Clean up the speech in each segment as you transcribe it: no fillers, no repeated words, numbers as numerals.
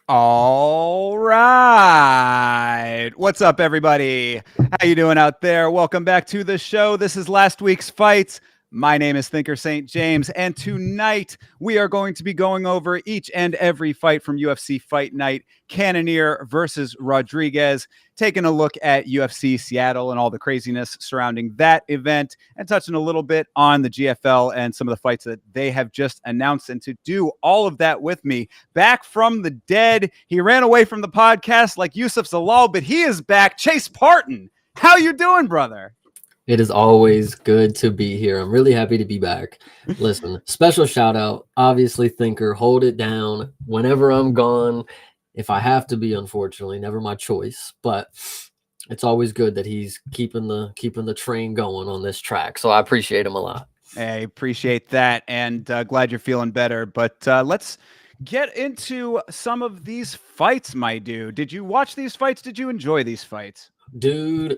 All right. What's up, everybody? How you doing out there? Welcome back to the show. This is last week's fights. My name is Thinker St. James, and tonight we are going to be going over each and every fight from UFC Fight Night, Cannonier versus Rodrigues, taking a look at UFC Seattle and all the craziness surrounding that event, and touching a little bit on the GFL and some of the fights that they have just announced. And to do all of that with me, back from the dead, he ran away from the podcast like Yusuf Zalal, but he is back. Chase Parton, how you doing, brother? It is always good to be here. I'm really happy to be back. Listen, special shout out, obviously, Thinker, hold it down whenever I'm gone. If I have to be, unfortunately, never my choice. But it's always good that he's keeping the train going on this track. So I appreciate him a lot. I appreciate that, and glad you're feeling better. But let's get into some of these fights, my dude. Did you watch these fights? Did you enjoy these fights? Dude.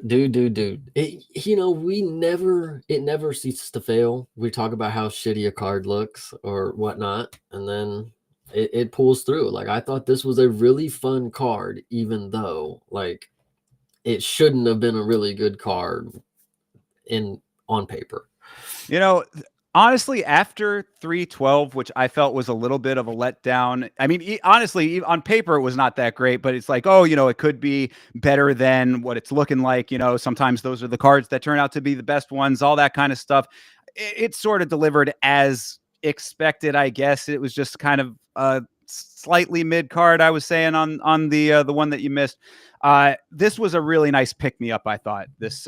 It never ceases to fail. We talk about how shitty a card looks or whatnot, and then it pulls through. Like, I thought this was a really fun card, even though like it shouldn't have been a really good card on paper. You know, honestly, after 312, which I felt was a little bit of a letdown. I mean, honestly, on paper, it was not that great, but it's like, oh, it could be better than what it's looking like. Sometimes those are the cards that turn out to be the best ones, all that kind of stuff. It sort of delivered as expected, I guess. It was just kind of a slightly mid card, I was saying on the one that you missed. This was a really nice pick-me-up, I thought, this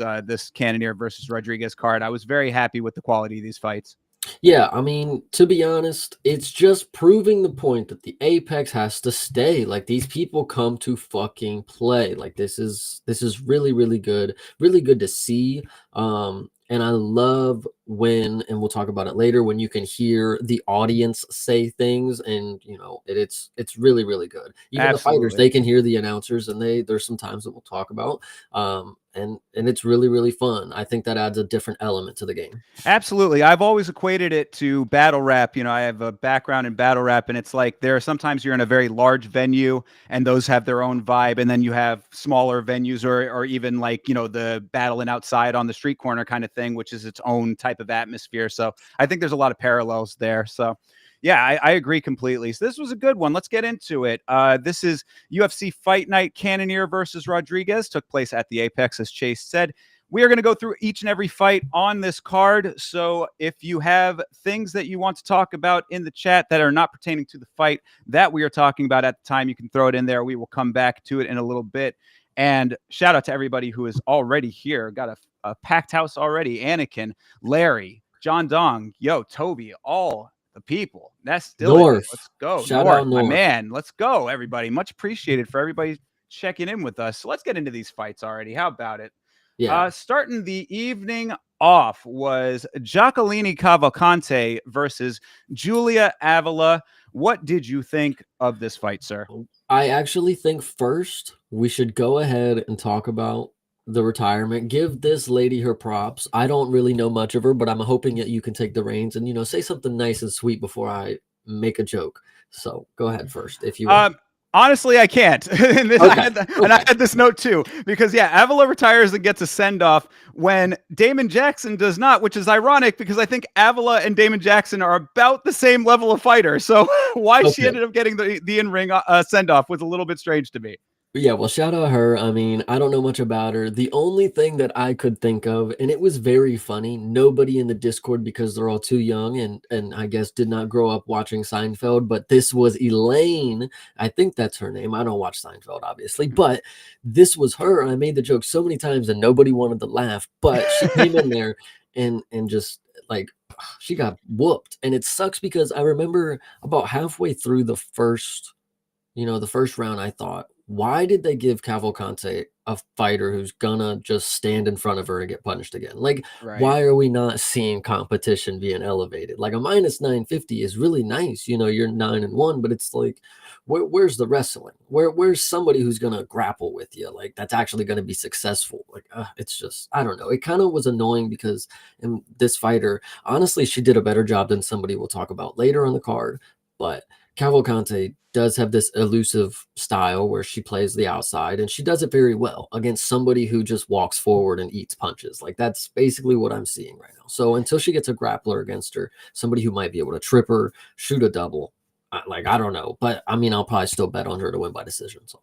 Cannonier versus Rodrigues card. I was very happy with the quality of these fights. Yeah, I mean, to be honest, it's just proving the point that the Apex has to stay. Like, these people come to fucking play. Like, this is really, really good to see. And I love when, and we'll talk about it later, when you can hear the audience say things, and it's really, really good. Even Absolutely. The fighters, they can hear the announcers, and there's some times that we'll talk about. And it's really, really fun. I think that adds a different element to the game. Absolutely. I've always equated it to battle rap. I have a background in battle rap, and it's like there are sometimes you're in a very large venue and those have their own vibe. And then you have smaller venues or even like, the battling outside on the street corner kind of thing, which is its own type of atmosphere. So I think there's a lot of parallels there. So yeah, I agree completely. So this was a good one. Let's get into it. This is UFC Fight Night. Cannonier versus Rodrigues took place at the Apex, as Chase said. We are going to go through each and every fight on this card. So if you have things that you want to talk about in the chat that are not pertaining to the fight that we are talking about at the time, you can throw it in there. We will come back to it in a little bit. And shout out to everybody who is already here. Got a packed house already. Anakin, Larry, John Dong, Toby, all the people. That's still North. Let's go. Shout out my North. man. Let's go, everybody. Much appreciated for everybody checking in with us. So let's get into these fights already. How about it? Yeah. Starting the evening off was Jacqueline Cavalcante versus Julia Avila. What did you think of this fight, sir? I actually think first we should go ahead and talk about the retirement. Give this lady her props. I don't really know much of her, but I'm hoping that you can take the reins and say something nice and sweet before I make a joke. So go ahead first if you want. Honestly, I can't. Okay, And I okay. had this note too, because yeah, Avila retires and gets a send off when Damon Jackson does not, which is ironic because I think Avila and Damon Jackson are about the same level of fighter. So why she Okay. ended up getting the in ring send off was a little bit strange to me. Yeah, well, shout out her. I mean, I don't know much about her. The only thing that I could think of, and it was very funny, nobody in the Discord because they're all too young and I guess did not grow up watching Seinfeld, but this was Elaine. I think that's her name. I don't watch Seinfeld, obviously, but this was her. And I made the joke so many times and nobody wanted to laugh, but she came in there and just like she got whooped. And it sucks because I remember about halfway through the first round, I thought, why did they give Cavalcante a fighter who's gonna just stand in front of her and get punished again? Like, Right. why are we not seeing competition being elevated? Like a minus 950 is really nice. You're 9-1, but it's like, where's the wrestling? Where's somebody who's gonna grapple with you? Like that's actually gonna be successful. Like, it's just, I don't know. It kind of was annoying because in this fighter, honestly, she did a better job than somebody we'll talk about later on the card, but Cavalcante does have this elusive style where she plays the outside and she does it very well against somebody who just walks forward and eats punches. Like that's basically what I'm seeing right now. So until she gets a grappler against her, somebody who might be able to trip her, shoot a double, I don't know, but I mean, I'll probably still bet on her to win by decision. So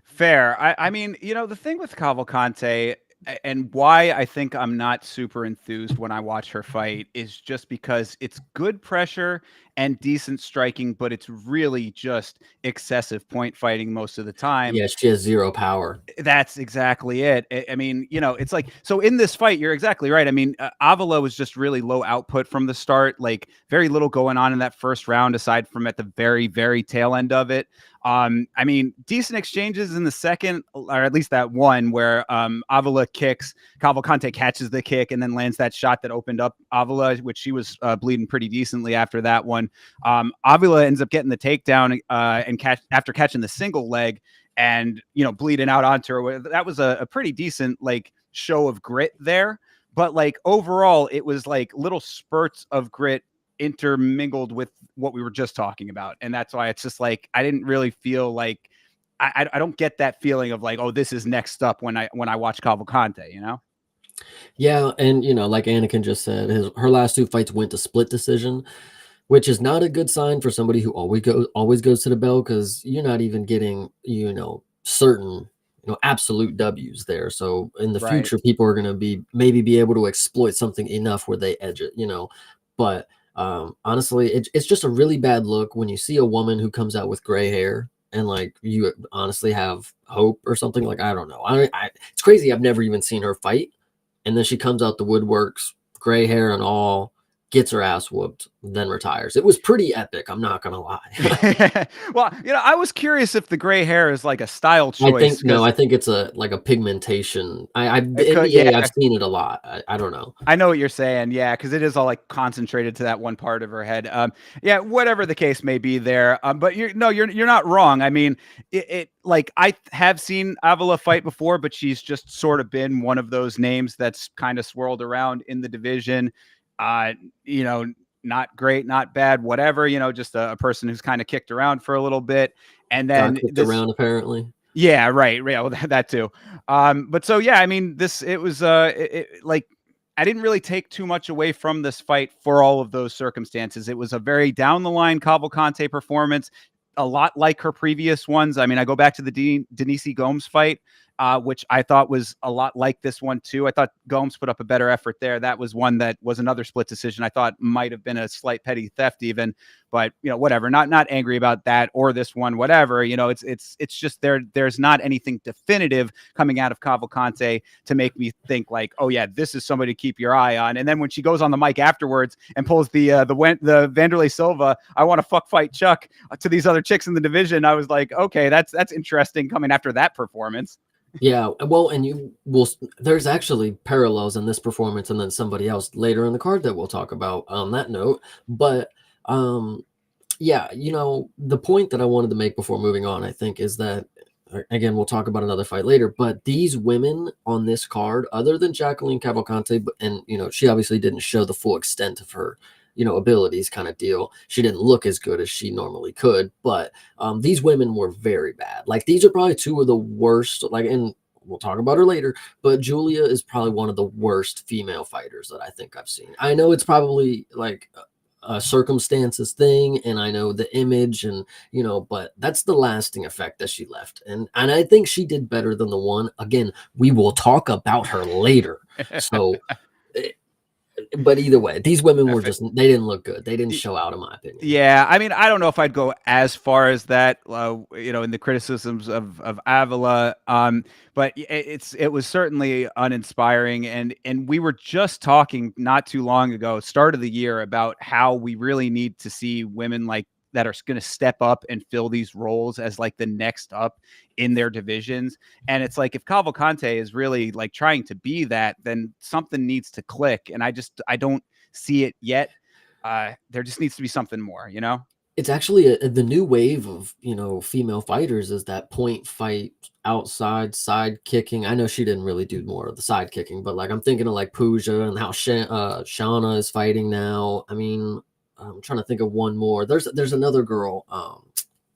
Fair. I mean, the thing with Cavalcante and why I think I'm not super enthused when I watch her fight is just because it's good pressure and decent striking, but it's really just excessive point fighting most of the time. yeah, she has zero power. That's exactly it. I mean, it's like, so in this fight, you're exactly right. I mean, Avila was just really low output from the start, like very little going on in that first round, aside from at the very, very tail end of it. I mean, decent exchanges in the second, or at least that one where Avila kicks, Cavalcante catches the kick and then lands that shot that opened up Avila, which she was bleeding pretty decently after that one. Avila ends up getting the takedown after catching the single leg and bleeding out onto her. That was a pretty decent like show of grit there, but like overall it was like little spurts of grit intermingled with what we were just talking about, and that's why it's just like I didn't really feel like I don't get that feeling of like, oh, this is next up when I watch Cavalcante. Yeah, and like Anakin just said, her last two fights went to split decision, which is not a good sign for somebody who always goes to the bell because you're not even getting certain absolute W's there. So in the Right. future, people are going to maybe be able to exploit something enough where they edge it. But honestly, it's just a really bad look when you see a woman who comes out with gray hair and like you honestly have hope or something. Like I don't know. It's crazy. I've never even seen her fight, and then she comes out the woodworks, gray hair and all, gets her ass whooped, then retires. It was pretty epic. I'm not gonna lie. Well, I was curious if the gray hair is like a style I choice think no, because I think it's a pigmentation. The it could, yeah. NBA, I've seen it a lot. I don't know. I know what you're saying. Yeah, because it is all like concentrated to that one part of her head. Yeah, whatever the case may be there. But you're not wrong. I mean, it like I have seen Avila fight before, but she's just sort of been one of those names that's kind of swirled around in the division. Uh, you know, not great, not bad, whatever. Just a person who's kind of kicked around for a little bit, and Got then kicked this. around apparently. Yeah, right. Yeah, well, that too. But so yeah, I mean, it was like I didn't really take too much away from this fight for all of those circumstances. It was a very down the line Cavalcante performance, a lot like her previous ones. I mean, I go back to the Denise Gomes fight, which I thought was a lot like this one too. I thought Gomes put up a better effort there. That was one that was another split decision. I thought might have been a slight petty theft even, but whatever. Not angry about that or this one. Whatever. It's just there's not anything definitive coming out of Cavalcante to make me think like, oh yeah, this is somebody to keep your eye on. And then when she goes on the mic afterwards and pulls the Vanderlei Silva, I want to fuck fight Chuck to these other chicks in the division, I was like, okay, that's interesting coming after that performance. Yeah, well, and there's actually parallels in this performance and then somebody else later in the card that we'll talk about on that note. But yeah, the point that I wanted to make before moving on, I think, is that again, we'll talk about another fight later, but these women on this card, other than Jacqueline Cavalcante, and she obviously didn't show the full extent of her abilities kind of deal. She didn't look as good as she normally could, but these women were very bad. Like, these are probably two of the worst, like, and we'll talk about her later, but Julia is probably one of the worst female fighters that I think I've seen. I know it's probably like a circumstances thing, and I know the image, and but that's the lasting effect that she left. And I think she did better than the one. Again, we will talk about her later. So eh, but either way, these women were just, they didn't look good. They didn't show out, in my opinion. Yeah, I mean, I don't know if I'd go as far as that, in the criticisms of Avila, but it was certainly uninspiring, and we were just talking not too long ago, start of the year, about how we really need to see women like that are going to step up and fill these roles as like the next up in their divisions. And it's like, if Cavalcante is really like trying to be that, then something needs to click, and I don't see it yet. There just needs to be something more, It's actually the new wave of female fighters is that point fight, outside side kicking. I know she didn't really do more of the side kicking, but like, I'm thinking of like Pooja and how Shauna is fighting now. I mean, I'm trying to think of one more. There's another girl.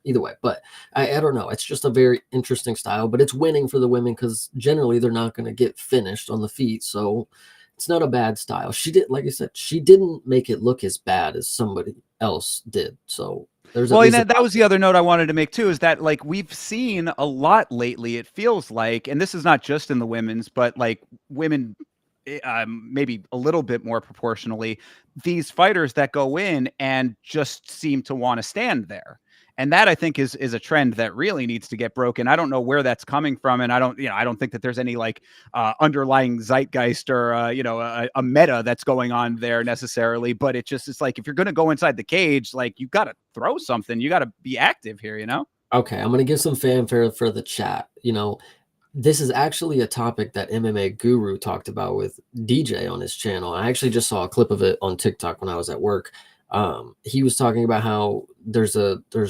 Either way, but I don't know. It's just a very interesting style, but it's winning for the women because generally they're not going to get finished on the feet. So it's not a bad style. She did, like I said, she didn't make it look as bad as somebody else did. So there's well, and that was the other note I wanted to make too, is that like we've seen a lot lately, it feels like, and this is not just in the women's, but like women, maybe a little bit more proportionally, these fighters that go in and just seem to want to stand there. And that, I think, is a trend that really needs to get broken. I don't know where that's coming from, and I don't think that there's any like underlying zeitgeist or a meta that's going on there necessarily. But it's like, if you're going to go inside the cage, like, you got to throw something. You got to be active here. Okay, I'm gonna give some fanfare for the chat. This is actually a topic that MMA Guru talked about with DJ on his channel. I actually just saw a clip of it on TikTok when I was at work. He was talking about how there's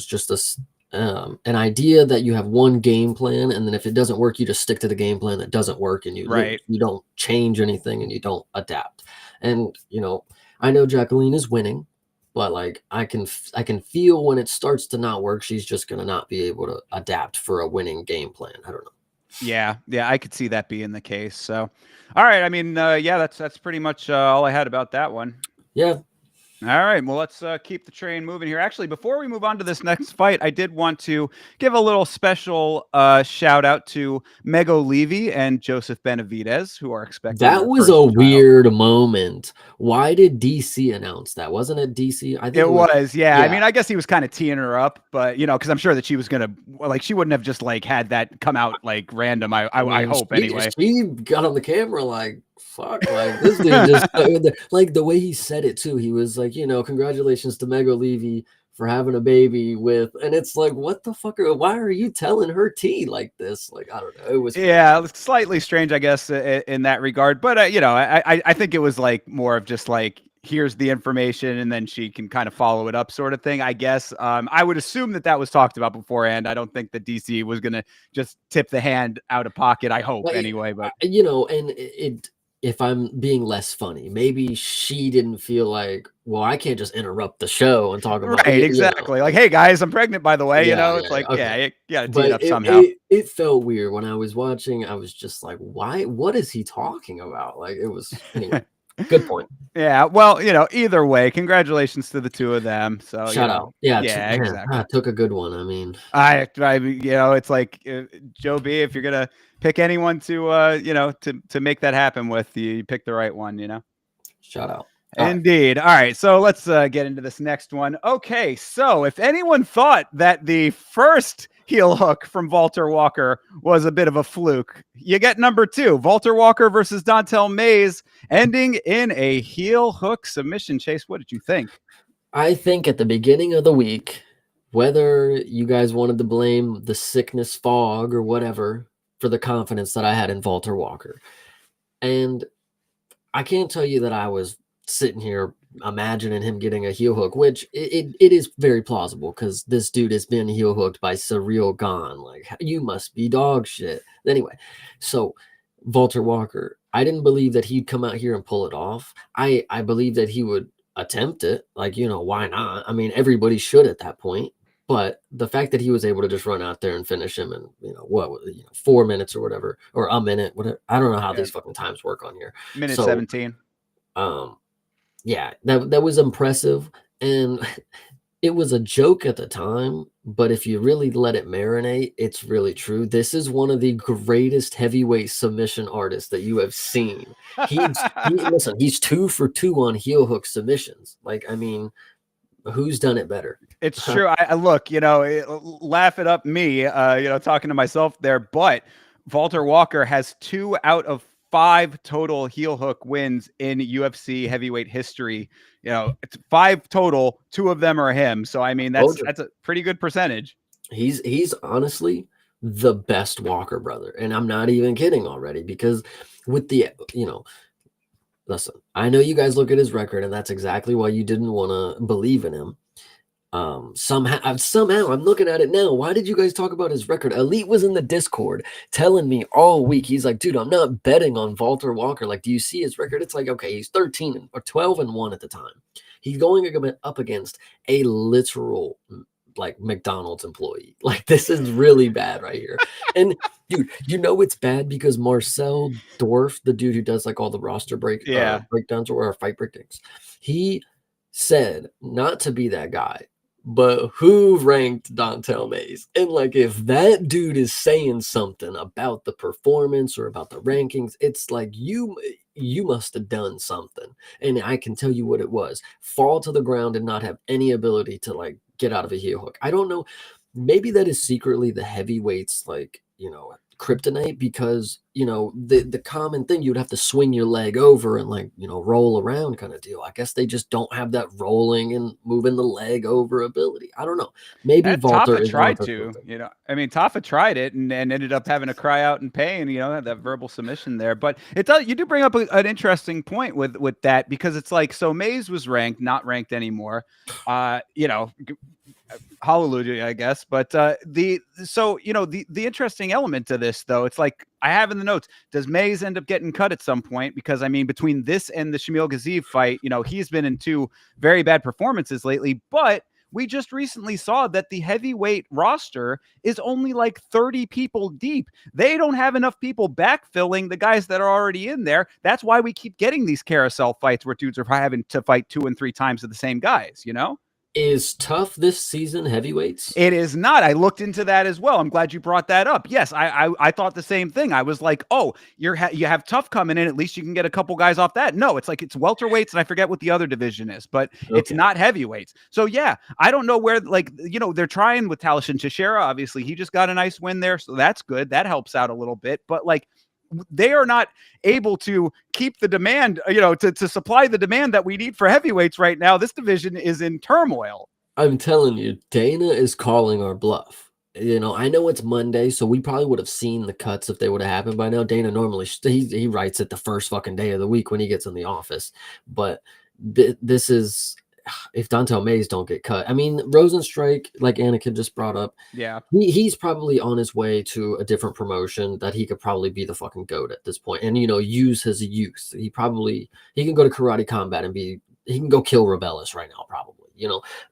just this an idea that you have one game plan, and then if it doesn't work, you just stick to the game plan that doesn't work, and you don't change anything, and you don't adapt. And I know Jacqueline is winning, but like, I can feel when it starts to not work, she's just gonna not be able to adapt for a winning game plan. I don't know. Yeah, I could see that being the case. So, all right. I mean, that's pretty much all I had about that one. Yeah. All right. Well, let's keep the train moving here. Actually, before we move on to this next fight, I did want to give a little special shout out to Mego Levy and Joseph Benavidez, who are expecting. That was a weird moment. Why did DC announce that? Wasn't it DC? I think it was. Yeah. I mean, I guess he was kind of teeing her up, but because I'm sure that she was gonna, like, she wouldn't have just like had that come out like random. I hope anyway. She got on the camera like, fuck, like, this dude just like the way he said it too. He was like, congratulations to Mego Levy for having a baby with, and it's like, what the fuck? Why are you telling her tea like this? Like, I don't know. It was slightly strange, I guess, in that regard. But I think it was like more of just like, here's the information, and then she can kind of follow it up, sort of thing, I guess. I would assume that was talked about beforehand. I don't think that DC was gonna just tip the hand out of pocket. I hope, anyway. But and it. If I'm being less funny, maybe she didn't feel like, well, I can't just interrupt the show and talk about it. Exactly. Like, hey guys, I'm pregnant, by the way. It's like, okay. You gotta tee it up somehow. It felt weird when I was watching. I was just like, why? What is he talking about? Like, it was, anyway. Good point. Yeah. Well, either way, congratulations to the two of them. So shout out. Yeah. Exactly. I took a good one. I mean, it's like, Joe B, if you're gonna pick anyone to to make that happen with, you pick the right one. Shout out. Indeed. All right. So let's get into this next one. Okay. So if anyone thought that the first heel hook from Walter Walker was a bit of a fluke, you get number 2, Walter Walker versus Dontel Mays, ending in a heel hook submission. Chase, what did you think? I think at the beginning of the week, whether you guys wanted to blame the sickness fog or whatever for the confidence that I had in Walter Walker, and I can't tell you that I was sitting here imagining him getting a heel hook, which it is very plausible because this dude has been heel hooked by Surreal Gone. Like, you must be dog shit. Anyway, so Walter Walker, I didn't believe that he'd come out here and pull it off. I believe that he would attempt it. Like, why not? I mean, everybody should at that point. But the fact that he was able to just run out there and finish him in, 4 minutes or whatever, or a minute, whatever. I don't know how Yeah, these fucking times work on here. minute So, 17. um, yeah, that was impressive. And it was a joke at the time, but if you really let it marinate, it's really true. This is one of the greatest heavyweight submission artists that you have seen. Listen, he's 2 for 2 on heel hook submissions. Like, I mean, who's done it better? It's true. I look, laugh it up me, talking to myself there, but Walter Walker has 2 out of 5 total heel hook wins in UFC heavyweight history. It's 5 total, 2 of them are him. So I mean, that's a pretty good percentage. He's honestly the best Walker brother, and I'm not even kidding already, because with the listen, I know you guys look at his record, and that's exactly why you didn't want to believe in him. Somehow I'm looking at it now. Why did you guys talk about his record? Elite was in the Discord telling me all week. He's like, dude, I'm not betting on Walter Walker. Like, do you see his record? It's like, okay, he's 13 or 12-1 at the time. He's going up against a literal like McDonald's employee. Like, this is really bad right here. And dude, it's bad because Marcel Dorf, the dude who does like all the roster breakdowns or fight breakdowns, he said not to be that guy, but who ranked Dontel Mays? And like, if that dude is saying something about the performance or about the rankings, it's like you must have done something. And I can tell you what it was: fall to the ground and not have any ability to like get out of a heel hook. I don't know. Maybe that is secretly the heavyweights, like, kryptonite, because the common thing, you'd have to swing your leg over and like roll around kind of deal. I guess they just don't have that rolling and moving the leg over ability. I don't know. Maybe Walter Tafa is tried onto to, something. Tafa tried it and ended up having to cry out in pain, that verbal submission there. But you do bring up an interesting point with that, because it's like, so Mays was ranked, not ranked anymore. Hallelujah, I guess. But the interesting element to this, though, it's like I have in the notes: does Mays end up getting cut at some point? Because I mean, between this and the Shamil Gaziev fight, he's been in 2 very bad performances lately. But we just recently saw that the heavyweight roster is only like 30 people deep. They don't have enough people backfilling the guys that are already in there. That's why we keep getting these carousel fights where dudes are having to fight 2 and 3 times with the same guys. Is tough this season heavyweights? It is not. I looked into that as well. I'm glad you brought that up. Yes, I thought the same thing. I was like, oh, you have tough coming in. At least you can get a couple guys off that. No, it's like it's welterweights, and I forget what the other division is, but it's not heavyweights. So yeah, I don't know where, like, they're trying with Talashin Teixeira. Obviously, he just got a nice win there, so that's good. That helps out a little bit. But like, they are not able to keep the demand, to supply the demand that we need for heavyweights right now. This division is in turmoil. I'm telling you, Dana is calling our bluff. I know it's Monday, so we probably would have seen the cuts if they would have happened by now. Dana normally he writes it the first fucking day of the week when he gets in the office. But this is, if Dontel Mays don't get cut. I mean, Rosenstrike, like Anakin just brought up, yeah, he's probably on his way to a different promotion that he could probably be the fucking GOAT at this point, and use his youth. He can go to Karate Combat and he can go kill Rebellis right now, probably.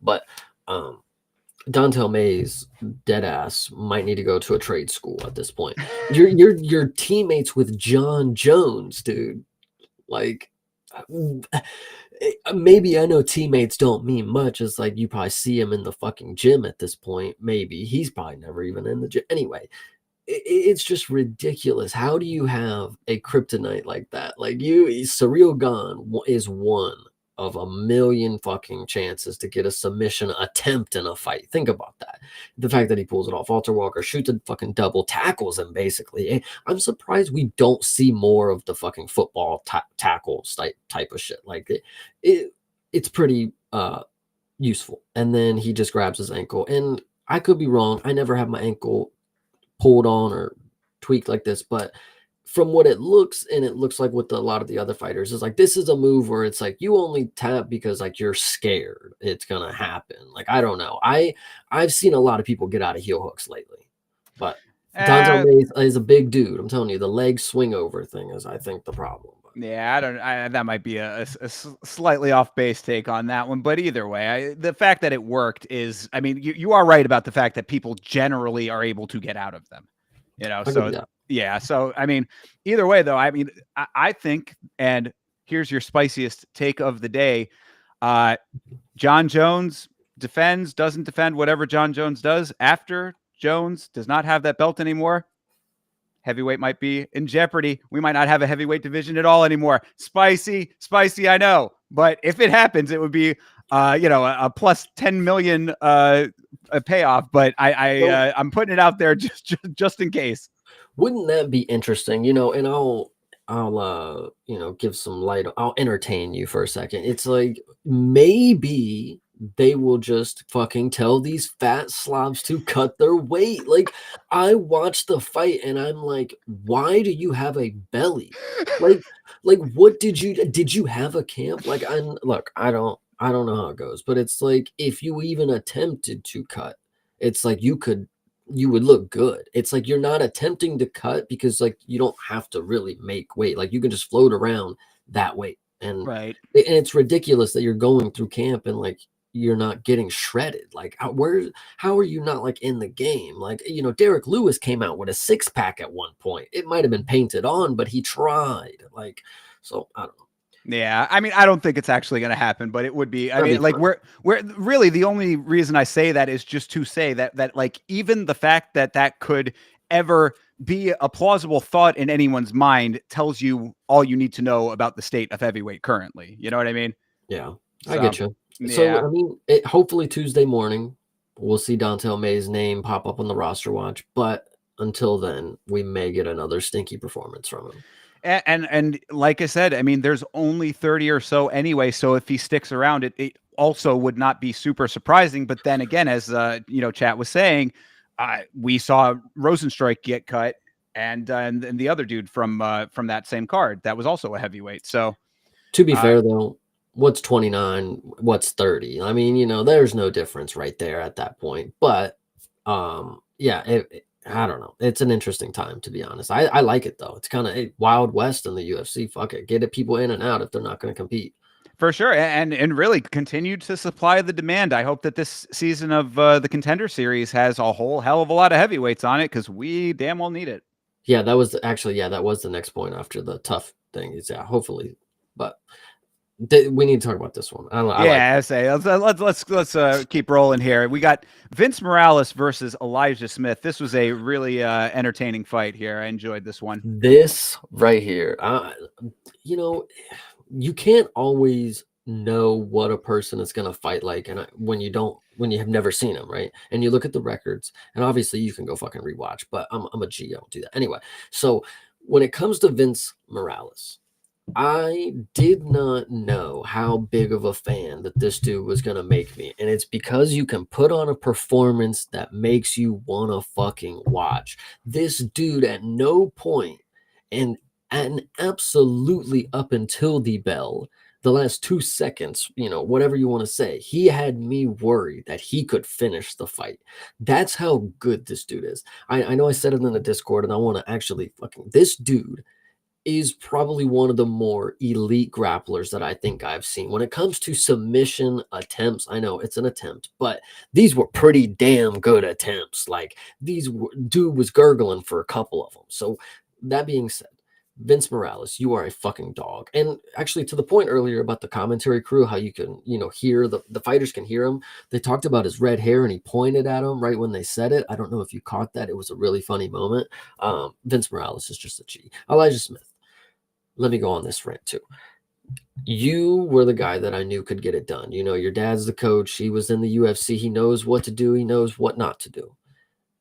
But Dontel Mays, dead ass, might need to go to a trade school at this point. You're teammates with John Jones, dude. Like, maybe I know teammates don't mean much. It's like you probably see him in the fucking gym at this point. Maybe he's probably never even in the gym. Anyway, it's just ridiculous. How do you have a kryptonite like that? Like, Surreal Gone is one of a million fucking chances to get a submission attempt in a fight. Think about that. The fact that he pulls it off. Walter Walker shoots a fucking double, tackles him basically. I'm surprised we don't see more of the fucking football tackles type of shit. Like, it's pretty useful. And then he just grabs his ankle. And I could be wrong. I never have my ankle pulled on or tweaked like this, but from what it looks, and it looks like with a lot of the other fighters, is like, this is a move where it's like you only tap because like you're scared it's gonna happen. Like, I don't know. I've seen a lot of people get out of heel hooks lately, but Dontel Mays is a big dude. I'm telling you, the leg swing over thing is, I think, the problem. Yeah, I don't. That might be a slightly off base take on that one, but either way, the fact that it worked is, I mean, you are right about the fact that people generally are able to get out of them, I give you So that. yeah, so I mean, either way though, I mean, I think, and here's your spiciest take of the day: John Jones defends, doesn't defend, whatever John Jones does after Jones does not have that belt anymore. Heavyweight might be in jeopardy. We might not have a heavyweight division at all anymore. Spicy, spicy, I know. But if it happens, it would be, a plus 10 million a payoff. But So I'm putting it out there just in case. wouldn't that be interesting? And I'll give some light. I'll entertain you for a second. It's like maybe they will just fucking tell these fat slobs to cut their weight. Like I watched the fight and I'm like, why do you have a belly? Like what did you have a camp? Like I don't know how it goes, but it's like if you even attempted to cut, it's like you would look good. It's like you're not attempting to cut because like you don't have to really make weight. Like you can just float around that weight. And Right. and it's ridiculous that you're going through camp and like you're not getting shredded. Like how are you not like in the game? Like, Derek Lewis came out with a six pack at one point. It might have been painted on, but he tried. Like, so I don't know. Yeah, I mean, I don't think it's actually going to happen, but it would be. I That'd mean, be like fun. we're really the only reason I say that is just to say that like even the fact that that could ever be a plausible thought in anyone's mind tells you all you need to know about the state of heavyweight currently. You know what I mean? Yeah, I So, get you. So, yeah, I mean, hopefully Tuesday morning, we'll see Dontel May's name pop up on the roster watch. But until then, we may get another stinky performance from him. and like I said, I mean, there's only 30 or so anyway. So if he sticks around, it also would not be super surprising. But then again, as Chat was saying, we saw Rosenstruik get cut, and the other dude from that same card that was also a heavyweight. So To be uh, fair, though, what's 29? What's 30? I mean, there's no difference right there at that point. But yeah, I don't know. It's an interesting time, to be honest. I like it, though. It's kind of Wild West in the UFC. Fuck it. Get it people in and out if they're not going to compete. for sure, and really continue to supply the demand. I hope that this season of the Contender Series has a whole hell of a lot of heavyweights on it because we damn well need it. Yeah, that was actually, yeah, that was the next point after the tough thing. Is yeah, hopefully, but we need to talk about this one. I like Yeah, I it. say let's keep rolling here. We got Vince Morales versus Elijah Smith. This was a really entertaining fight here. I enjoyed this one. This right here. You know, you can't always know what a person is going to fight like, and when you have never seen them, right? And you look at the records, and obviously you can go fucking rewatch, but I'm a G. I don't do that anyway. So when it comes to Vince Morales, I did not know how big of a fan that this dude was going to make me. And it's because you can put on a performance that makes you want to fucking watch. This dude at no point and absolutely up until the bell, the last 2 seconds, whatever you want to say, he had me worried that he could finish the fight. That's how good this dude is. I know I said it in the Discord and I want to actually this dude is probably one of the more elite grapplers that I think I've seen. When it comes to submission attempts, I know it's an attempt, but these were pretty damn good attempts. Like dude was gurgling for a couple of them. So that being said, Vince Morales, you are a fucking dog. And actually, to the point earlier about the commentary crew, how you can, hear the fighters can hear him. They talked about his red hair and he pointed at him right when they said it. I don't know if you caught that. It was a really funny moment. Vince Morales is just a G. Elijah Smith, let me go on this rant too. You were the guy that I knew could get it done. Your dad's the coach. He was in the UFC. He knows what to do. He knows what not to do.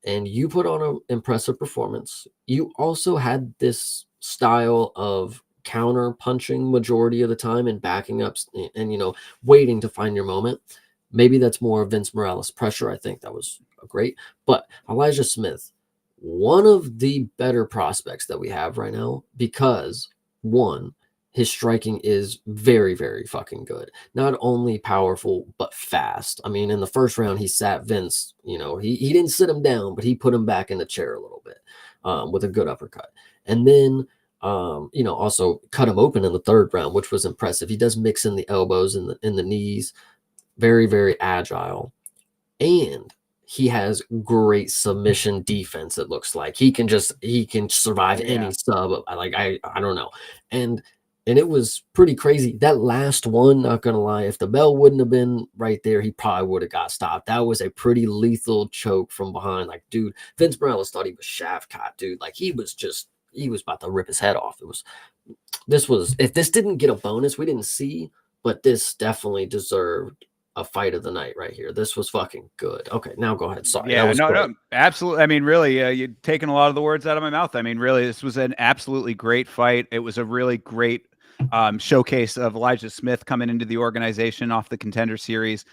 And you put on an impressive performance. You also had this style of counter punching majority of the time and backing up and waiting to find your moment. Maybe that's more Vince Morales pressure. I think that was great. But Elijah Smith, one of the better prospects that we have right now because one, his striking is very, very fucking good. Not only powerful, but fast. I mean, in the first round, he sat Vince. He didn't sit him down, but he put him back in the chair a little bit with a good uppercut. And then Also cut him open in the third round, which was impressive. He does mix in the elbows and the knees. Very, very agile. And he has great submission defense. It looks like he can survive Oh any yeah. sub. I don't know. And it was pretty crazy. That last one, not gonna lie, if the bell wouldn't have been right there, he probably would have got stopped. That was a pretty lethal choke from behind. Like, dude, Vince Morales thought he was shaft caught, dude. Like he was about to rip his head off. If this didn't get a bonus, we didn't see, but this definitely deserved a fight of the night right here. This was fucking good. Okay, now go ahead. Sorry, that Yeah, was no, great. no, absolutely. I mean, really, you're taking a lot of the words out of my mouth. I mean, really, this was an absolutely great fight. It was a really great showcase of Elijah Smith coming into the organization off the Contender Series.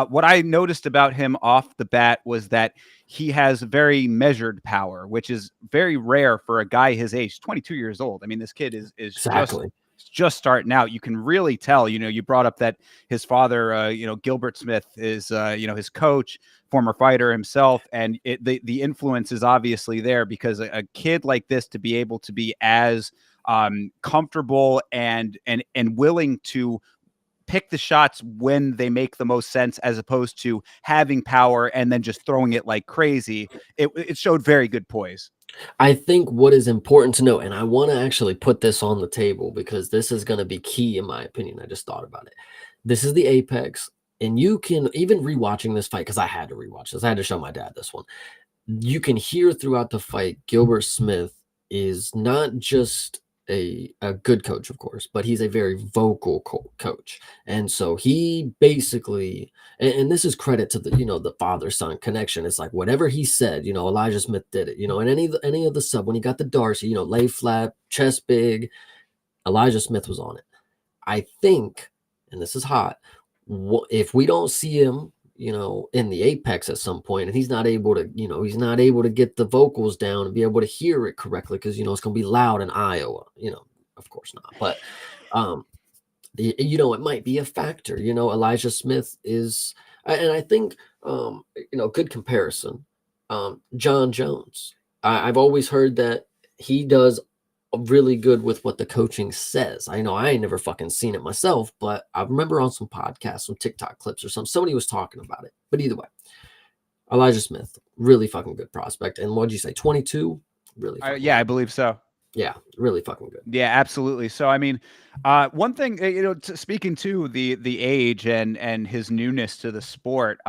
What I noticed about him off the bat was that he has very measured power, which is very rare for a guy his age, 22 years old. I mean, this kid is Exactly. just starting out. You can really tell. You brought up that his father, Gilbert Smith, is his coach, former fighter himself, and the influence is obviously there because a kid like this to be able to be as comfortable and willing to pick the shots when they make the most sense as opposed to having power and then just throwing it like crazy. It showed very good poise. I think what is important to know, and I want to actually put this on the table because this is going to be key in my opinion. I just thought about it. This is the Apex, and you can even rewatching this fight because I had to rewatch this. I had to show my dad this one. You can hear throughout the fight Gilbert Smith is not just a good coach, of course, but he's a very vocal coach. And so he basically, and this is credit to the father son connection. It's like whatever he said, Elijah Smith did it, and any of the sub when he got the Darcy, lay flat, chest big, Elijah Smith was on it. I think, and this is hot, if we don't see him, in the apex at some point, and he's not able to get the vocals down and be able to hear it correctly because it's going to be loud in Iowa. Of course not, but it might be a factor. Elijah Smith is, and I think good comparison. John Jones. I've always heard that he does really good with what the coaching says. I know I ain't never fucking seen it myself, but I remember on some podcasts, some TikTok clips or somebody was talking about it. But either way, Elijah Smith, really fucking good prospect. And what'd you say, 22? Really fucking Yeah, good. I believe so. Yeah, really fucking good. Yeah, absolutely. So, I mean, one thing, speaking to the age and his newness to the sport,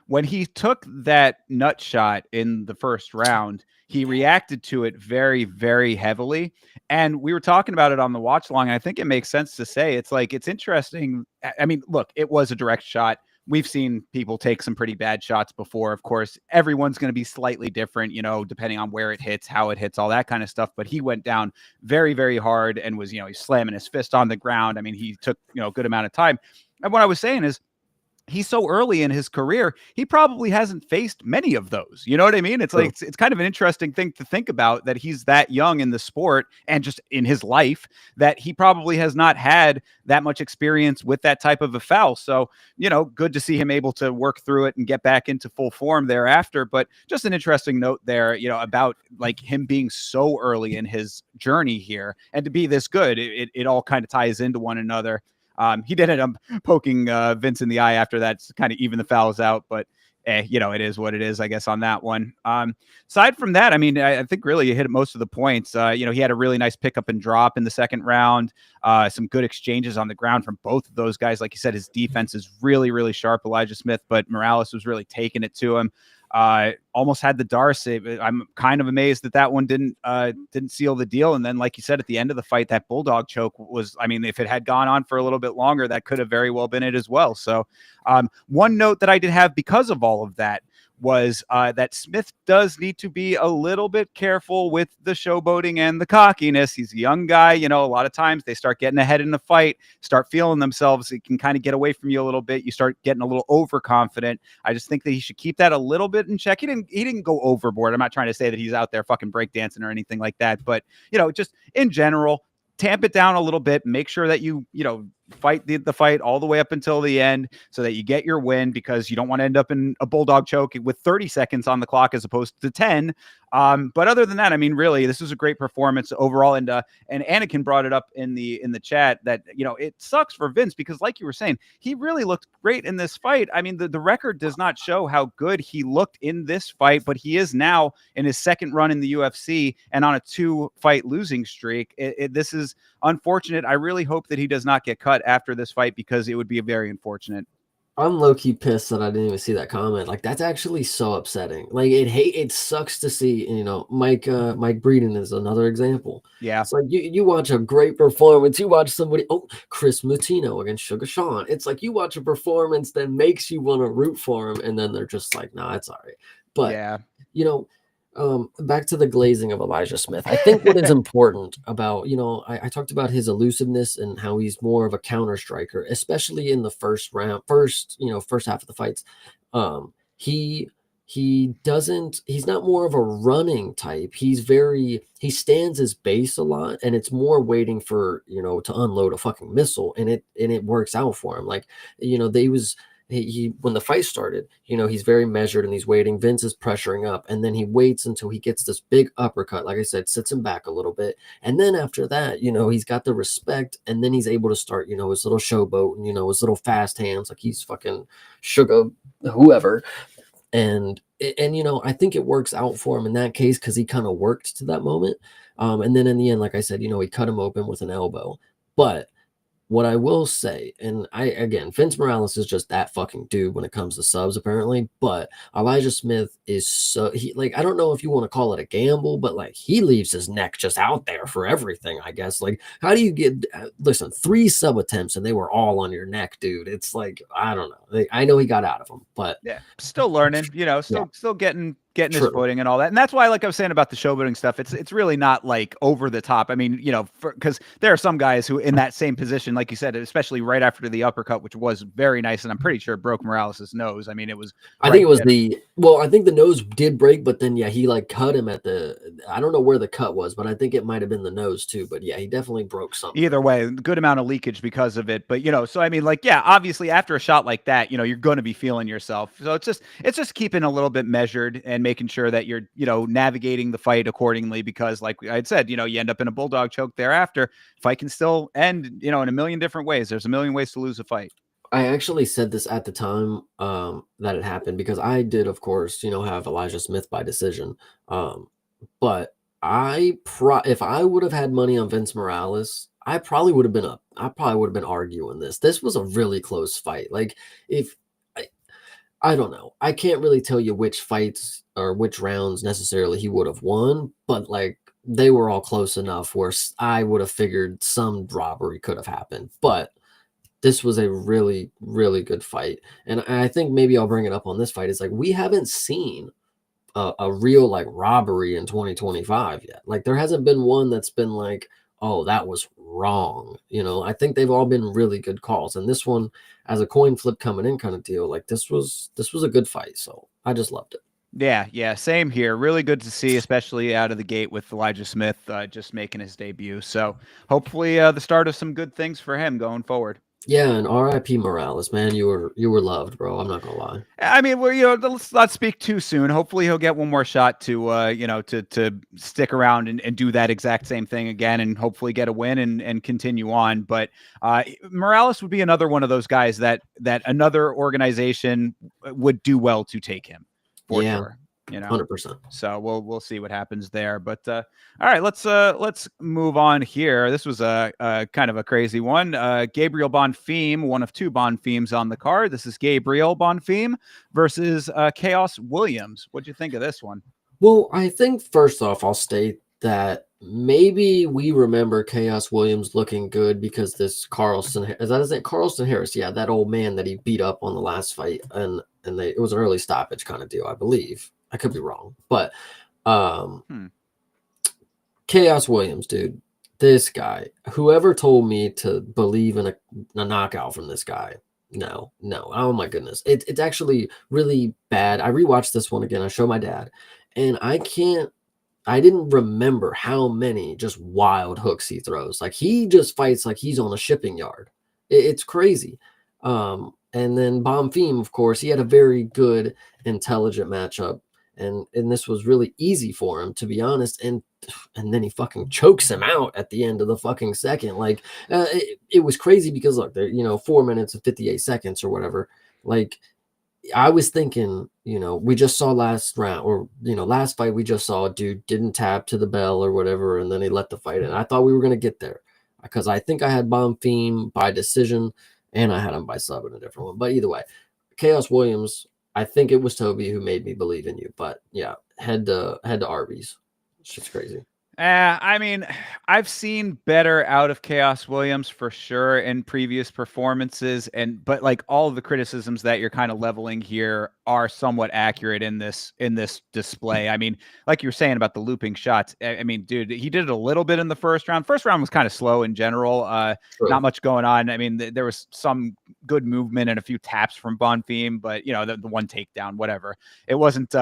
when he took that nut shot in the first round, he reacted to it very, very heavily. And we were talking about it on the watch along, and I think it makes sense to say it's interesting. I mean, look, it was a direct shot. We've seen people take some pretty bad shots before. Of course, everyone's going to be slightly different, depending on where it hits, how it hits, all that kind of stuff. But he went down very, very hard and was, he's slamming his fist on the ground. I mean, he took, a good amount of time. And what I was saying is, he's so early in his career, he probably hasn't faced many of those. You know what I mean? It's like it's kind of an interesting thing to think about that he's that young in the sport and just in his life that he probably has not had that much experience with that type of a foul. So, good to see him able to work through it and get back into full form thereafter. But just an interesting note there, about like him being so early in his journey here and to be this good. It all kind of ties into one another. He did end up poking Vince in the eye after that to kind of even the fouls out, but it is what it is, I guess, on that one. Aside from that, I mean, I think really you hit most of the points. He had a really nice pickup and drop in the second round. Some good exchanges on the ground from both of those guys. Like you said, his defense is really, really sharp, Elijah Smith, but Morales was really taking it to him. Almost had the Darcy. I'm kind of amazed that one didn't seal the deal. And then, like you said, at the end of the fight, that bulldog choke was, I mean, if it had gone on for a little bit longer, that could have very well been it as well. So one note that I did have because of all of that was that Smith does need to be a little bit careful with the showboating and the cockiness. He's a young guy. A lot of times they start getting ahead in the fight, start feeling themselves. It can kind of get away from you a little bit. You start getting a little overconfident. I just think that he should keep that a little bit in check. He didn't go overboard. I'm not trying to say that he's out there fucking breakdancing or anything like that, but just in general, tamp it down a little bit. Make sure that you fight the fight all the way up until the end so that you get your win, because you don't want to end up in a bulldog choke with 30 seconds on the clock as opposed to 10. But other than that, I mean, really, this was a great performance overall. And Anakin brought it up in the chat that, you know, it sucks for Vince because, like you were saying, he really looked great in this fight. I mean, the record does not show how good he looked in this fight, but he is now in his second run in the UFC and on a 2-fight losing streak. This is unfortunate. I really hope that he does not get cut after this fight, because it would be very unfortunate. I'm low-key pissed that I didn't even see that comment. Like, that's actually so upsetting. Like, it sucks to see, you know, Mike Breeden is another example. Yeah. It's like you watch a great performance, you watch somebody, Chris Mutino against Sugar Sean. It's like you watch a performance that makes you want to root for him, and then they're just like, nah, it's all right. But yeah, you know, back to the glazing of Elijah Smith. I think what is important about, you know, I talked about his elusiveness and how he's more of a counter striker, especially in the first half of the fights. He he's not more of a running type. He stands his base a lot, and it's more waiting for, you know, to unload a fucking missile, and it works out for him. Like, you know, he when the fight started, you know, he's very measured and he's waiting. Vince is pressuring up, and then he waits until he gets this big uppercut. Like I said, sits him back a little bit, and then after that, you know, he's got the respect, and then he's able to start, you know, his little showboat and, you know, his little fast hands, like he's fucking Sugar whoever. And you know, I think it works out for him in that case because he kind of worked to that moment. And then in the end, like I said, you know, he cut him open with an elbow. But what I will say, and Vince Morales is just that fucking dude when it comes to subs, apparently. But Elijah Smith is I don't know if you want to call it a gamble, but like he leaves his neck just out there for everything, I guess. Like, how do you listen, 3 sub attempts and they were all on your neck, dude? It's like, I don't know. Like, I know he got out of them, but yeah, still learning, you know, still getting his True. footing and all that. And that's why, like I was saying about the showboating stuff, it's really not like over the top. I mean, you know, because there are some guys who in that same position, like you said, especially right after the uppercut, which was very nice, and I'm pretty sure it broke Morales' nose. I mean, it was. I think it was I think the nose did break, but then he like cut him at I don't know where the cut was, but I think it might have been the nose too. But yeah, he definitely broke something. Either way, good amount of leakage because of it. But, you know, so I mean, like, yeah, obviously after a shot like that, you know, you're going to be feeling yourself. So it's just keeping a little bit measured and making sure that you're, you know, navigating the fight accordingly, because like I had said, you know, you end up in a bulldog choke thereafter. Fight can still end, you know, in a million different ways. There's a million ways to lose a fight. I actually said this at the time that it happened, because I did, of course, you know, have Elijah Smith by decision. But if I would have had money on Vince Morales, I probably would have been arguing this. This was a really close fight. Like, I don't know. I can't really tell you which fights or which rounds necessarily he would have won, but like they were all close enough where I would have figured some robbery could have happened. But this was a really, really good fight. And I think maybe I'll bring it up on this fight. It's like, we haven't seen a real like robbery in 2025 yet. Like, there hasn't been one that's been like, oh, that was wrong. You know, I think they've all been really good calls. And this one, as a coin flip coming in kind of deal, like this was a good fight. So I just loved it. Yeah, same here. Really good to see, especially out of the gate with Elijah Smith just making his debut. So hopefully the start of some good things for him going forward. Yeah, and R.I.P. Morales, man. You were loved, bro. I'm not gonna lie. I mean, well, you know, let's not speak too soon. Hopefully, he'll get one more shot to, you know, to stick around and do that exact same thing again, and hopefully get a win and continue on. But Morales would be another one of those guys that another organization would do well to take him for sure. You know, 100%. So we'll see what happens there. But all right, let's move on here. This was a kind of a crazy one. Gabriel Bonfim, one of 2 Bonfims on the card. This is Gabriel Bonfim versus Chaos Williams. What'd you think of this one? Well, I think first off, I'll state that maybe we remember Chaos Williams looking good because this Carlson Harris? Yeah, that old man that he beat up on the last fight, and it was an early stoppage kind of deal, I believe. I could be wrong, but Chaos Williams, dude, this guy, whoever told me to believe in a knockout from this guy, no, oh my goodness, it's actually really bad. I rewatched this one again. I showed my dad, and I didn't remember how many just wild hooks he throws. Like, he just fights like he's on a shipping yard. It's crazy. And then Bonfim, of course, he had a very good, intelligent matchup, and this was really easy for him, to be honest. And then he fucking chokes him out at the end of the fucking second. Like it was crazy because look, there, 4 minutes and 58 seconds or whatever. Like I was thinking, we just saw last round or last fight we just saw a dude didn't tap to the bell or whatever, and then he let the fight in. I thought we were gonna get there because I think I had Bonfim by decision and I had him by sub in a different one. But either way, Chaos Williams, I think it was Toby who made me believe in you. But yeah, head to Arby's. Shit's crazy. I mean, I've seen better out of Chaos Williams for sure in previous performances, but like all of the criticisms that you're kind of leveling here are somewhat accurate in this display. I mean, like you were saying about the looping shots. I mean, dude, he did it a little bit in the first round. First round was kind of slow in general. True. Not much going on. I mean, there was some good movement and a few taps from Bonfim, but the one takedown, whatever. It wasn't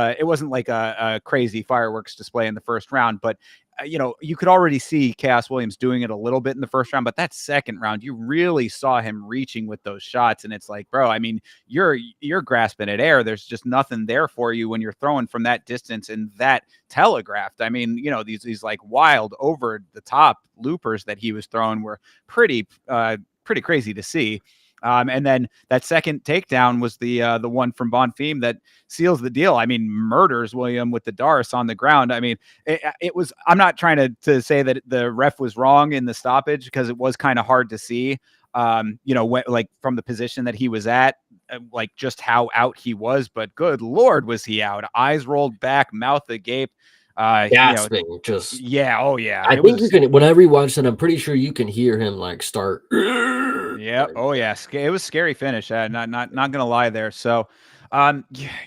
like a crazy fireworks display in the first round, but you could already see Chaos Williams doing it a little bit in the first round, but that second round, you really saw him reaching with those shots. And it's like, bro, I mean, you're grasping at air. There's just nothing there for you when you're throwing from that distance and that telegraphed. I mean, these like wild over the top loopers that he was throwing were pretty crazy to see. And then that second takedown was the one from Bonfim that seals the deal. I mean, murders William with the Darce on the ground. I mean, it was. I'm not trying to say that the ref was wrong in the stoppage because it was kind of hard to see. Like from the position that he was at, like just how out he was. But good Lord, was he out? Eyes rolled back, mouth agape. Gasping, just Yeah. Oh yeah. I It think you was. can. When I rewatched it, I'm pretty sure you can hear him like start. Yeah. Like, Oh yeah. It was scary finish. Not gonna lie there. So,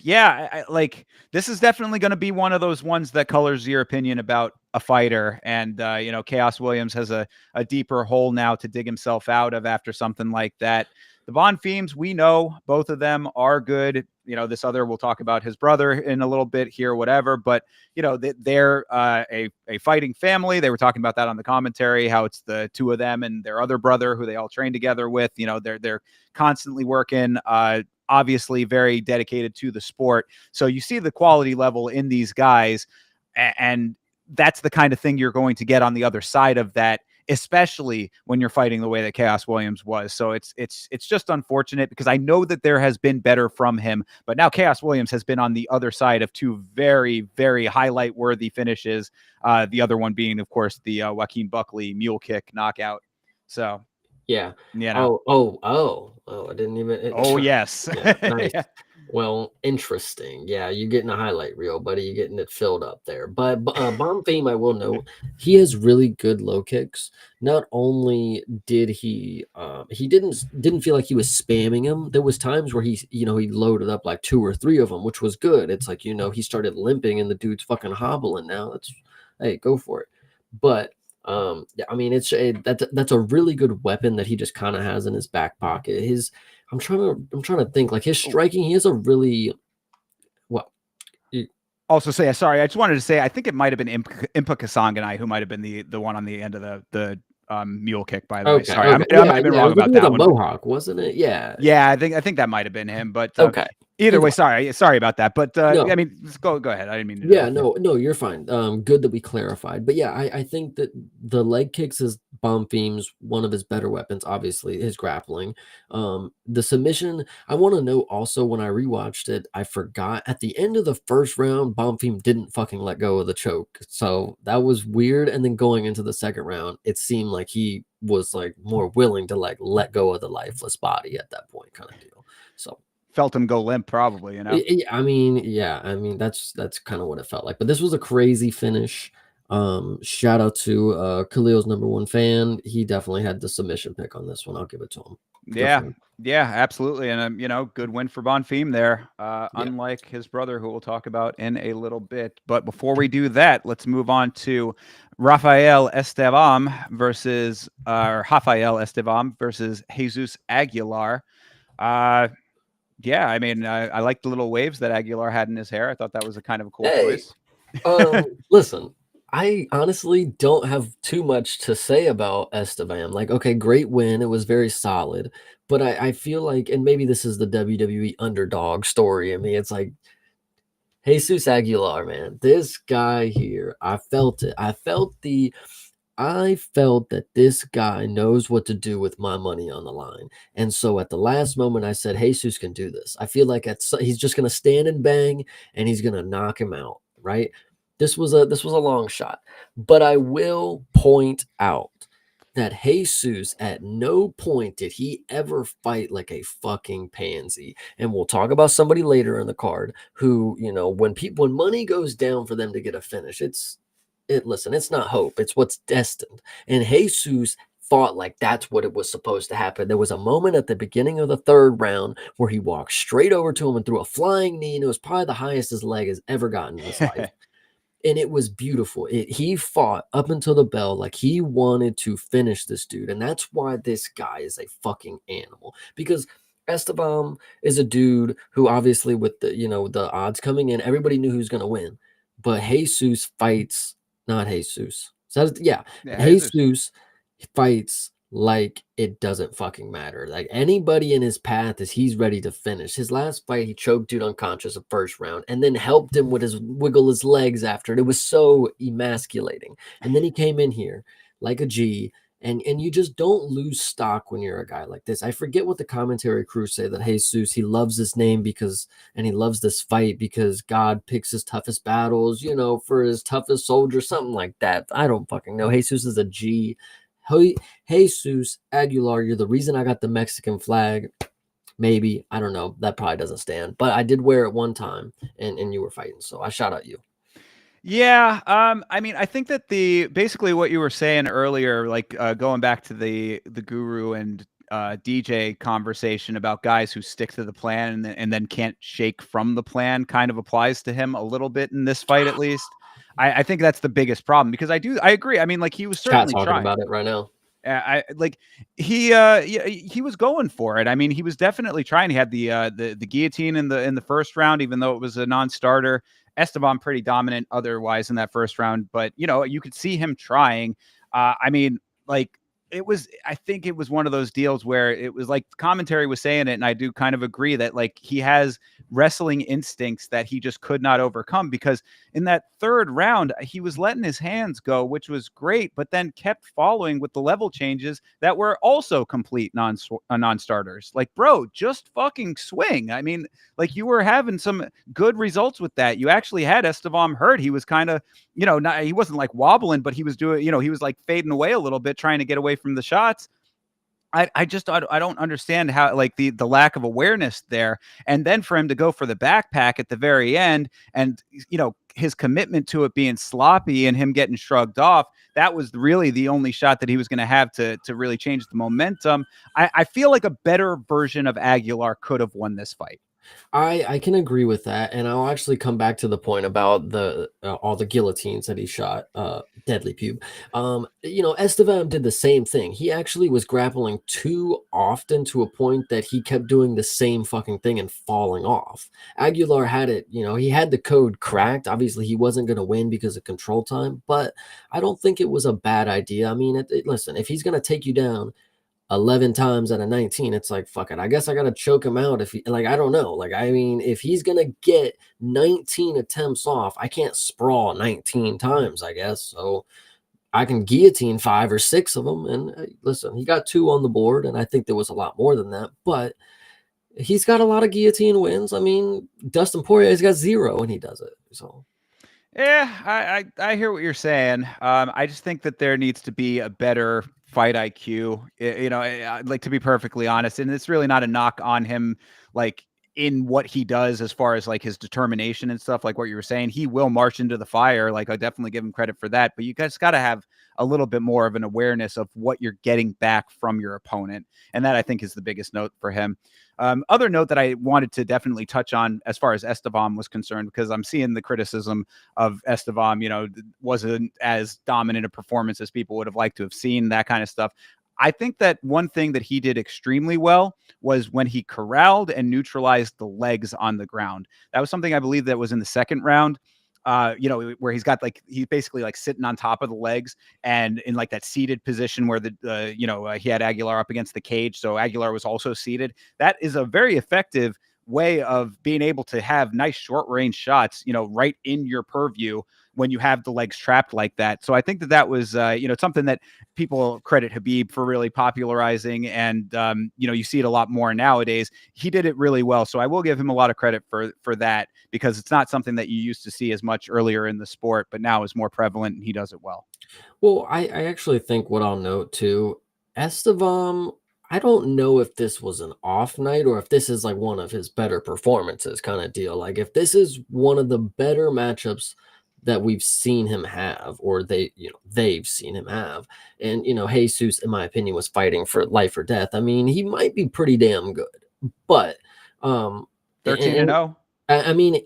yeah. Like this is definitely going to be one of those ones that colors your opinion about a fighter. And Chaos Williams has a deeper hole now to dig himself out of after something like that. The Bonfims, we know both of them are good. This other, we'll talk about his brother in a little bit here, whatever. But they're a fighting family. They were talking about that on the commentary, how it's the two of them and their other brother who they all train together with. They're constantly working. Obviously, very dedicated to the sport. So you see the quality level in these guys, and that's the kind of thing you're going to get on the other side of that, especially when you're fighting the way that Chaos Williams was. So it's just unfortunate because I know that there has been better from him, but now Chaos Williams has been on the other side of two very, very highlight worthy finishes. The other one being, of course, the Joaquin Buckley mule kick knockout. So, yeah. you know. Oh! I didn't even. Oh, yes. Yeah, nice. Yeah. Well, interesting. Yeah, you're getting a highlight reel, buddy. You're getting it filled up there. But Bomb Fame, I will note, he has really good low kicks. Not only did he didn't feel like he was spamming him. There was times where he loaded up like 2 or 3 of them, which was good. It's like he started limping and the dude's fucking hobbling now. Hey, go for it. But yeah, I mean, that's a really good weapon that he just kind of has in his back pocket. I'm trying to think like his striking. He has a really well. Also say sorry. I just wanted to say I think it might have been Impa Kasanganai who might have been the one on the end of the mule kick. By the way, sorry, Okay. I might have been wrong It was about with that a one. mohawk, wasn't it? Yeah. Yeah, I think that might have been him. But Okay. either way, sorry about that. But No. I mean, go ahead. I didn't mean to. Yeah, no, you're fine. Good that we clarified. But yeah, I think that the leg kicks is Bonfim's one of his better weapons, obviously, his grappling. The submission, I want to know also when I rewatched it, I forgot at the end of the first round, Bonfim didn't fucking let go of the choke. So that was weird. And then going into the second round, it seemed like he was like more willing to like let go of the lifeless body at that point, kind of deal. So Felt him go limp, probably. I mean, that's kind of what it felt like. But this was a crazy finish. Shout out to Khalil's #1 fan. He definitely had the submission pick on this one. I'll give it to him. Yeah, absolutely. And good win for Bonfim there. Yeah. Unlike his brother, who we'll talk about in a little bit. But before we do that, let's move on to Rafael Estevam versus Jesus Aguilar. Yeah, I mean, I like the little waves that Aguilar had in his hair. I thought that was a kind of a cool choice. Listen, I honestly don't have too much to say about Esteban. Like, okay, great win. It was very solid. But I feel like, and maybe this is the WWE underdog story in me. It's like Jesus Aguilar, man. This guy here, I felt it. I felt that this guy knows what to do with my money on the line. And so at the last moment, I said, Jesus can do this. I feel like he's just going to stand and bang and he's going to knock him out, right? This was a long shot. But I will point out that Jesus at no point did he ever fight like a fucking pansy. And we'll talk about somebody later in the card who, when money goes down for them to get a finish, listen, it's not hope, it's what's destined. And Jesus fought like that's what it was supposed to happen. There was a moment at the beginning of the third round where he walked straight over to him and threw a flying knee, and it was probably the highest his leg has ever gotten in his life. And it was beautiful. He fought up until the bell like he wanted to finish this dude. And that's why this guy is a fucking animal. Because Esteban is a dude who obviously with the odds coming in, everybody knew who's gonna win. But Jesus fights, not Jesus. So yeah, Yeah, Jesus. Jesus fights like it doesn't fucking matter. Like anybody in his path is he's ready to finish. His last fight, he choked dude unconscious the first round and then helped him with his wiggle his legs after it. It was so emasculating. And then he came in here like a G. And you just don't lose stock when you're a guy like this. I forget what the commentary crew say that Jesus, he loves his name because, and he loves this fight because God picks his toughest battles, for his toughest soldier, something like that. I don't fucking know. Jesus is a G. Jesus Aguilar, you're the reason I got the Mexican flag. Maybe. I don't know. That probably doesn't stand. But I did wear it one time and you were fighting. So I shout out you. Yeah, I mean, I think that basically what you were saying earlier, like going back to the guru and DJ conversation about guys who stick to the plan and then can't shake from the plan, kind of applies to him a little bit in this fight, at least. I think that's the biggest problem because I agree. I mean, like he was Chat certainly talking trying. about it right now. I like he was going for it. I mean, he was definitely trying. He had the guillotine in the first round, even though it was a non-starter. Esteban pretty dominant otherwise in that first round, but you could see him trying. I mean, like I think it was one of those deals where it was like commentary was saying it, and I do kind of agree that like he has wrestling instincts that he just could not overcome because in that third round, he was letting his hands go, which was great, but then kept following with the level changes that were also complete non-starters. Like, bro, just fucking swing. I mean, like you were having some good results with that. You actually had Esteban hurt. He was kind of, he wasn't like wobbling, but he was doing, he was like fading away a little bit, trying to get away from the shots. I don't understand how like the lack of awareness there, and then for him to go for the backpack at the very end, and his commitment to it being sloppy and him getting shrugged off. That was really the only shot that he was going to have to really change the momentum. I feel like a better version of Aguilar could have won this fight. I can agree with that, and I'll actually come back to the point about the all the guillotines that he shot, deadly pube. Estevan did the same thing. He actually was grappling too often to a point that he kept doing the same fucking thing and falling off. Aguilar had it, he had the code cracked. Obviously, he wasn't going to win because of control time, but I don't think it was a bad idea. I mean, listen, if he's going to take you down 11 times out of 19, it's like, fuck it. I guess I got to choke him out if he, like, I don't know. Like, I mean, if he's going to get 19 attempts off, I can't sprawl 19 times, I guess. So I can guillotine 5 or 6 of them. And listen, he got 2 on the board, and I think there was a lot more than that, but he's got a lot of guillotine wins. I mean, Dustin Poirier's got 0 and he does it. So. Yeah, I hear what you're saying. I just think that there needs to be a better fight IQ. Like to be perfectly honest, and it's really not a knock on him, like in what he does as far as like his determination and stuff. Like what you were saying, he will march into the fire. Like I definitely give him credit for that. But you guys got to have a little bit more of an awareness of what you're getting back from your opponent, and that I think is the biggest note for him. Other note that I wanted to definitely touch on as far as Esteban was concerned, because I'm seeing the criticism of Esteban, wasn't as dominant a performance as people would have liked to have seen, that kind of stuff. I think that one thing that he did extremely well was when he corralled and neutralized the legs on the ground. That was something I believe that was in the second round. where he's got like, he's basically like sitting on top of the legs and in like that seated position where he had Aguilar up against the cage. So Aguilar was also seated. That is a very effective way of being able to have nice short range shots, right in your purview when you have the legs trapped like that. So I think that was, something that people credit Khabib for really popularizing. And, you see it a lot more nowadays. He did it really well. So I will give him a lot of credit for that, because it's not something that you used to see as much earlier in the sport, but now is more prevalent and he does it well. Well, I actually think what I'll note too, Estevam, I don't know if this was an off night or if this is like one of his better performances kind of deal. Like if this is one of the better matchups that we've seen him have, or they've seen him have. And Jesus, in my opinion, was fighting for life or death. I mean, he might be pretty damn good. But 13 and 0. I mean,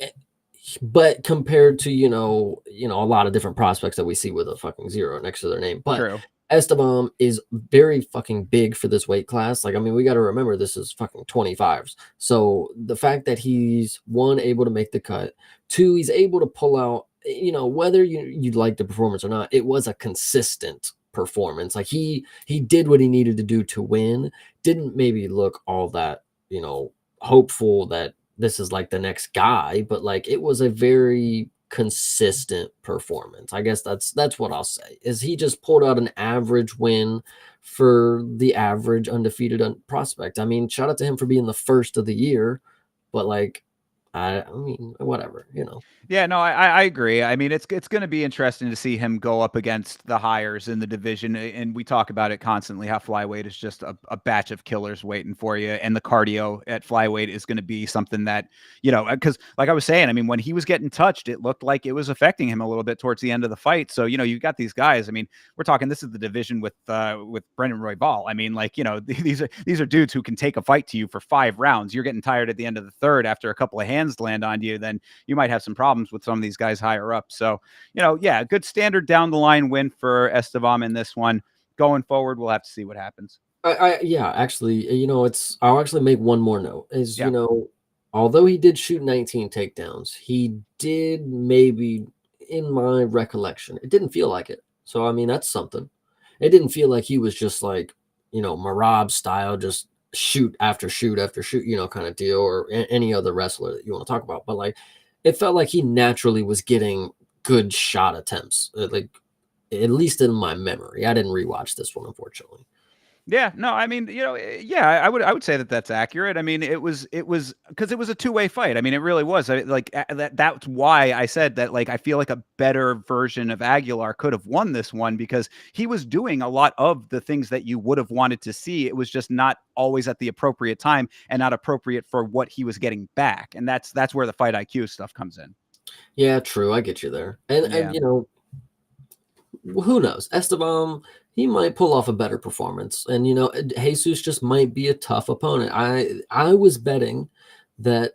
but compared to a lot of different prospects that we see with a fucking zero next to their name, but True. Esteban is very fucking big for this weight class. Like, I mean, we got to remember this is fucking 25s. So the fact that he's one, able to make the cut, two, he's able to pull out, whether you'd like the performance or not, it was a consistent performance. Like he did what he needed to do to win. Didn't maybe look all that, hopeful that this is like the next guy, but like it was a very consistent performance. I guess that's what I'll say. Is he just pulled out an average win for the average undefeated prospect. I mean, shout out to him for being the first of the year, but like I mean, whatever. Yeah, no, I agree. I mean, it's going to be interesting to see him go up against the hires in the division, and we talk about it constantly how flyweight is just a batch of killers waiting for you, and the cardio at flyweight is going to be something that because like I was saying, I mean, when he was getting touched, it looked like it was affecting him a little bit towards the end of the fight. So you got these guys. I mean, we're talking, this is the division with Brendan Royval. I mean, like these are dudes who can take a fight to you for 5 rounds. You're getting tired at the end of the third after a couple of hands land on you, then you might have some problems with some of these guys higher up. So, yeah, good standard down the line win for Estevam in this one. Going forward, we'll have to see what happens. Yeah, actually, I'll actually make one more note is, Yeah. although he did shoot 19 takedowns, he did maybe, in my recollection, it didn't feel like it. So, I mean, that's something. It didn't feel like he was just like, Marab style, just shoot after shoot after shoot, kind of deal, or any other wrestler that you want to talk about. But like, it felt like he naturally was getting good shot attempts, like at least in my memory. I didn't rewatch this one, unfortunately. Yeah, no, I mean, yeah, I would say that that's accurate. I mean, it was because it was a two-way fight. I mean, it really was. That's why I said that. Like, I feel like a better version of Aguilar could have won this one, because he was doing a lot of the things that you would have wanted to see. It was just not always at the appropriate time and not appropriate for what he was getting back. And that's where the fight IQ stuff comes in. Yeah, true. I get you there. And Yeah. who knows? Esteban, he might pull off a better performance. And Jesus just might be a tough opponent. I was betting that,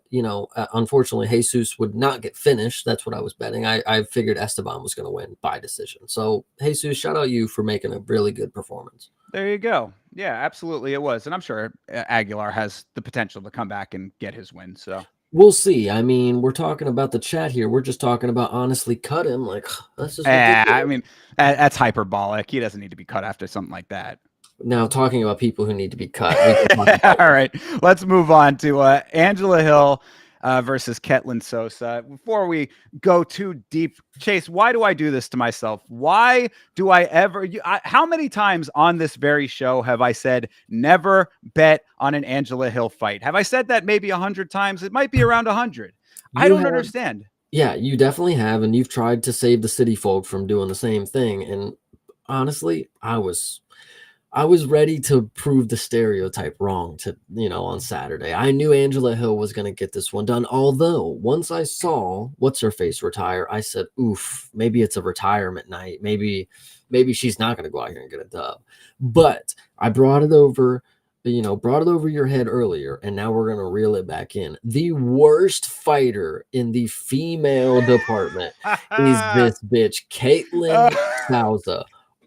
unfortunately Jesus would not get finished. That's what I was betting. I figured Esteban was going to win by decision. So Jesus, shout out you for making a really good performance. There you go. Yeah, absolutely, it was. And I'm sure Aguilar has the potential to come back and get his win. So We'll see. I mean, we're talking about the chat here. We're just talking about honestly cut him. Like, that's just I ridiculous. mean, that's hyperbolic. He doesn't need to be cut after something like that. Now, talking about people who need to be cut, we can talk about All right, let's move on to Angela Hill versus Ketlin Sosa. Before we go too deep, Chase, why do I do this to myself? Why do I ever? How many times on this very show have I said never bet on an Angela Hill fight? Have I said that maybe 100 times? It might be around 100. I you don't have. understand. Yeah, you definitely have, and you've tried to save the city folk from doing the same thing. And honestly, I was ready to prove the stereotype wrong on Saturday. I knew Angela Hill was going to get this one done. Although once I saw what's her face retire, I said, oof, maybe it's a retirement night. Maybe she's not going to go out here and get a dub. But I brought it over your head earlier, and now we're going to reel it back in. The worst fighter in the female department is this bitch, Caitlin Souza.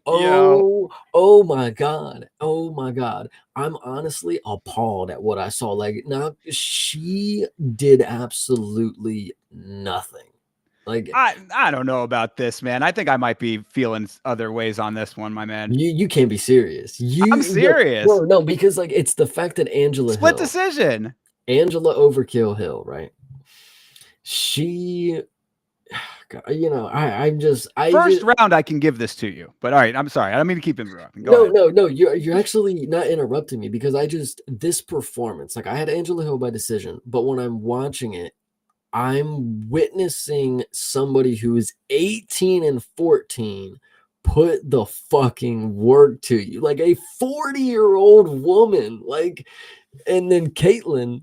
Yo. Oh my God. Oh my God. I'm honestly appalled at what I saw. Like, now she did absolutely nothing. Like I don't know about this, man. I think I might be feeling other ways on this one, my man. you can't be serious. I'm serious. No, because like it's the fact that Split decision. Angela Overkill Hill, right? She, you know, I First just, round, I can give this to you. But all right, I'm sorry. I don't mean to keep interrupting. Go no, ahead. no. You're actually not interrupting me because this performance, like I had Angela Hill by decision, but when I'm watching it, I'm witnessing somebody who is 18 and 14 put the fucking work to you, like a 40-year-old woman, like, and then Caitlyn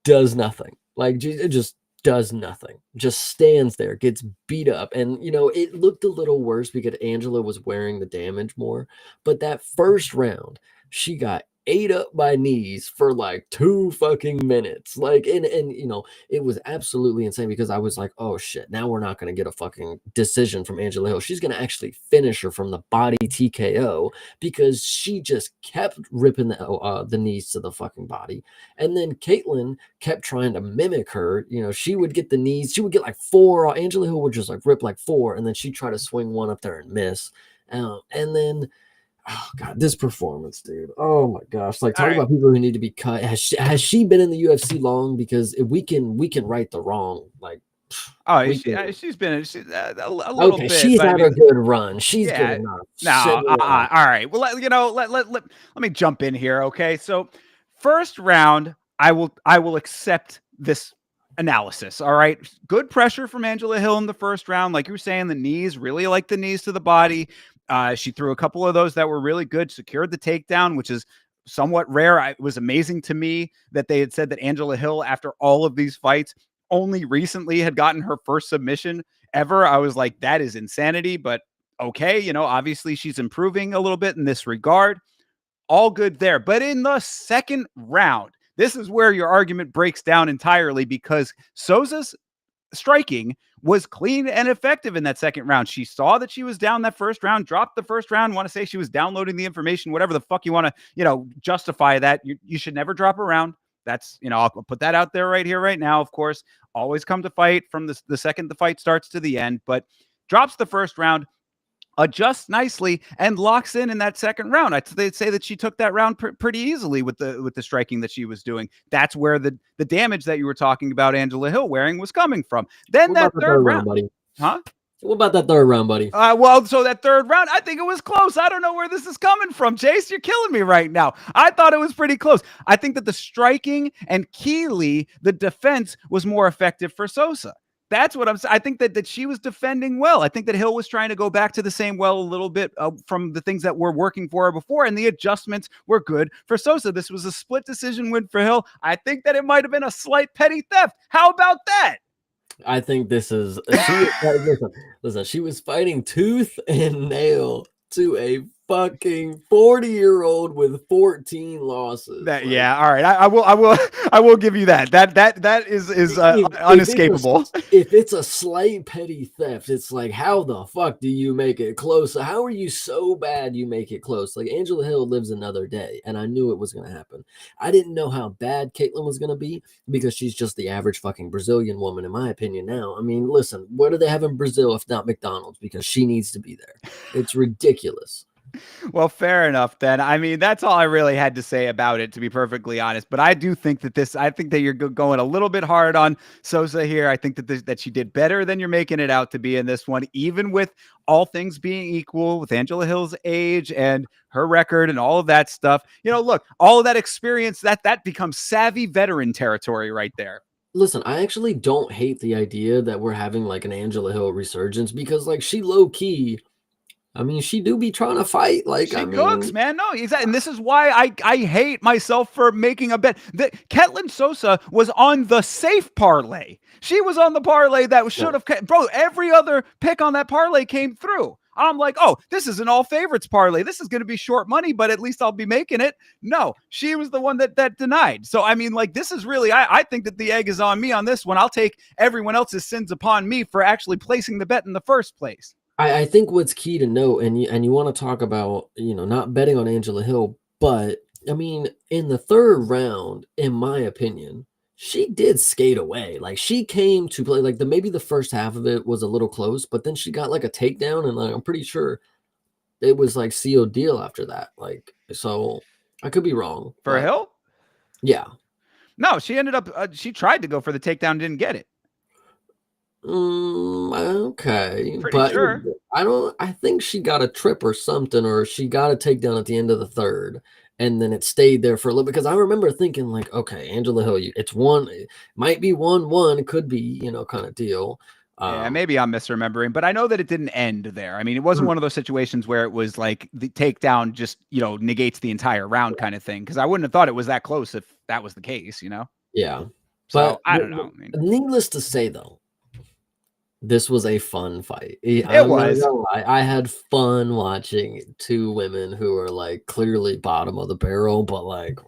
does nothing. Like it just does nothing. Just stands there, gets beat up. And you know, it looked a little worse because Angela was wearing the damage more. But that first round, she got ate up by knees for like 2 fucking minutes. Like and you know, it was absolutely insane because I was like, oh shit, now we're not gonna get a fucking decision from Angela Hill. She's gonna actually finish her from the body TKO because she just kept ripping the knees to the fucking body. And then Caitlyn kept trying to mimic her. You know, she would get the knees, she would get like four. Angela Hill would just like rip like four, and then she'd try to swing one up there and miss. And then, oh god, this performance, dude. Oh my gosh, like All talk right. about people who need to be cut. Has she been in the UFC long? Because if we can right the wrong. Like Oh, we can. she's been a little Okay, bit, she's but I had a mean, good run. She's good yeah. enough. No, Shut it up. all right. Well, let me jump in here, okay? So, first round, I will accept this analysis. All right, good pressure from Angela Hill in the first round, like you were saying, the knees, really like the knees to the body. She threw a couple of those that were really good, secured the takedown, which is somewhat rare. It was amazing to me that they had said that Angela Hill, after all of these fights, only recently had gotten her first submission ever. I was like, that is insanity, but okay, you know, obviously she's improving a little bit in this regard. All good there. But in the second round, this is where your argument breaks down entirely because Souza's striking was clean and effective in that second round. She saw that she was down that first round, dropped the first round, want to say she was downloading the information, whatever the fuck you want to, you know, justify that. You should never drop a round. That's, you know, I'll put that out there right here, right now. Of course, always come to fight from the second the fight starts to the end, but drops the first round, adjusts nicely, and locks in that second round. They'd say that she took that round pretty easily with the striking that she was doing. That's where the damage that you were talking about Angela Hill wearing was coming from. Then What about that the third third round, round, buddy? huh? What about that third round, buddy? Well, so that third round, I think it was close. I don't know where this is coming from, Chase. You're killing me right now. I thought it was pretty close. I think that the striking and Keeley, the defense, was more effective for Sosa. That's what I'm saying. I think that she was defending well. I think that Hill was trying to go back to the same well a little bit from the things that were working for her before, and the adjustments were good for Sosa. This was a split decision win for Hill. I think that it might have been a slight petty theft. How about that? I think this is listen, she was fighting tooth and nail to a fucking 40-year-old with 14 losses. That, Like yeah, all right. I will give you that. That is unescapable. if it's a slight petty theft, it's like, how the fuck do you make it close? How are you so bad you make it close? Like Angela Hill lives another day, and I knew it was gonna happen. I didn't know how bad Caitlyn was gonna be because she's just the average fucking Brazilian woman, in my opinion. Now, I mean, listen, what do they have in Brazil if not McDonald's? Because she needs to be there. It's ridiculous. Well, fair enough then. I mean, that's all I really had to say about it, to be perfectly honest. But I do think that I think that you're going a little bit hard on Sosa here. I think that she did better than you're making it out to be in this one, even with all things being equal, with Angela Hill's age and her record and all of that stuff. You know, look, all of that experience, that becomes savvy veteran territory right there. Listen, I actually don't hate the idea that we're having like an Angela Hill resurgence because like she low key, I mean, she do be trying to fight. Like, I She cooks, mean, man. No, exactly. And this is why I hate myself for making a bet. That Ketlin Sosa was on the safe parlay. She was on the parlay that should have, bro. Every other pick on that parlay came through. I'm like, oh, this is an all favorites parlay. This is going to be short money, but at least I'll be making it. No, she was the one that denied. So, I mean, like, this is really, I think that the egg is on me on this one. I'll take everyone else's sins upon me for actually placing the bet in the first place. I think what's key to note, and you want to talk about, you know, not betting on Angela Hill, but I mean, in the third round, in my opinion, she did skate away. Like she came to play. Like maybe the first half of it was a little close, but then she got like a takedown, and like, I'm pretty sure it was like CO deal after that. Like so, I could be wrong, For but Hill? yeah. No, she ended up. She tried to go for the takedown, didn't get it. Okay, Pretty but sure. I don't. I think she got a trip or something, or she got a takedown at the end of the third, and then it stayed there for a little. Because I remember thinking like, okay, Angela Hill, it's one, it might be 1-1, it could be kind of deal. Yeah, Um, maybe I'm misremembering, but I know that it didn't end there. I mean, it wasn't mm, one of those situations where it was like the takedown just, negates the entire round kind of thing. Because I wouldn't have thought it was that close if that was the case. yeah, So but I don't know. I mean, needless to say, though, this was a fun fight. it I'm not was. gonna lie. I had fun watching two women who are like clearly bottom of the barrel, but like,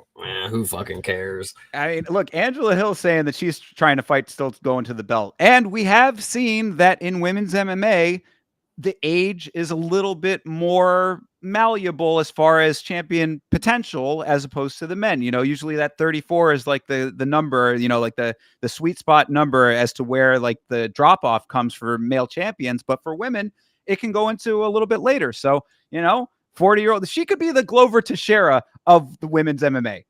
who fucking cares? I mean, look, Angela Hill saying that she's trying to fight still to go into the belt. And we have seen that in women's MMA, the age is a little bit more malleable as far as champion potential as opposed to the men. Usually that 34 is like the number, like the sweet spot number as to where like the drop off comes for male champions. But for women, it can go into a little bit later. So, 40-year-old, she could be the Glover Teixeira of the women's MMA.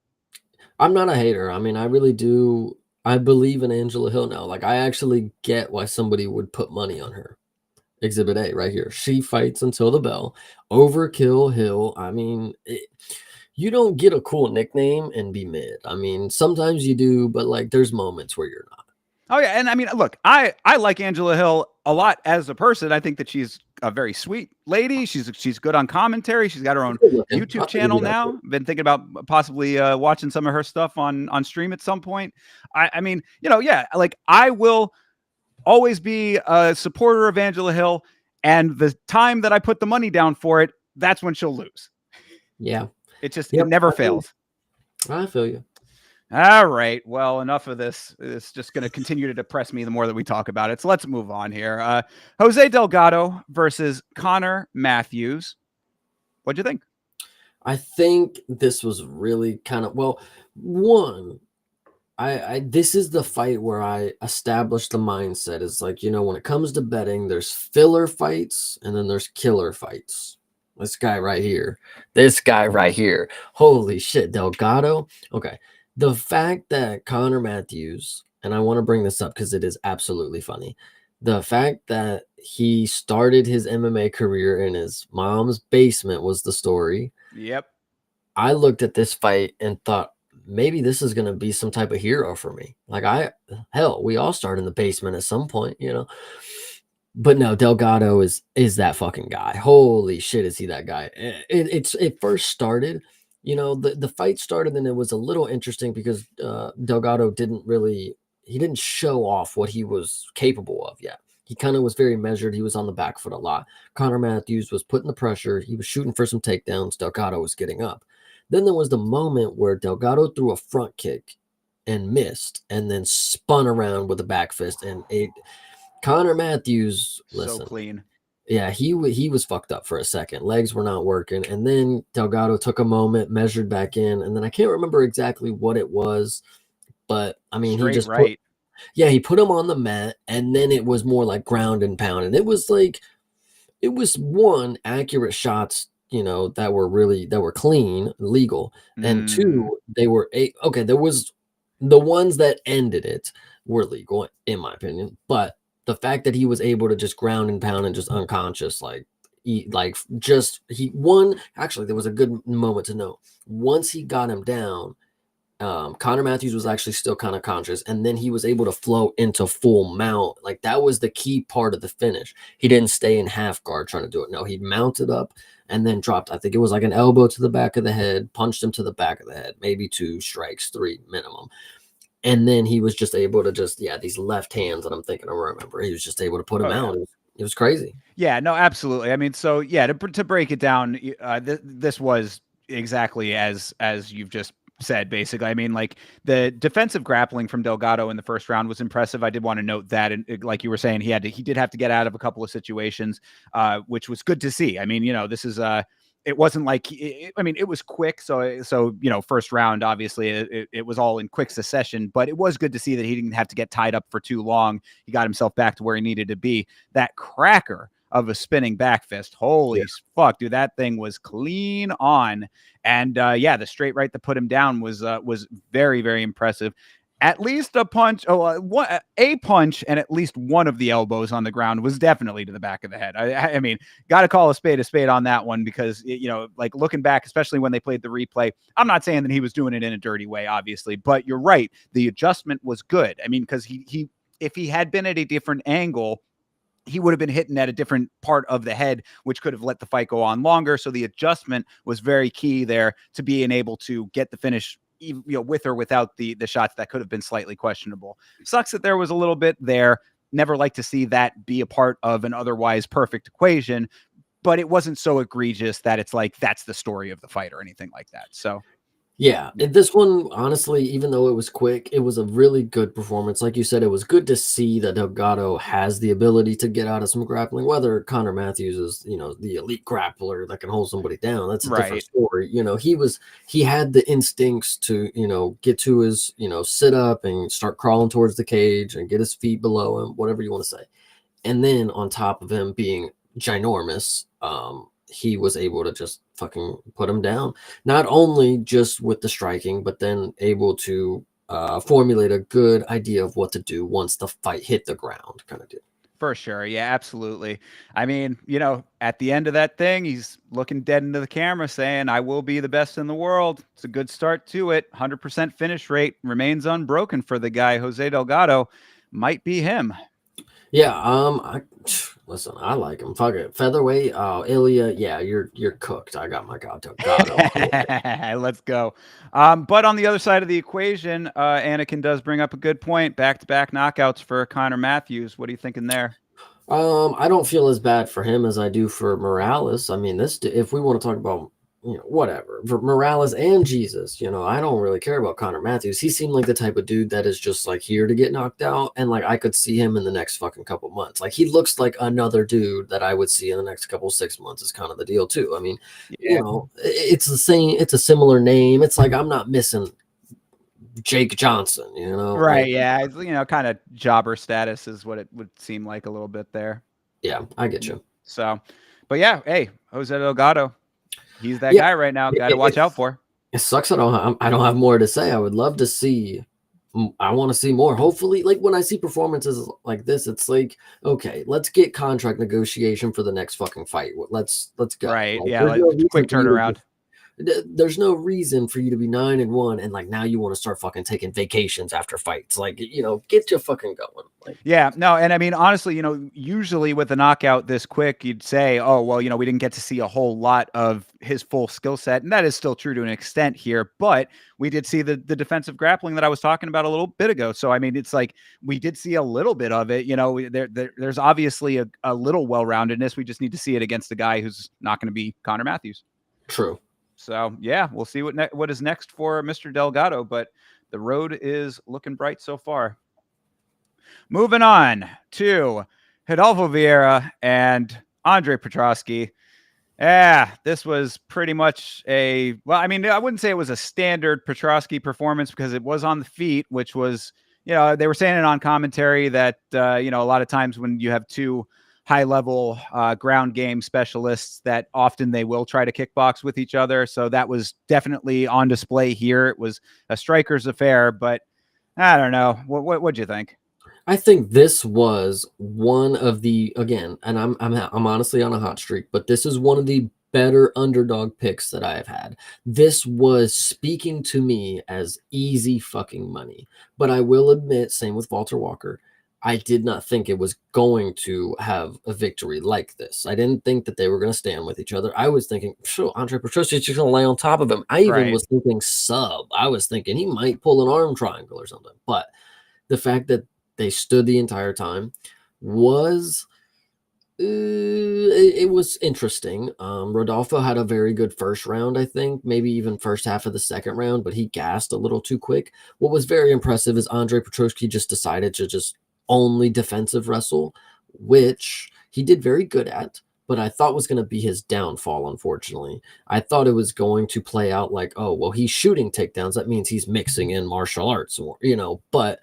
I'm not a hater. I mean, I really do. I believe in Angela Hill now. Like, I actually get why somebody would put money on her. Exhibit A right here. She fights until the bell. Overkill Hill. I mean, you don't get a cool nickname and be mid. I mean, sometimes you do, but like, there's moments where you're not. Oh yeah, and I mean, look, I like Angela Hill a lot as a person. I think that she's a very sweet lady. She's good on commentary. She's got her own Good looking. YouTube I'll give you channel that. now. Been thinking about possibly watching some of her stuff on stream at some point. I mean, yeah, like I will always be a supporter of Angela Hill, and the time that I put the money down for it, that's when she'll lose. Yeah. It Yep. never fails. I feel you. All right. Well, enough of this. It's just going to continue to depress me the more that we talk about it. So let's move on here. Jose Delgado versus Connor Matthews. What'd you think? I think this was really kind of one. I this is the fight where I established the mindset. It's like, when it comes to betting, there's filler fights and then there's killer fights. This guy right here. This guy right here. Holy shit, Delgado. Okay. The fact that Connor Matthews, and I want to bring this up because it is absolutely funny. The fact that he started his MMA career in his mom's basement was the story. Yep. I looked at this fight and thought, maybe this is going to be some type of hero for me. Like we all start in the basement at some point. But no, Delgado is that fucking guy. Holy shit, is he that guy? It first started, the fight started and it was a little interesting because Delgado he didn't show off what he was capable of yet. He kind of was very measured. He was on the back foot a lot. Connor Matthews was putting the pressure. He was shooting for some takedowns. Delgado was getting up. Then there was the moment where Delgado threw a front kick and missed, and then spun around with a back fist. And Connor Matthews, So listen, clean. yeah, he was fucked up for a second. Legs were not working, and then Delgado took a moment, measured back in, and then I can't remember exactly what it was, but I mean, Straight right. he put him on the mat, and then it was more like ground and pound, and it was one accurate shots that were clean, legal, and two, there was the ones that ended it were legal in my opinion, but the fact that he was able to just ground and pound and just unconscious, he won. Actually, there was a good moment to note. Once he got him down, Connor Matthews was actually still kind of conscious, and then he was able to float into full mount. Like that was the key part of the finish. He didn't stay in half guard trying to do it. No, he mounted up and then dropped. I think it was like an elbow to the back of the head, punched him to the back of the head, maybe 2 strikes, 3 minimum. And then he was just able to these left hands that I'm thinking I remember. He was just able to put him out. Yeah. It was crazy. Yeah, no, absolutely. I mean, so yeah, to break it down, this was exactly as you've just said, basically. I mean, like the defensive grappling from Delgado in the first round was impressive. I did want to note that, and like you were saying, he did have to get out of a couple of situations, which was good to see. I mean, this is it wasn't like I mean, it was quick. So first round, obviously, it was all in quick succession. But it was good to see that he didn't have to get tied up for too long. He got himself back to where he needed to be. That cracker of a spinning back fist, holy fuck, dude, that thing was clean on. And the straight right that put him down was very, very impressive. At least a punch, a punch, and at least one of the elbows on the ground was definitely to the back of the head. I mean, got to call a spade on that one, because like looking back, especially when they played the replay, I'm not saying that he was doing it in a dirty way, obviously, but you're right, the adjustment was good. I mean, because he if he had been at a different angle, he would have been hitting at a different part of the head, which could have let the fight go on longer. So the adjustment was very key there to being able to get the finish, with or without the shots that could have been slightly questionable. Sucks that there was a little bit there. Never like to see that be a part of an otherwise perfect equation, but it wasn't so egregious that it's like that's the story of the fight or anything like that. So yeah, this one, honestly, even though it was quick, it was a really good performance. Like you said, it was good to see that Delgado has the ability to get out of some grappling. Whether Connor Matthews is, the elite grappler that can hold somebody down, that's a different story. He had the instincts to, get to his, sit up and start crawling towards the cage and get his feet below him, whatever you want to say. And then on top of him being ginormous, he was able to just fucking put him down. Not only just with the striking, but then able to formulate a good idea of what to do once the fight hit the ground, kind of deal. For sure. Yeah, absolutely. I mean, at the end of that thing, he's looking dead into the camera saying, I will be the best in the world. It's a good start to it. 100% finish rate remains unbroken for the guy. Jose Delgado might be him. Yeah, listen, I like him. Fuck it. Featherweight, Ilya, yeah, you're cooked. I got my Delgado. Let's go. But on the other side of the equation, Anakin does bring up a good point. Back-to-back knockouts for Connor Matthews. What are you thinking there? I don't feel as bad for him as I do for Morales. I mean, if we want to talk about, whatever, for Morales and Jesus, I don't really care about Connor Matthews. He seemed like the type of dude that is just like here to get knocked out. And like, I could see him in the next fucking couple months. Like, he looks like another dude that I would see in the next couple 6 months is kind of the deal too. I mean, it's the same, it's a similar name. It's like, I'm not missing Jake Johnson, Right. Like, yeah. It's, kind of jobber status is what it would seem like a little bit there. Yeah, I get you. So, but yeah, hey, Jose Delgado, he's that guy right now. Got to watch out for. It sucks. I don't have more to say. I would love to see. I want to see more. Hopefully, like when I see performances like this, it's like, okay, let's get contract negotiation for the next fucking fight. Let's go. Right. Like, yeah. Like, quick turnaround. There's no reason for you to be 9-1 and like now you want to start fucking taking vacations after fights. Like, get you fucking going. Like, yeah, no, and I mean honestly, usually with a knockout this quick, you'd say, oh well, we didn't get to see a whole lot of his full skill set, and that is still true to an extent here. But we did see the defensive grappling that I was talking about a little bit ago. So I mean, it's like we did see a little bit of it. There's obviously a little well-roundedness. We just need to see it against a guy who's not going to be Connor Matthews. True. So, yeah, we'll see what is next for Mr. Delgado, but the road is looking bright so far. Moving on to Rodolfo Vieira and Andre Petroski. Yeah, this was pretty much I wouldn't say it was a standard Petroski performance because it was on the feet, which was, they were saying it on commentary that, a lot of times when you have two high-level ground game specialists that often they will try to kickbox with each other. So that was definitely on display here. It was a striker's affair, but I don't know. What'd you think? I think this was one of the, again, and I'm honestly on a hot streak, but this is one of the better underdog picks that I have had. This was speaking to me as easy fucking money. But I will admit, same with Walter Walker, I did not think it was going to have a victory like this. I didn't think that they were going to stand with each other. I was thinking, sure, Andre Petroski is just going to lay on top of him. I even was thinking sub. I was thinking he might pull an arm triangle or something. But the fact that they stood the entire time was it was interesting. Rodolfo had a very good first round, I think, maybe even first half of the second round, but he gassed a little too quick. What was very impressive is Andre Petroski just decided to just only defensive wrestle, which he did very good at. but I thought was going to be his downfall, unfortunately. I thought it was going to play out like, oh, well, he's shooting takedowns. That means he's mixing in martial arts, or, but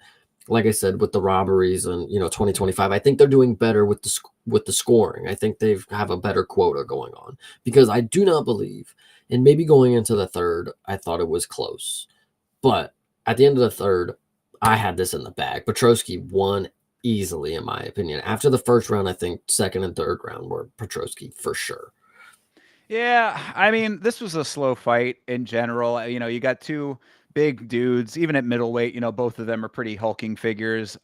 like I said, with the robberies and, 2025, I think they're doing better with the scoring. I think they have a better quota going on, because I do not believe, and maybe going into the third, I thought it was close. But at the end of the third, I had this in the bag. Petroski won easily, in my opinion. After the first round, I think second and third round were Petroski for sure. Yeah, I mean, this was a slow fight in general. You got two big dudes, even at middleweight. Both of them are pretty hulking figures.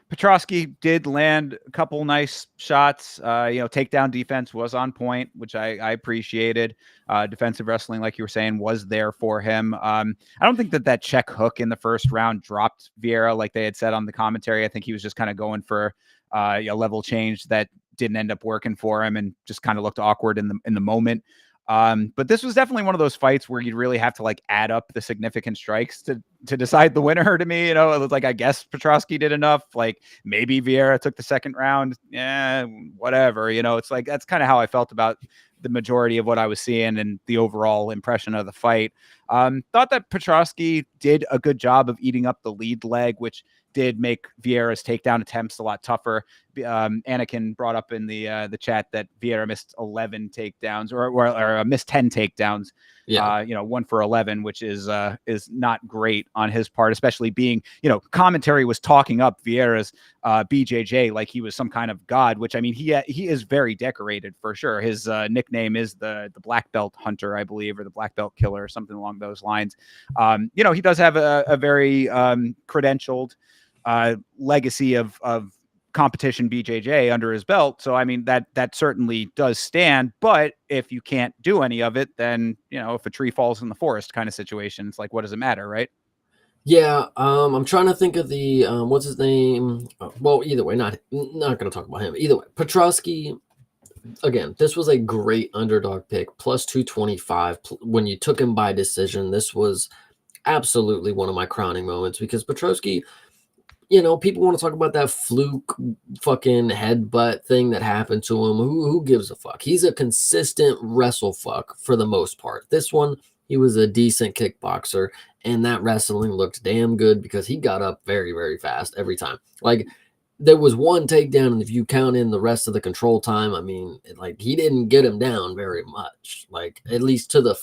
Petrosky did land a couple nice shots. Takedown defense was on point, which I appreciated. Defensive wrestling, like you were saying, was there for him. I don't think that check hook in the first round dropped Vieira like they had said on the commentary. I think he was just kind of going for a level change that didn't end up working for him and just kind of looked awkward in the moment. But this was definitely one of those fights where you'd really have to like add up the significant strikes to decide the winner to me. It was like, I guess Petrosky did enough. Like maybe Vieira took the second round. Yeah, whatever. It's like, that's kind of how I felt about the majority of what I was seeing and the overall impression of the fight. Thought that Petrosky did a good job of eating up the lead leg, which did make Vieira's takedown attempts a lot tougher. Anakin brought up in the chat that Vieira missed 11 takedowns or missed 10 takedowns. Yeah. 1 for 11, which is not great on his part, especially being, commentary was talking up Vieira's BJJ like he was some kind of god, which I mean, he is very decorated for sure. His nickname is the black belt hunter, I believe, or the black belt killer or something along those lines. He does have a very credentialed legacy of competition BJJ under his belt. So, I mean, that certainly does stand. But if you can't do any of it, then, if a tree falls in the forest kind of situation, it's like, what does it matter, right? Yeah, I'm trying to think of the what's his name? Well, either way, not going to talk about him. Either way, Petrosky, again, this was a great underdog pick, plus 225. When you took him by decision, this was absolutely one of my crowning moments, because Petrosky, people want to talk about that fluke fucking headbutt thing that happened to him. Who gives a fuck? He's a consistent wrestle fuck for the most part. This one, he was a decent kickboxer, and that wrestling looked damn good because he got up very, very fast every time. Like, there was one takedown, and if you count in the rest of the control time, I mean, like, he didn't get him down very much. Like, at least to the,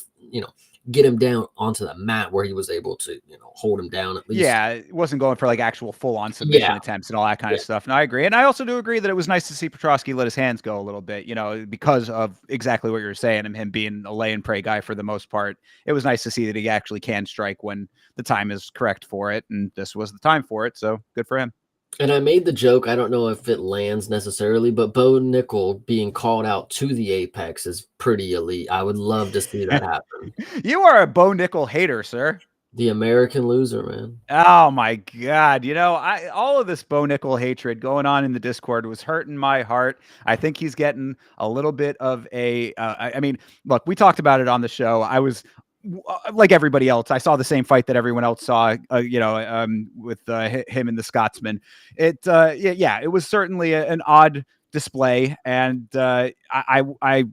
get him down onto the mat where he was able to, hold him down at least. Yeah, it wasn't going for like actual full-on submission Yeah. attempts and all that kind of stuff. And I agree. And I also do agree that it was nice to see Petrosky let his hands go a little bit, because of exactly what you're saying, and him being a lay and pray guy for the most part. It was nice to see that he actually can strike when the time is correct for it. And this was the time for it. So good for him. And I made the joke, I don't know if it lands necessarily, but Bo Nickel being called out to the Apex is pretty elite. I would love to see that happen. You are a Bo Nickel hater, sir. The American loser, man. Oh my God. All of this Bo Nickel hatred going on in the Discord was hurting my heart. I think he's getting a little bit of I mean, look, we talked about it on the show. I was like everybody else. I saw the same fight that everyone else saw, with him and the Scotsman. It was certainly an odd display. And I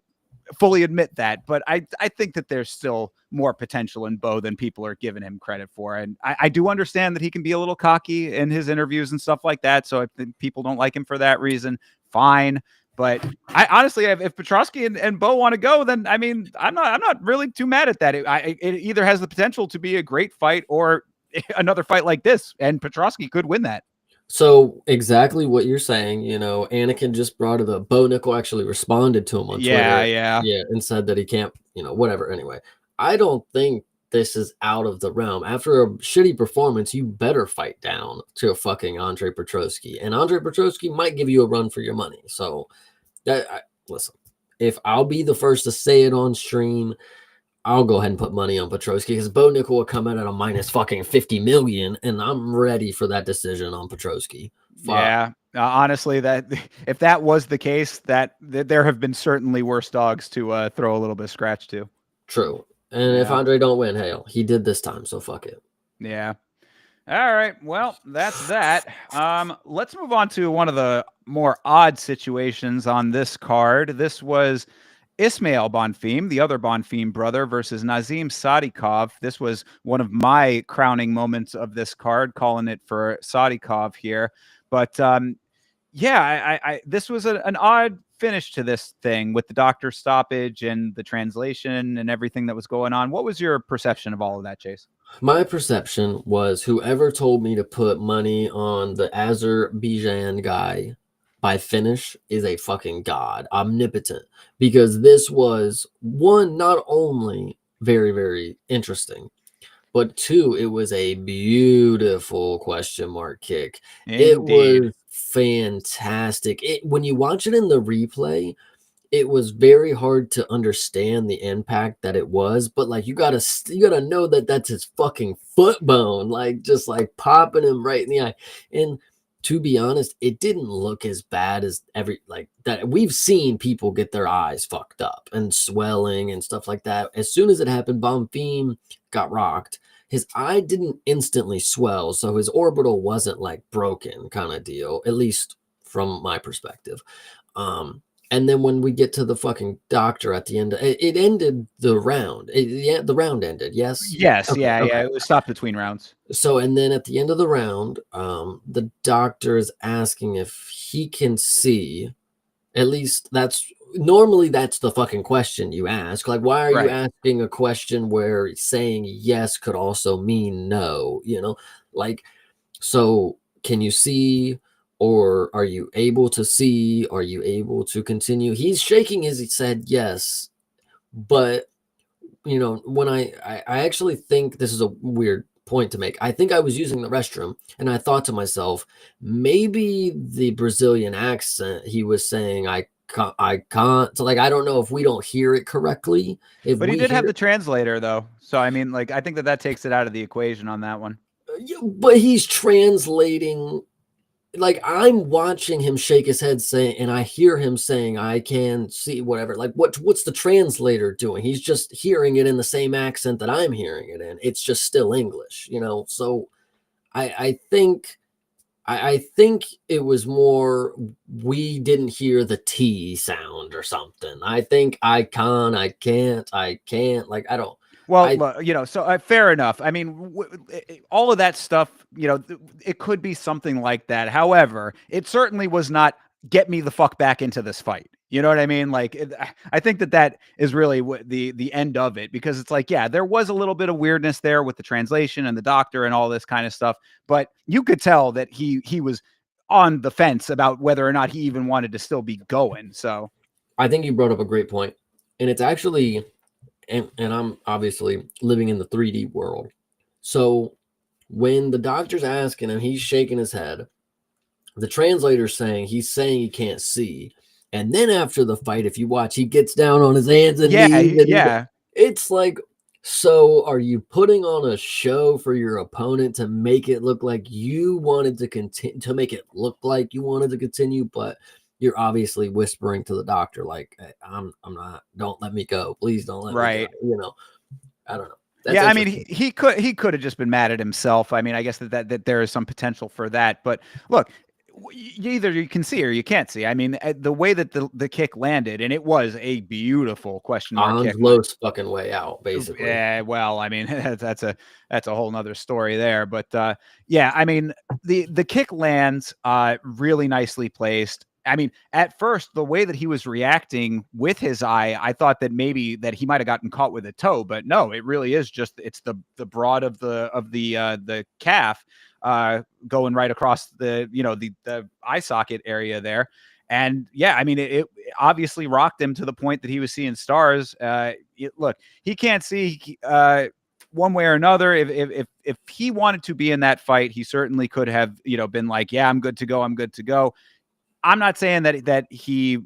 fully admit that, but I think that there's still more potential in Bo than people are giving him credit for. And I do understand that he can be a little cocky in his interviews and stuff like that. So if people don't like him for that reason, fine. But I honestly, if Petrosky and Bo want to go, then I mean, I'm not really too mad at that. It either has the potential to be a great fight or another fight like this, and Petrosky could win that. So exactly what you're saying, Anakin just brought it up. Bo Nickel actually responded to him on Twitter. Yeah. Yeah, and said that he can't, whatever. Anyway, I don't think this is out of the realm. After a shitty performance, you better fight down to a fucking Andre Petrosky. And Andre Petrosky might give you a run for your money. So listen, if I'll be the first to say it on stream, I'll go ahead and put money on Petrosky, because Bo Nickel will come in at a minus fucking 50 million, and I'm ready for that decision on Petrosky. Fuck. Yeah, honestly, that if that was the case, that there have been certainly worse dogs to throw a little bit of scratch to. True. And if Andre don't win, hell, he did this time, so fuck it. Yeah. All right. Well, that's that. Let's move on to one of the more odd situations on this card. This was Ismail Bonfim, the other Bonfim brother, versus Nazim Sadikov. This was one of my crowning moments of this card, calling it for Sadikov here. But yeah, this was an odd finish to this thing with the doctor stoppage and the translation and everything that was going on. What was your perception of all of that, Chase? My perception was whoever told me to put money on the Azerbaijan guy by finish is a fucking god, omnipotent. Because this was one, not only very, very interesting, but two, it was a beautiful question mark kick. It Indeed. was fantastic. When you watch it in the replay, it was very hard to understand the impact that it was, but like you gotta know that that's his fucking foot bone, like just like popping him right in the eye. And to be honest, it didn't look as bad as every like that. We've seen people get their eyes fucked up and swelling and stuff like that. As soon as it happened, Bonfim got rocked. His eye didn't instantly swell, so his orbital wasn't like broken kind of deal, at least from my perspective. Um, and then when we get to the fucking doctor at the end, it ended the round. Yeah, the round ended. Yes. Yes, Okay. yeah, Okay. yeah. It was stopped between rounds. So, and then at the end of the round, the doctor is asking if he can see. At least that's normally that's the fucking question you ask. Like, why are you Right. asking a question where saying yes could also mean no? Like, so can you see, or are you able to see? Are you able to continue? He's shaking his head yes, but when I actually think this is a weird point to make. I think I was using the restroom and I thought to myself, maybe the Brazilian accent he was saying I can't. So like I don't know if we don't hear it correctly. If But he we did have hear the translator though. So I mean, like I think that takes it out of the equation on that one. yeah, but he's translating like I'm watching him shake his head saying and I hear him saying I can see whatever. Like what's the translator doing? He's just hearing it in the same accent that I'm hearing it in. It's just still English. So I think it was more we didn't hear the T sound or something. I think I can't. Like I don't. Well, I so fair enough. I mean, all of that stuff, it could be something like that. However, it certainly was not get me the fuck back into this fight. You know what I mean? Like, I think that is really what the end of it, because it's like, yeah, there was a little bit of weirdness there with the translation and the doctor and all this kind of stuff, but you could tell that he was on the fence about whether or not he even wanted to still be going. So I think you brought up a great point, and it's actually and I'm obviously living in the 3D world. So when the doctor's asking him, he's shaking his head. The translator's saying he's saying he can't see. And then after the fight, if you watch, he gets down on his hands and yeah, knees and yeah. it's like, so are you putting on a show for your opponent to make it look like you wanted to continue, to make it look like you wanted to continue, but you're obviously whispering to the doctor like, "Hey, I'm not, don't let me go, please don't let me go." Right. I don't know. That's Yeah, I mean, interesting. he could have just been mad at himself. I mean, I guess that there is some potential for that. But look, either you can see or you can't see. I mean, the way that the kick landed, and it was a beautiful question mark kick. Angelo's fucking way out, basically. Yeah, well, I mean, that's a whole nother story there. But yeah, I mean, the kick lands really nicely placed. I mean, at first, the way that he was reacting with his eye, I thought that maybe that he might have gotten caught with a toe, but no, it really is just it's the broad of the calf going right across the eye socket area there. And yeah, I mean, it obviously rocked him to the point that he was seeing stars. Look, he can't see one way or another. If he wanted to be in that fight, he certainly could have been like, yeah, I'm good to go. I'm good to go. I'm not saying that he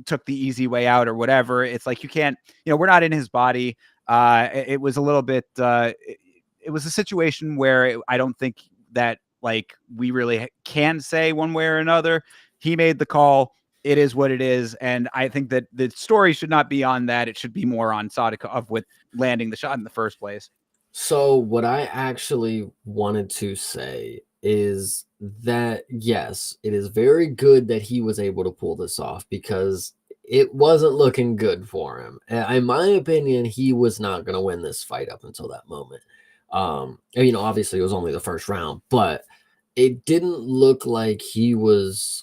took the easy way out or whatever. It's like you can't, we're not in his body. It was a little bit. It was a situation where I don't think that like we really can say one way or another. He made the call. It is what it is, and I think that the story should not be on that. It should be more on Sadikov with landing the shot in the first place. So what I actually wanted to say is that yes, it is very good that he was able to pull this off because it wasn't looking good for him. In my opinion, he was not going to win this fight up until that moment. You know, obviously it was only the first round, but it didn't look like he was.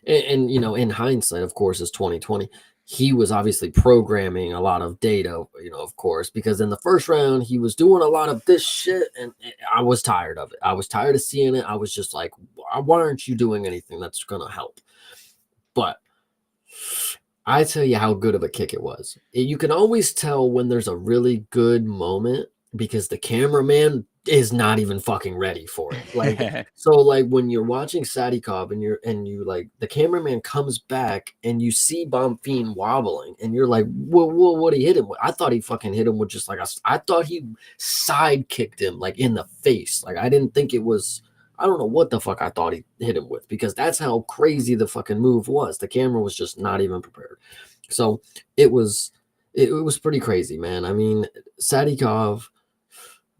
And you know, in hindsight, of course, is 2020. He was obviously programming a lot of data, you know, of course, because in the first round he was doing a lot of this shit, and I was tired of it. I was tired of seeing it. I was just like, why aren't you doing anything that's gonna help? But I tell you how good of a kick it was. You can always tell when there's a really good moment because the cameraman is not even fucking ready for it. Like so, like when you're watching Sadikov and you like the cameraman comes back and you see Bonfim wobbling and you're like, whoa, what he hit him with? I thought he fucking hit him with just like I thought he side kicked him like in the face. Like I didn't think it was. I don't know what the fuck I thought he hit him with because that's how crazy the fucking move was. The camera was just not even prepared. So it was pretty crazy, man. I mean, Sadikov,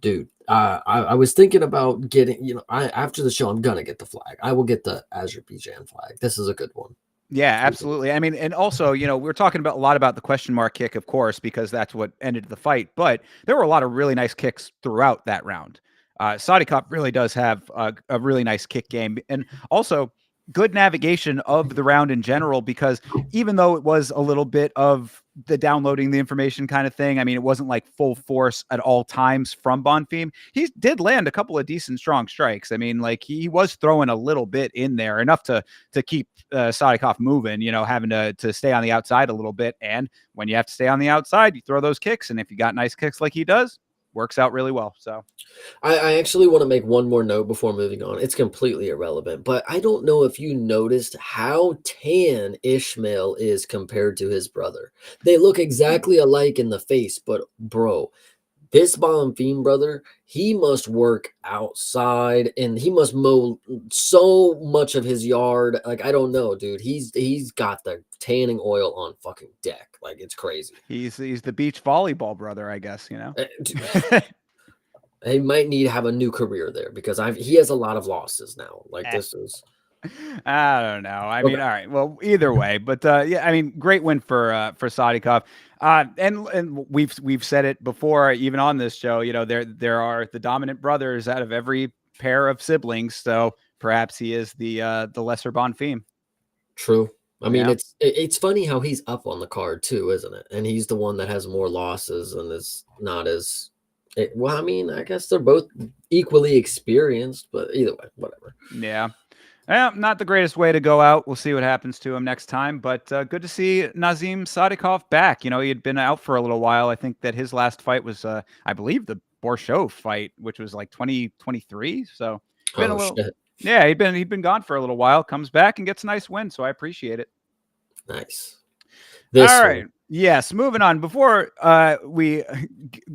dude. I was thinking about getting, you know, after the show, I'm gonna get the flag. I will get the Azerbaijan flag. This is a good one. Yeah, absolutely. I mean, and also, you know, we're talking about a lot about the question mark kick, of course, because that's what ended the fight. But there were a lot of really nice kicks throughout that round. Sadikov really does have a really nice kick game, and also good navigation of the round in general. Because even though it was a little bit of the downloading the information kind of thing, I mean, it wasn't like full force at all times from Bonfim. He did land a couple of decent, strong strikes. I mean, like he was throwing a little bit in there, enough to keep Sadikov moving. You know, having to stay on the outside a little bit. And when you have to stay on the outside, you throw those kicks, and if you got nice kicks like he does, works out really well. So I actually want to make one more note before moving on. It's completely irrelevant, but I don't know if you noticed how tan Ishmael is compared to his brother. They look exactly alike in the face, but bro, this Bonfim brother, he must work outside and he must mow so much of his yard. Like I don't know, dude. He's got the tanning oil on fucking deck. Like it's crazy. he's the beach volleyball brother, I guess. You know. He might need to have a new career there because he has a lot of losses now. Like this is I don't know. I okay. mean, all right. Well, either way, but yeah, I mean, great win for Sadikov. And we've said it before, even on this show. You know, there are the dominant brothers out of every pair of siblings. So perhaps he is the lesser Bonfim. True. I mean, Yeah. it's funny how he's up on the card too, isn't it? And he's the one that has more losses and is not as well. I mean, I guess they're both equally experienced, but either way, whatever. Yeah. Yeah, not the greatest way to go out. We'll see what happens to him next time. But good to see Nazim Sadikov back. You know, he had been out for a little while. I think that his last fight was, I believe, the Borshow fight, which was like 2023. So been a Oh little, shit! yeah, he'd been gone for a little while. Comes back and gets a nice win. So I appreciate it. Nice. All This right. one. Yes. Moving on. Before we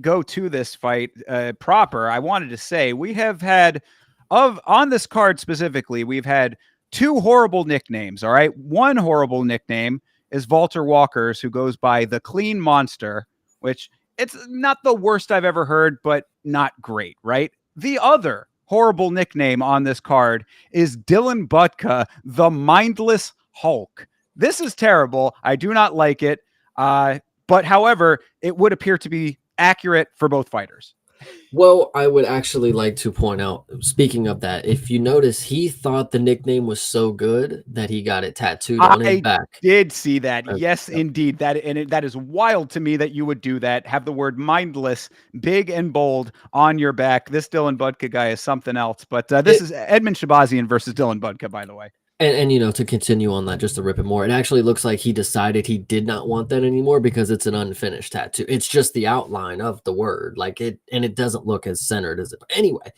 go to this fight proper, I wanted to say we have had on this card specifically, we've had two horrible nicknames. All right. One horrible nickname is Walter Walker's, who goes by the Clean Monster, which it's not the worst I've ever heard, but not great. Right. The other horrible nickname on this card is Dylan Butka, the Mindless Hulk. This is terrible. I do not like it. But however, it would appear to be accurate for both fighters. Well, I would actually like to point out, speaking of that, if you notice, he thought the nickname was so good that he got it tattooed on his I back. did see that. Yes, Yep. indeed. That is wild to me that you would do that. Have the word mindless big and bold on your back. This Dylan Budka guy is something else. But this It, is Edmund Shabazian versus Dylan Budka, by the way. and you know, to continue on that, just to rip it more, it actually looks like he decided he did not want that anymore because it's an unfinished tattoo. It's just the outline of the word, like it, and it doesn't look as centered as it. But anyway,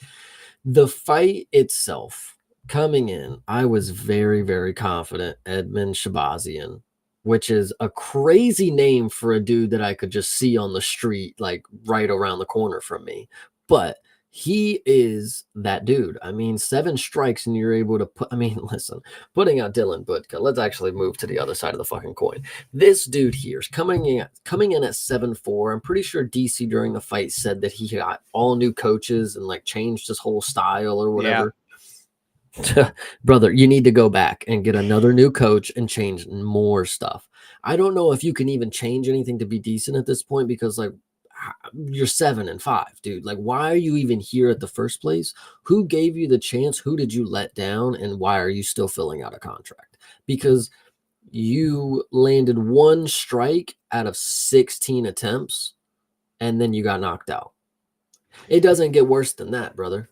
the fight itself coming in, I was very, very confident Edmund Shabazian, which is a crazy name for a dude that I could just see on the street, like right around the corner from me. But he is that dude. I mean, 7 strikes and you're able to put, I mean, listen, putting out Dylan Budka, let's actually move to the other side of the fucking coin. This dude here is coming in at 7-4. I'm pretty sure DC during the fight said that he got all new coaches and like changed his whole style or Yeah. whatever. Brother, you need to go back and get another new coach and change more stuff. I don't know if you can even change anything to be decent at this point because, like, you're 7-5, dude. Like, why are you even here at the first place? Who gave you the chance? Who did you let down? And why are you still filling out a contract? Because you landed one strike out of 16 attempts and then you got knocked out. It doesn't get worse than that, brother.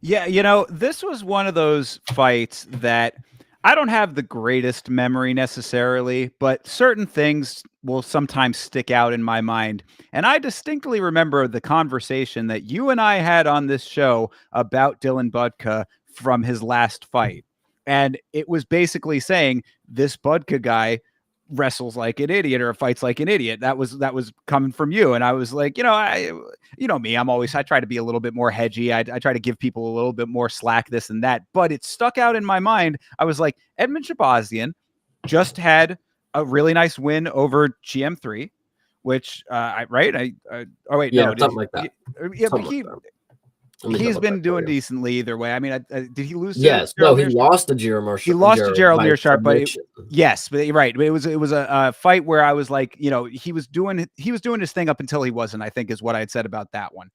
Yeah, this was one of those fights that I don't have the greatest memory necessarily, but certain things will sometimes stick out in my mind. And I distinctly remember the conversation that you and I had on this show about Dylan Budka from his last fight. And it was basically saying this Budka guy wrestles like an idiot or fights like an idiot. That was coming from you. And I was like, me, I try to be a little bit more hedgy. I try to give people a little bit more slack, this and that, but it stuck out in my mind. I was like, Edmund Shabazian just had a really nice win over GM3, which oh wait, Yeah, no, something like that. yeah, but Something like that. he's been doing decently either way. I mean, did he lose to Yes. No, Gerald he Mearshart? lost to Gerald He lost to Gerald by Mearshart, but submission. yes, but right. But it was a fight where I was like, he was doing his thing up until he wasn't, I think is what I had said about that one.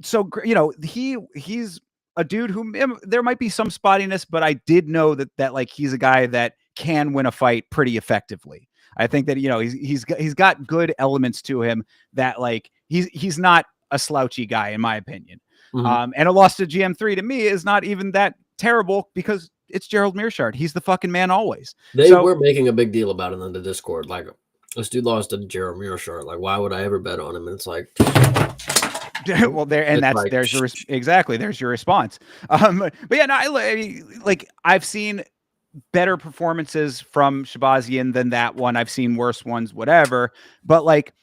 So he's a dude who there might be some spottiness, but I did know that like he's a guy that can win a fight pretty effectively. I think that he's got good elements to him that like he's not a slouchy guy in my opinion. Mhm. And a loss to GM3 to me is not even that terrible because it's Gerald Mearshart. He's the fucking man always. They So were making a big deal about it in the Discord. Like, this dude lost to Gerald Mearshart. Like, why would I ever bet on him? And it's like, well, there's your exactly there's your response. But yeah, no, I've seen better performances from Shabazian than that one. I've seen worse ones, whatever. But like,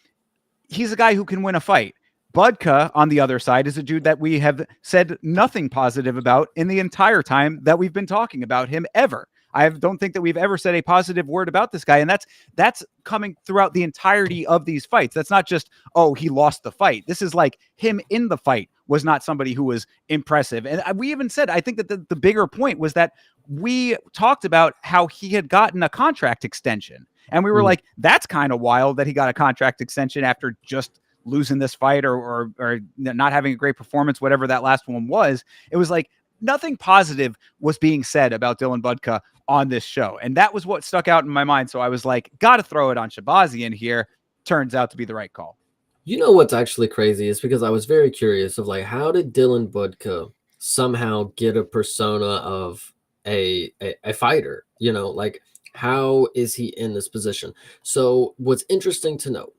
he's a guy who can win a fight. Budka, on the other side, is a dude that we have said nothing positive about in the entire time that we've been talking about him ever. I don't think that we've ever said a positive word about this guy. And that's coming throughout the entirety of these fights. That's not just, oh, he lost the fight. This is like him in the fight was not somebody who was impressive. And we even said, I think that the bigger point was that we talked about how he had gotten a contract extension. And we were like, that's kind of wild that he got a contract extension after just losing this fight or not having a great performance, whatever that last one was. It was like nothing positive was being said about Dylan Budka on this show. And that was what stuck out in my mind. So I was like, got to throw it on Shabazian here. Turns out to be the right call. You know what's actually crazy is because I was very curious of like, how did Dylan Budka somehow get a persona of a fighter? Like, how is he in this position? So what's interesting to note,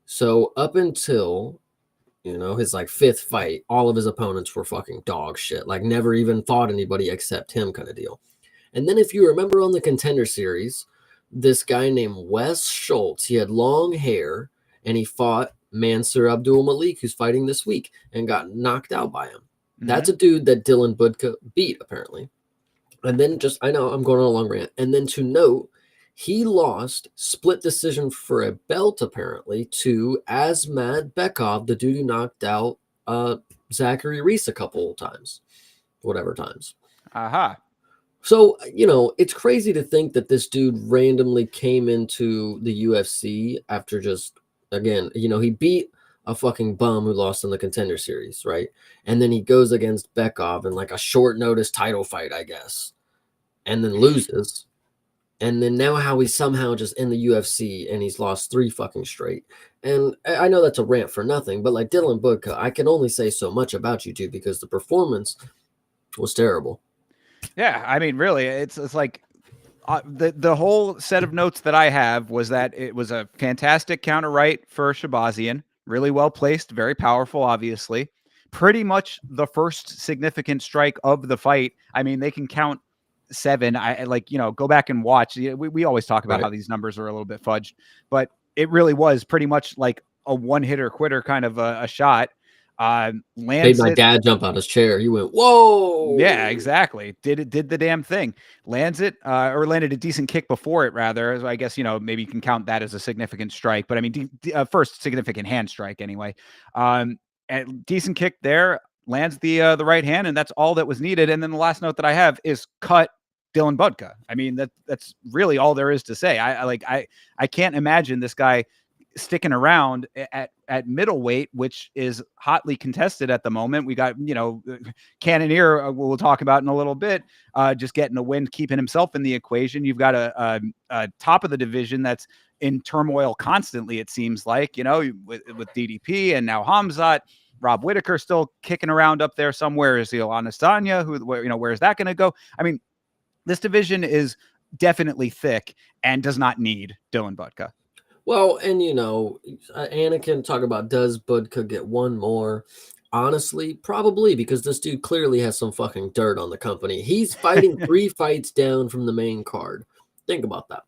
so up until his like fifth fight, all of his opponents were fucking dog shit, like never even fought anybody except him, kind of deal. And then if you remember on the Contender Series, this guy named Wes Schultz, he had long hair and he fought Mansur Abdul Malik, who's fighting this week, and got knocked out by him. Mm-hmm. That's a dude that Dylan Budka beat, apparently. And then I know I'm going on a long rant. And then to note, he lost split decision for a belt, apparently, to Asmat Bekov, the dude who knocked out Zachary Reese a couple times, whatever times. Aha. So, it's crazy to think that this dude randomly came into the UFC after just, again, he beat a fucking bum who lost in the Contender Series, right? And then he goes against Bekov in like a short notice title fight, I guess, and then loses. And then now how he's somehow just in the UFC and he's lost 3 fucking straight. And I know that's a rant for nothing, but like Dylan Budka, I can only say so much about you two because the performance was terrible. Yeah, I mean, really, it's like the whole set of notes that I have was that it was a fantastic counter right for Shabazian, really well placed, very powerful, obviously. Pretty much the first significant strike of the fight. I mean, they can count 7. I like, go back and watch. We always talk about how these numbers are a little bit fudged, but it really was pretty much like a one-hitter quitter kind of a shot. Made my dad jump out his chair. He went, whoa. Yeah, exactly. Did the damn thing. Lands it, or landed a decent kick before it, rather. So I guess, maybe you can count that as a significant strike. But I mean, first significant hand strike anyway. And decent kick there. lands the right hand, and that's all that was needed. And then the last note that I have is cut Dylan Budka. I mean, that's really all there is to say. I can't imagine this guy sticking around at middleweight, which is hotly contested at the moment. We got, Cannonier, we'll talk about in a little bit, just getting a win, keeping himself in the equation. You've got a top of the division that's in turmoil constantly, it seems like, with DDP and now Hamzat. Rob Whitaker still kicking around up there somewhere. Is Adesanya, where's that going to go? I mean, this division is definitely thick and does not need Dylan Budka. Well, and Anakin talk about, does Budka get one more? Honestly, probably, because this dude clearly has some fucking dirt on the company. He's fighting 3 fights down from the main card. Think about that.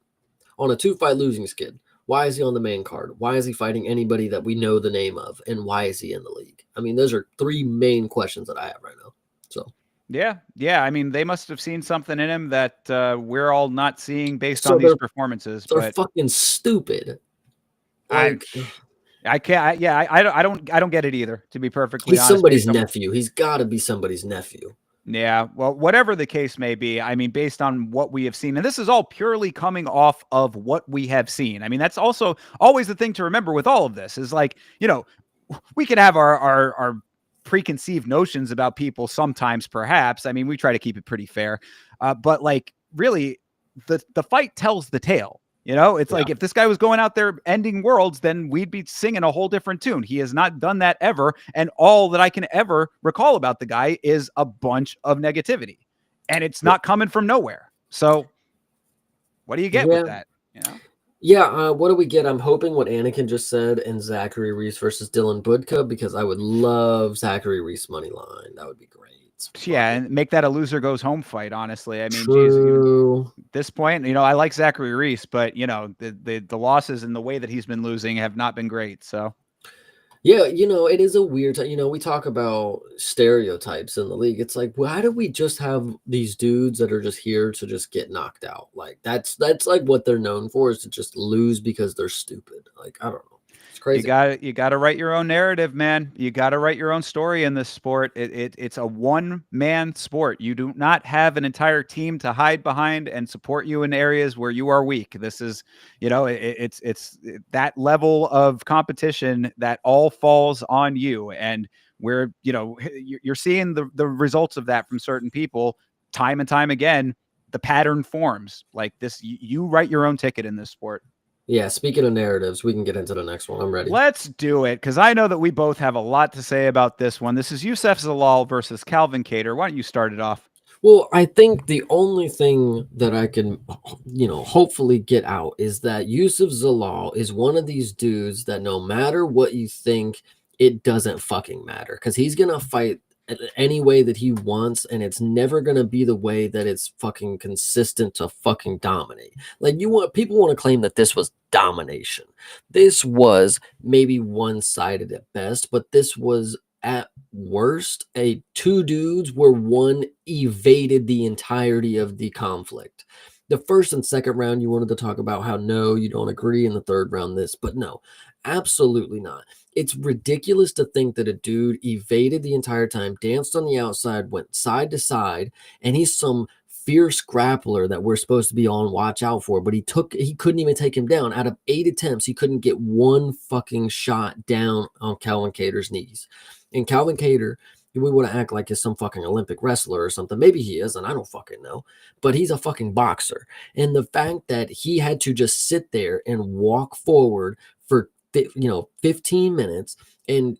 On a 2-fight losing skid. Why is he on the main card? Why is he fighting anybody that we know the name of? And why is he in the league? I mean, those are 3 main questions that I have right now. So yeah. I mean, they must have seen something in him that we're all not seeing based on these performances. They're fucking stupid. Like, I can't. I don't get it either. To be perfectly honest, he's somebody's nephew. He's got to be somebody's nephew. Yeah, well, whatever the case may be, I mean, based on what we have seen, and this is all purely coming off of what we have seen. I mean, that's also always the thing to remember with all of this is like, we could have our preconceived notions about people sometimes, perhaps. I mean, we try to keep it pretty fair, but like really, the fight tells the tale. It's like if this guy was going out there ending worlds, then we'd be singing a whole different tune. He has not done that ever. And all that I can ever recall about the guy is a bunch of negativity. And it's not coming from nowhere. So what do you get with that? Yeah, what do we get? I'm hoping what Anakin just said in Zachary Reese versus Dylan Budka, because I would love Zachary Reese money line. That would be great. Yeah, and make that a loser goes home fight, honestly. I mean, geez, at this point, I like Zachary Reese, but the losses and the way that he's been losing have not been great. So yeah, it is a weird, we talk about stereotypes in the league. It's like, why do we just have these dudes that are just here to just get knocked out? Like that's like what they're known for, is to just lose because they're stupid. Like, I don't know. Crazy. You got to write your own narrative, man. You got to write your own story in this sport. It's a one-man sport. You do not have an entire team to hide behind and support you in areas where you are weak. This is, it's that level of competition that all falls on you. And where, you're seeing the results of that from certain people time and time again. The pattern forms like this. You write your own ticket in this sport. Yeah, speaking of narratives, we can get into the next one. I'm ready. Let's do it, because I know that we both have a lot to say about this one. This is Youssef Zalal versus Calvin Kattar. Why don't you start it off? Well, I think the only thing that I can, hopefully get out is that Youssef Zalal is one of these dudes that no matter what you think, it doesn't fucking matter, because he's going to fight any way that he wants, and it's never going to be the way that it's fucking consistent to fucking dominate. Like, people want to claim that this was domination. This was maybe one-sided at best, but this was at worst two dudes where one evaded the entirety of the conflict. The first and second round, you wanted to talk about how no, you don't agree. In the third round, this, but no, absolutely not. It's ridiculous to think that a dude evaded the entire time, danced on the outside, went side to side, and he's some fierce grappler that we're supposed to be on watch out for, but he couldn't even take him down. Out of 8 attempts, he couldn't get one fucking shot down on Calvin Kattar's knees. And Calvin Kattar, we want to act like he's some fucking Olympic wrestler or something. Maybe he is, and I don't fucking know. But he's a fucking boxer. And the fact that he had to just sit there and walk forward for 15 minutes and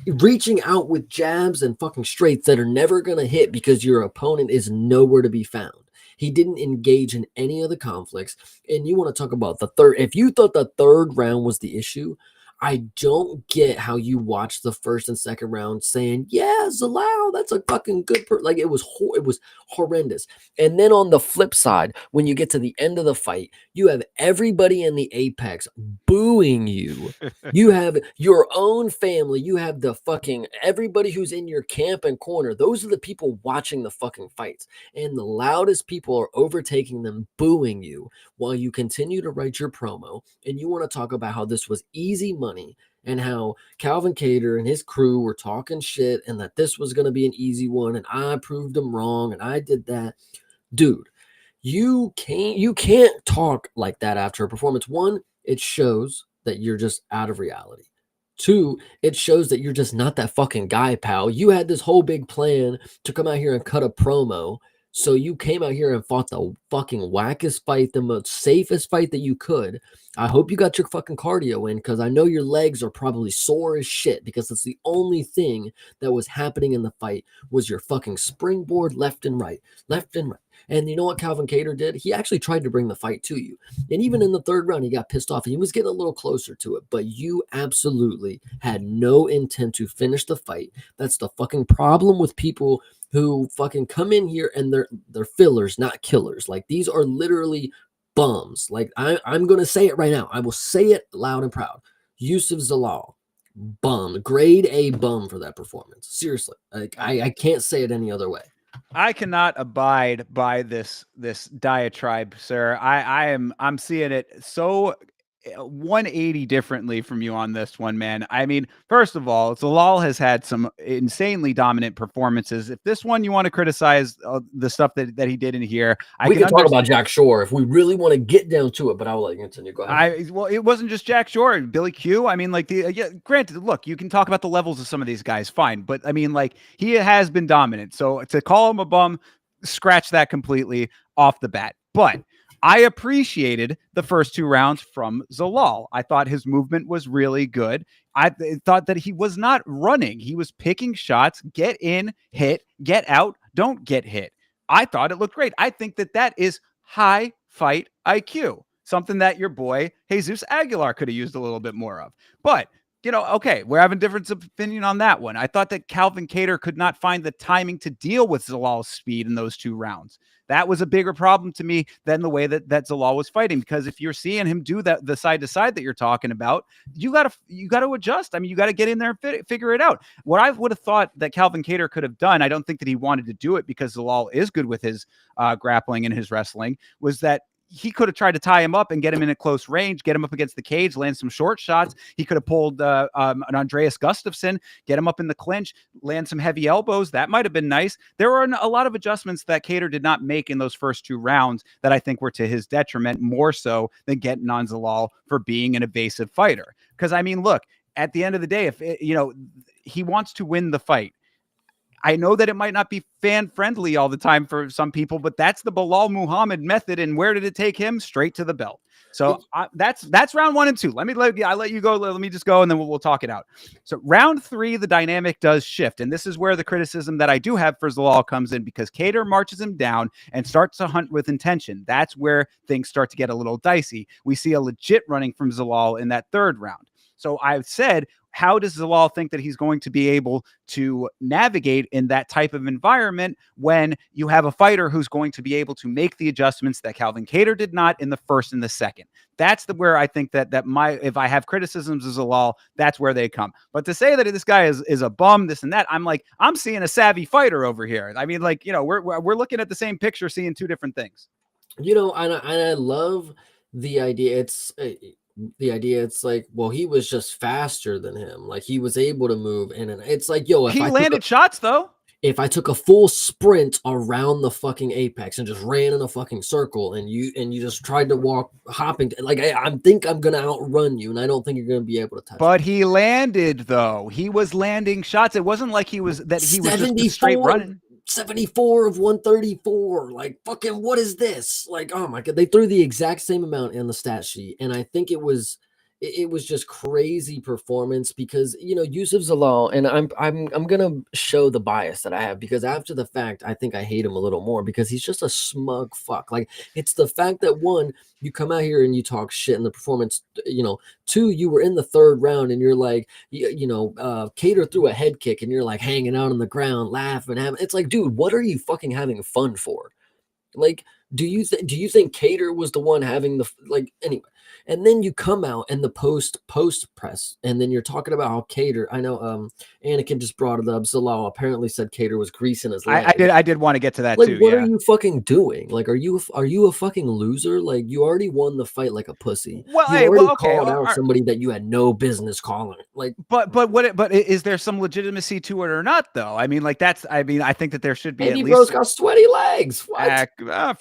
reaching out with jabs and fucking straights that are never going to hit because your opponent is nowhere to be found. He didn't engage in any of the conflicts. And you want to talk about the third, if you thought the third round was the issue, I don't get how you watch the first and second round saying, yeah, Zalal, that's a fucking good like it was horrendous. And then on the flip side, when you get to the end of the fight, you have everybody in the apex booing you. You have your own family. You have the fucking everybody who's in your camp and corner. Those are the people watching the fucking fights. And the loudest people are overtaking them, booing you while you continue to write your promo. And you want to talk about how this was easy money. and how Calvin Kattar and his crew were talking shit and that this was going to be an easy one and I proved them wrong and I did that. Dude, you can't talk like that after a performance. One, it shows that you're just out of reality. Two, it shows that you're just not that fucking guy, pal. You had this whole big plan to come out here and cut a promo. So you came out here and fought the fucking wackest fight, the most safest fight that you could. I hope you got your fucking cardio in because I know your legs are probably sore as shit because that's the only thing that was happening in the fight was your fucking springboard left and right, left and right. And you know what Calvin Kattar did? He actually tried to bring the fight to you. And even in the third round, he got pissed off and he was getting a little closer to it. But you absolutely had no intent to finish the fight. That's the fucking problem with people who fucking come in here and they're fillers, not killers. Like these are literally bums. Like I'm gonna say it right now. I will say it loud and proud. Yusuf Zalal, bum, grade A bum for that performance. Seriously, like I can't say it any other way. I cannot abide by this diatribe, sir. I'm seeing it so 180 differently from you on this one, man. I mean, first of all, Zalal has had some insanely dominant performances. If this one you want to criticize the stuff that he did in here, We can talk about Jack Shore if we really want to get down to it, but I'll let you continue. Go ahead. Well, it wasn't just Jack Shore, Billy Q. I mean, like yeah, granted, look, you can talk about the levels of some of these guys, fine, but I mean, like he has been dominant. So to call him a bum, scratch that completely off the bat. But I appreciated the first two rounds from Zalal. I thought his movement was really good. I thought that he was not running. He was picking shots, get in, hit, get out, don't get hit. I thought it looked great. I think that is high fight IQ, something that your boy Jesus Aguilar could have used a little bit more of. But okay, we're having difference of opinion on that one. I thought that Calvin Kattar could not find the timing to deal with Zalal's speed in those two rounds. That was a bigger problem to me than the way that Zalal was fighting. Because if you're seeing him do that, the side to side that you're talking about, you gotta adjust. I mean, you got to get in there and figure it out. What I would have thought that Calvin Kattar could have done, I don't think that he wanted to do it because Zalal is good with his grappling and his wrestling, was that he could have tried to tie him up and get him in a close range, get him up against the cage, land some short shots. He could have pulled an Andreas Gustafsson, get him up in the clinch, land some heavy elbows. That might have been nice. There were a lot of adjustments that Kattar did not make in those first two rounds that I think were to his detriment, more so than getting on Zalal for being an evasive fighter. Because, I mean, look, at the end of the day, if he wants to win the fight, I know that it might not be fan friendly all the time for some people, but that's the Bilal Muhammad method. And where did it take him? Straight to the belt. So that's round 1 and 2. I let you go. Let me just go and then we'll talk it out. So round 3, the dynamic does shift. And this is where the criticism that I do have for Zalal comes in, because Kattar marches him down and starts to hunt with intention. That's where things start to get a little dicey. We see a legit running from Zalal in that third round. So I've said, how does Zalal think that he's going to be able to navigate in that type of environment when you have a fighter who's going to be able to make the adjustments that Calvin Kattar did not in the first and the second? That's where I think that if I have criticisms of Zalal, that's where they come. But to say that this guy is a bum, this and that, I'm seeing a savvy fighter over here. I mean, we're looking at the same picture, seeing two different things. And I love the idea. It's like, well, he was just faster than him. Like he was able to move and it's like, yo, if he landed shots though. If I took a full sprint around the fucking apex and just ran in a fucking circle and you just tried to walk hopping, like I think I'm gonna outrun you and I don't think you're gonna be able to touch me. But he landed though. He was landing shots. It wasn't like he was just straight running. 74 of 134. Like, fucking, what is this? Like, oh my God, they threw the exact same amount in the stat sheet. And I think it was just crazy performance because, Yusuf Zalal, and I'm going to show the bias that I have because after the fact, I think I hate him a little more because he's just a smug fuck. Like, it's the fact that one, you come out here and you talk shit in the performance, two, you were in the third round and you're like, Kattar threw a head kick and you're like hanging out on the ground, laughing. It's like, dude, what are you fucking having fun for? Like, do you think Kattar was the one having anyway? And then you come out and the post press, and then you're talking about how Cater. I know Anakin just brought it up. Zalal apparently said Cater was greasing his leg. I did want to get to that Like, too. what are Yeah. you fucking doing? Like, are you a fucking loser? Like, you already won the fight like a pussy. Well, You hey, already well, okay. called out somebody that you had no business calling. Like, But is there some legitimacy to it or not though? I mean, like that's I mean, I think that there should be at maybe least bro's got sweaty legs. What?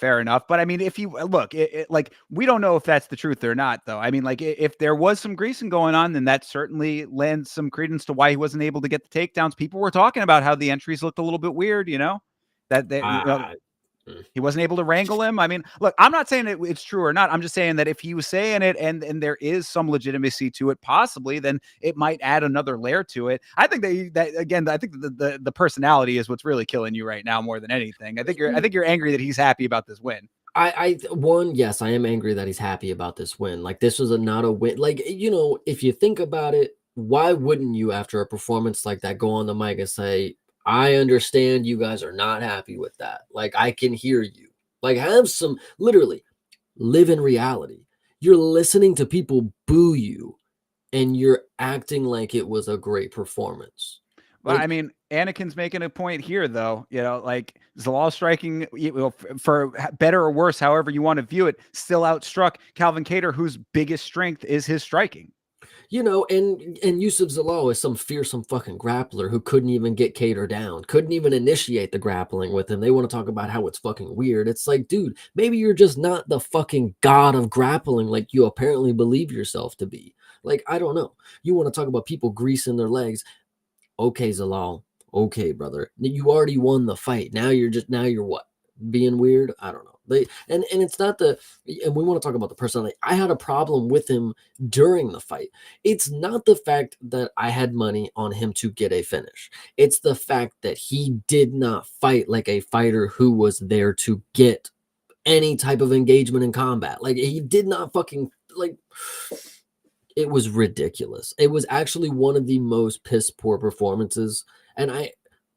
fair enough. But I mean, if you look, like we don't know if that's the truth or not, though. I mean, like if there was some greasing going on, then that certainly lends some credence to why he wasn't able to get the takedowns. People were talking about how the entries looked a little bit weird, that they, Ah, he wasn't able to wrangle him. I mean, look, I'm not saying it's true or not. I'm just saying that if he was saying it and there is some legitimacy to it, possibly, then it might add another layer to it. I think that again, I think the personality is what's really killing you right now more than anything. I think you're angry that he's happy about this win. Yes, I am angry that he's happy about this win. Like, this was not a win. Like, if you think about it, why wouldn't you, after a performance like that, go on the mic and say, I understand you guys are not happy with that. Like, I can hear you. Like, have some, literally, live in reality. You're listening to people boo you, and you're acting like it was a great performance. Well, I Like, mean, Anakin's making a point here, though. Like Zalal striking, for better or worse, however you want to view it, still outstruck Calvin Kattar, whose biggest strength is his striking. and Yusuf Zalal is some fearsome fucking grappler who couldn't even get Cater down, couldn't even initiate the grappling with him. They want to talk about how it's fucking weird. It's like, dude, maybe you're just not the fucking god of grappling like you apparently believe yourself to be. Like, I don't know. You want to talk about people greasing their legs. Okay, Zalal. Okay, brother. You already won the fight. Now you're what? Being weird? I don't know. And it's not and we want to talk about the personality. I had a problem with him during the fight. It's not the fact that I had money on him to get a finish. It's the fact that he did not fight like a fighter who was there to get any type of engagement in combat. Like, he did not fucking like. It was ridiculous. It was actually one of the most piss poor performances, and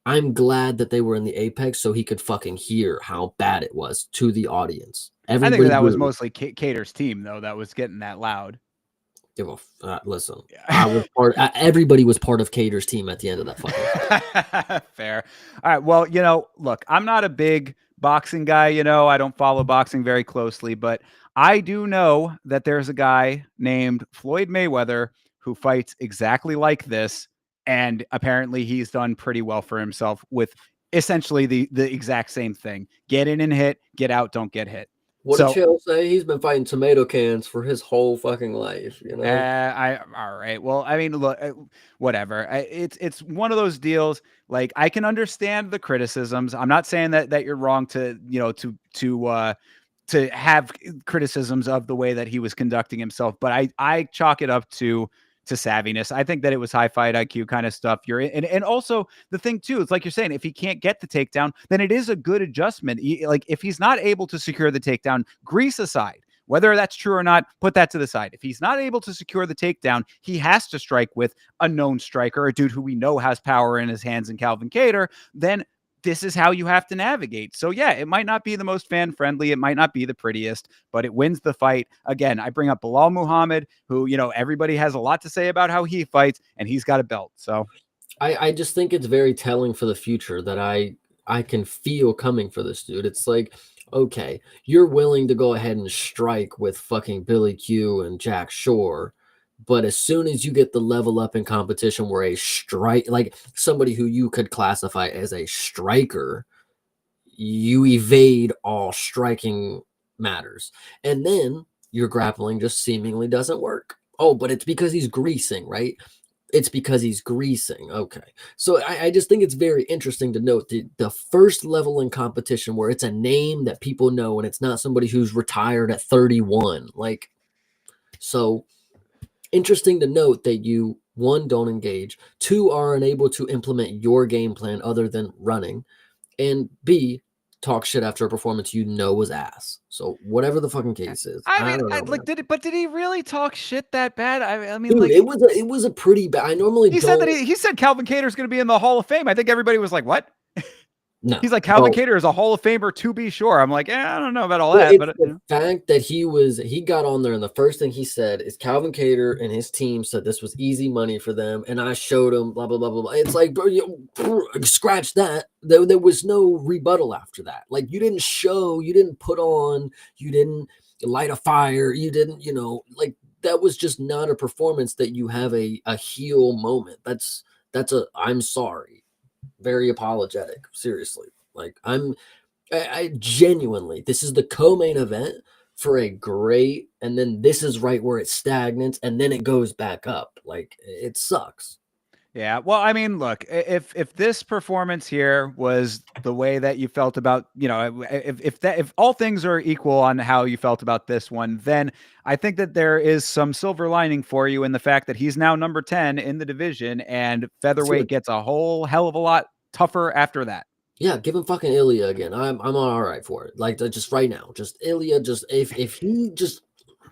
I'm glad that they were in the Apex so he could fucking hear how bad it was to the audience. I think Everybody that was booed. mostly Kattar's team, though, that was getting that loud. Listen, Yeah. I was part. Everybody was part of Cater's team at the end of that fucking. Fair. All right. Well, look, I'm not a big boxing guy. I don't follow boxing very closely, but I do know that there's a guy named Floyd Mayweather who fights exactly like this, and apparently he's done pretty well for himself with essentially the exact same thing: get in and hit, get out, don't get hit. What did So Chael say? He's been fighting tomato cans for his whole fucking life. all right. Well, I mean, look, whatever. It's one of those deals. Like, I can understand the criticisms. I'm not saying that you're wrong to to have criticisms of the way that he was conducting himself, but I chalk it up to savviness. I think that it was high fight IQ kind of stuff. And also the thing too, it's like you're saying, if he can't get the takedown, then it is a good adjustment. Like, if he's not able to secure the takedown, grease aside. Whether that's true or not, put that to the side. If he's not able to secure the takedown, he has to strike with a known striker, a dude who we know has power in his hands in Calvin Kattar. Then this is how you have to navigate. So yeah, it might not be the most fan friendly. It might not be the prettiest, but it wins the fight. Again, I bring up Bilal Muhammad, who, everybody has a lot to say about how he fights, and he's got a belt. So I just think it's very telling for the future that I can feel coming for this dude. It's like, okay, you're willing to go ahead and strike with fucking Billy Q and Jack Shore, but as soon as you get the level up in competition where a strike, like somebody who you could classify as a striker, you evade all striking matters. And then your grappling just seemingly doesn't work. Oh, but it's because he's greasing, right? It's because he's greasing. Okay. So I just think it's very interesting to note the first level in competition where it's a name that people know and it's not somebody who's retired at 31. Like, so interesting to note that you, one, don't engage, two, are unable to implement your game plan other than running, and B, talk shit after a performance was ass. So whatever the fucking case is, I I mean, don't know, like, man. did he really talk shit that bad? I mean, Dude, like, it was a pretty bad. I normally he said that don't. he said Calvin Kattar is going to be in the Hall of Fame. I think everybody was like, what? No. He's like, Calvin Kattar is a Hall of Famer to be sure. I'm like, I don't know about all Well, that, it's but the fact that he got on there and the first thing he said is Calvin Kattar and his team said this was easy money for them, and I showed him blah blah blah blah blah. It's like, bro, scratch that. There was no rebuttal after that. Like you didn't show, you didn't put on, you didn't light a fire, you didn't, like that was just not a performance that you have a heel moment. That's a I'm sorry, very apologetic. Seriously, like I genuinely, this is the co-main event for a great, and then this is right where it stagnates, and then it goes back up. Like it sucks. yeah. Well, I mean, look, if this performance here was the way that you felt about, if all things are equal on how you felt about this one, then I think that there is some silver lining for you in the fact that he's now number 10 in the division, and featherweight gets a whole hell of a lot tougher after that. Yeah, give him fucking Ilya again. I'm all right for it. Like just right now, just Ilya. Just if he just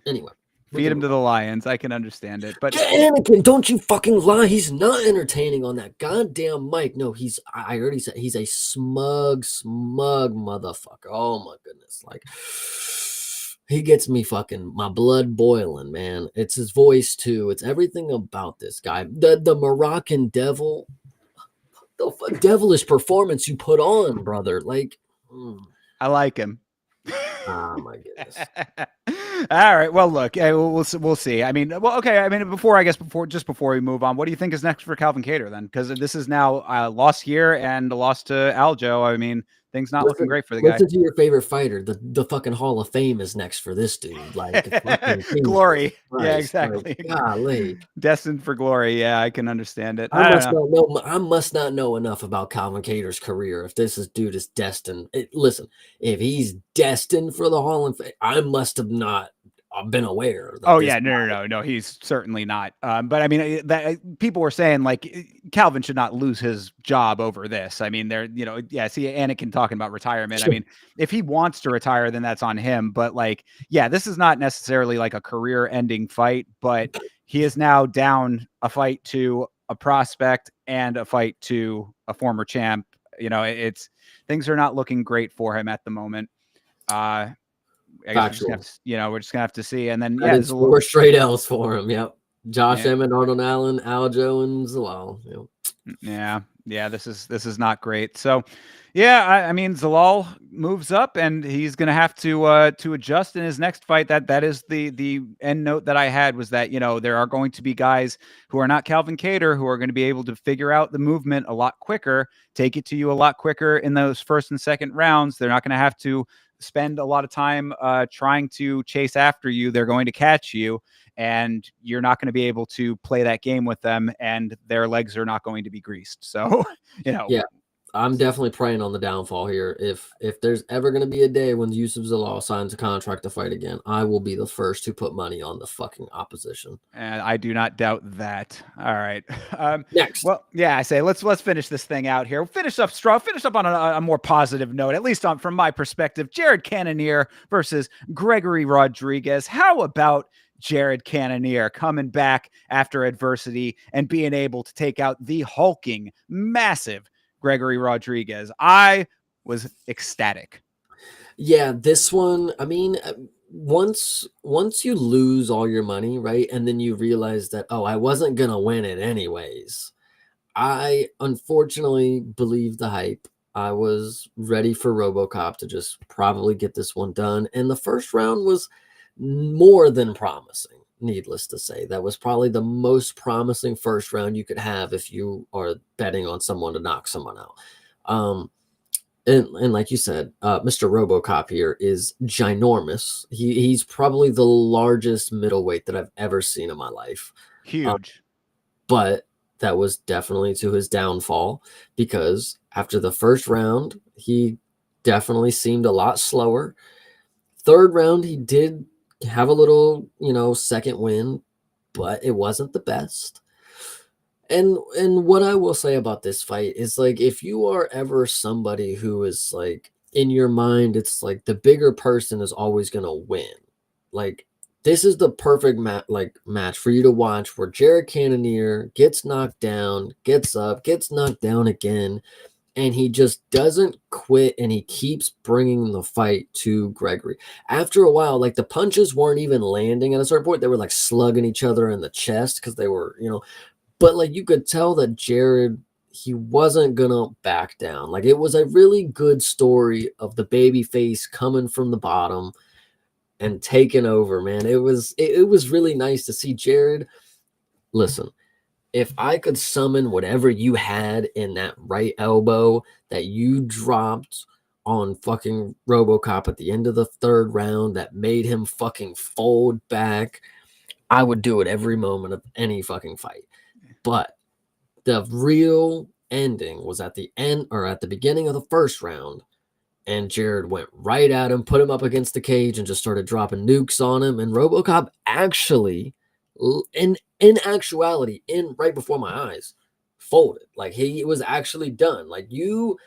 anyway. Feed him to the lions. I can understand it, but Anakin, don't you fucking lie. He's not entertaining on that goddamn mic. No, I already said he's a smug motherfucker. Oh my goodness. Like he gets me fucking my blood boiling, man. It's his voice too. It's everything about this guy. The Moroccan devil, the devilish performance you put on, brother. Like I like him. Oh my goodness. All right. Well, look, we'll see. I mean, well, okay. I mean, before we move on, what do you think is next for Calvin Kattar then? Because this is now a loss here and a loss to Aljo. I mean, things not looking great for the guy. Listen to your favorite fighter. The fucking Hall of Fame is next for this dude. Like glory. Yeah, exactly. Like, golly. Destined for glory. Yeah, I can understand it. I must not know enough about Calvin Kattar's career. If this dude is destined, listen, if he's destined for the Hall of Fame, I must have not been aware. Oh yeah, no. He's certainly not. But I mean, that people were saying like Calvin should not lose his job over this. I mean, see Anakin talking about retirement. Sure. I mean, if he wants to retire, then that's on him. But like, yeah, this is not necessarily like a career-ending fight, but he is now down a fight to a prospect and a fight to a former champ. Things are not looking great for him at the moment. I guess we're just gonna have to see. And then it's 4 straight L's for him. Yep. Josh Emmett, Arnold Allen, Aljo, and Zalal. Yep. Yeah. This is not great. So, yeah, I mean, Zalal moves up, and he's gonna have to adjust in his next fight. That is the end note that I had, was that there are going to be guys who are not Calvin Kattar who are going to be able to figure out the movement a lot quicker, take it to you a lot quicker in those first and second rounds. They're not going to have to spend a lot of time trying to chase after you. They're going to catch you, and you're not going to be able to play that game with them, and their legs are not going to be greased. So, Yeah, I'm definitely praying on the downfall here. If there's ever going to be a day when Yusuf Zalal signs a contract to fight again, I will be the first to put money on the fucking opposition. And I do not doubt that. All right. Next. Well, yeah, I say let's finish this thing out here. Finish up strong. Finish up on a more positive note, at least from my perspective. Jared Cannonier versus Gregory Rodrigues. How about Jared Cannonier coming back after adversity and being able to take out the hulking, massive Gregory Rodrigues? I was ecstatic. Yeah, this one, I mean, once you lose all your money, right? And then you realize that, I wasn't going to win it anyways. I unfortunately believed the hype. I was ready for RoboCop to just probably get this one done. And the first round was more than promising, needless to say. That was probably the most promising first round you could have if you are betting on someone to knock someone out. And like you said, Mr. RoboCop here is ginormous. He's probably the largest middleweight that I've ever seen in my life. Huge. But that was definitely to his downfall, because after the first round, he definitely seemed a lot slower. Third round, he did have a little, second win, but it wasn't the best. And what I will say about this fight is, like, if you are ever somebody who is like, in your mind, it's like the bigger person is always going to win. Like, this is the perfect match for you to watch, where Jared Cannonier gets knocked down, gets up, gets knocked down again, and he just doesn't quit, and he keeps bringing the fight to Gregory. After a while, like the punches weren't even landing at a certain point. They were like slugging each other in the chest because they were, but like you could tell that Jared, he wasn't gonna back down. Like it was a really good story of the baby face coming from the bottom and taking over, man. It was really nice to see Jared. Listen, if I could summon whatever you had in that right elbow that you dropped on fucking RoboCop at the end of the third round that made him fucking fold back, I would do it every moment of any fucking fight. But the real ending was at the end or at the beginning of the first round, and Jared went right at him, put him up against the cage, and just started dropping nukes on him. And RoboCop actually, in actuality, in right before my eyes, folded. Like he was actually done. Like you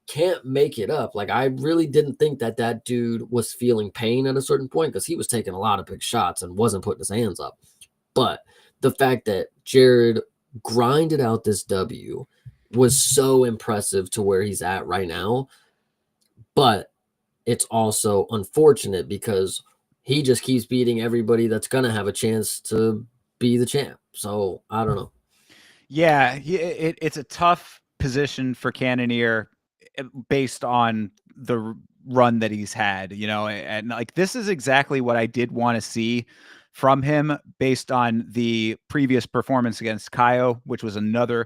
can't make it up. Like I really didn't think that that dude was feeling pain at a certain point because he was taking a lot of big shots and wasn't putting his hands up. But the fact that Jared grinded out this W was so impressive to where he's at right now. But it's also unfortunate because he just keeps beating everybody that's going to have a chance to be the champ. So I don't know. Yeah, it's a tough position for Cannonier based on the run that he's had, and like this is exactly what I did want to see from him based on the previous performance against Kaio, which was another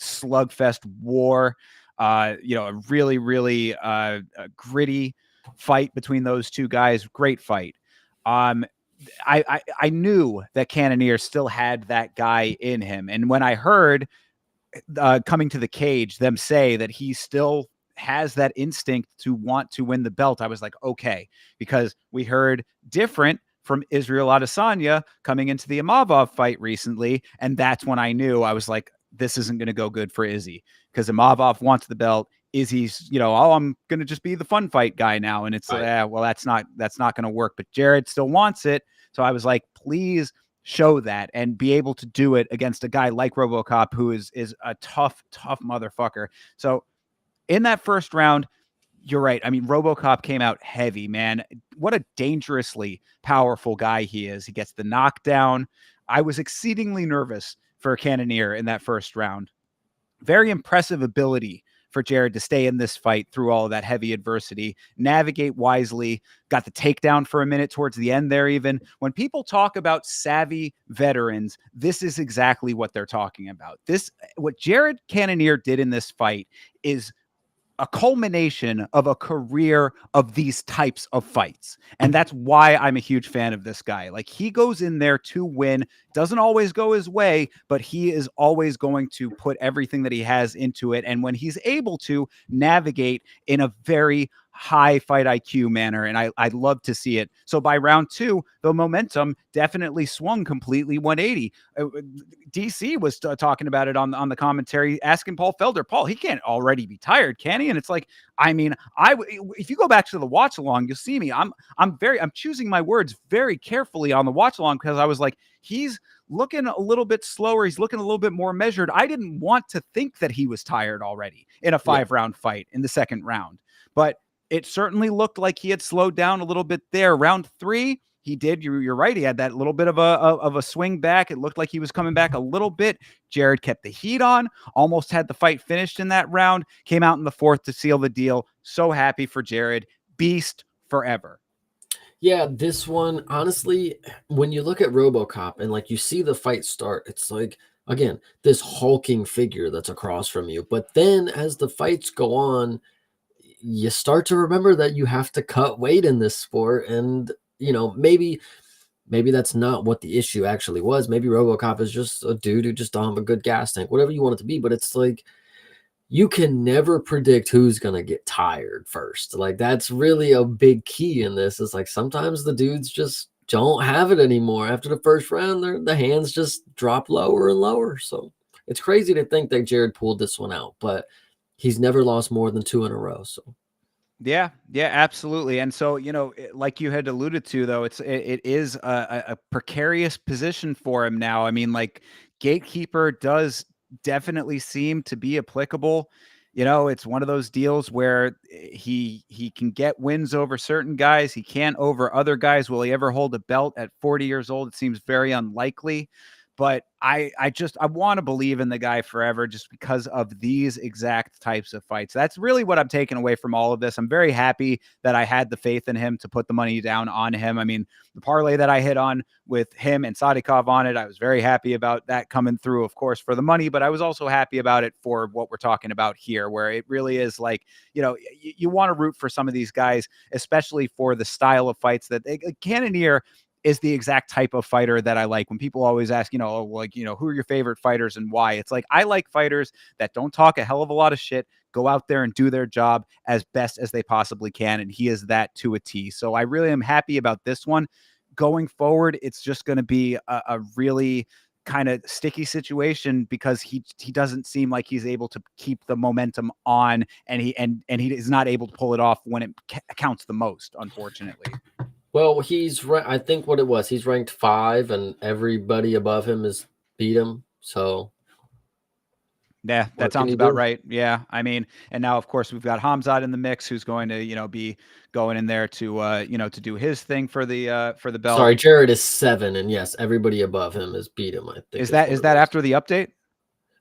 slugfest war. A really, really gritty fight between those two guys. Great fight. I knew that Cannonier still had that guy in him, and when I heard coming to the cage them say that he still has that instinct to want to win the belt, I was like, okay, because we heard different from Israel Adesanya coming into the Imavov fight recently, and that's when I knew. I was like, this isn't going to go good for Izzy because Imavov wants the belt. Izzy's, oh, I'm going to just be the fun fight guy now, and it's well, that's not going to work. But Jared still wants it, so I was like, please show that and be able to do it against a guy like RoboCop, who is a tough motherfucker. So in that first round, you're right. I mean, RoboCop came out heavy, man. What a dangerously powerful guy he is. He gets the knockdown. I was exceedingly nervous for Cannonier in that first round. Very impressive ability for Jared to stay in this fight through all of that heavy adversity, navigate wisely, got the takedown for a minute towards the end there even. When people talk about savvy veterans, this is exactly what they're talking about. What Jared Cannonier did in this fight is a culmination of a career of these types of fights. And that's why I'm a huge fan of this guy. Like he goes in there to win, doesn't always go his way, but he is always going to put everything that he has into it. And when he's able to navigate in a very high fight IQ manner, and I love to see it. So by round two, the momentum definitely swung completely 180. DC was talking about it on the commentary, asking Paul Felder, Paul, he can't already be tired, can he? And it's like, I mean, if you go back to the watch along, you'll see me. I'm choosing my words very carefully on the watch along because I was like, he's looking a little bit slower. He's looking a little bit more measured. I didn't want to think that he was tired already in a 5-round fight in the second round, but it certainly looked like he had slowed down a little bit there. Round three, he did. You're right. He had that little bit of a swing back. It looked like he was coming back a little bit. Jared kept the heat on, almost had the fight finished in that round, came out in the fourth to seal the deal. So happy for Jared. Beast forever. Yeah, this one, honestly, when you look at RoboCop and like you see the fight start, it's like, again, this hulking figure that's across from you. But then as the fights go on, you start to remember that you have to cut weight in this sport. And, maybe that's not what the issue actually was. Maybe RoboCop is just a dude who just don't have a good gas tank, whatever you want it to be. But it's like, you can never predict who's going to get tired first. Like that's really a big key in this. Is like sometimes the dudes just don't have it anymore. After the first round, the hands just drop lower and lower. So it's crazy to think that Jared pulled this one out, but he's never lost more than 2 in a row. So yeah, absolutely. And so, like you had alluded to, though, it is a precarious position for him now. I mean, like Gatekeeper does definitely seem to be applicable. it's one of those deals where he can get wins over certain guys. He can't over other guys. Will he ever hold a belt at 40 years old? It seems very unlikely. But I want to believe in the guy forever just because of these exact types of fights. That's really what I'm taking away from all of this. I'm very happy that I had the faith in him to put the money down on him. I mean, the parlay that I hit on with him and Sadikov on it, I was very happy about that coming through, of course, for the money, but I was also happy about it for what we're talking about here, where it really is like, you want to root for some of these guys, especially for the style of fights that Cannonier is the exact type of fighter that I like. When people always ask, who are your favorite fighters and why? It's like, I like fighters that don't talk a hell of a lot of shit, go out there and do their job as best as they possibly can. And he is that to a T. So I really am happy about this one. Going forward, it's just going to be a really kind of sticky situation because he doesn't seem like he's able to keep the momentum on, and he is not able to pull it off when it counts the most, unfortunately. Well, I think what it was, he's ranked 5, and everybody above him has beat him. So, yeah, that sounds about right. Yeah, I mean, and now of course we've got Hamzat in the mix, who's going to be going in there to to do his thing for the belt. Sorry, Jared is 7, and yes, everybody above him has beat him. I think is that after the update?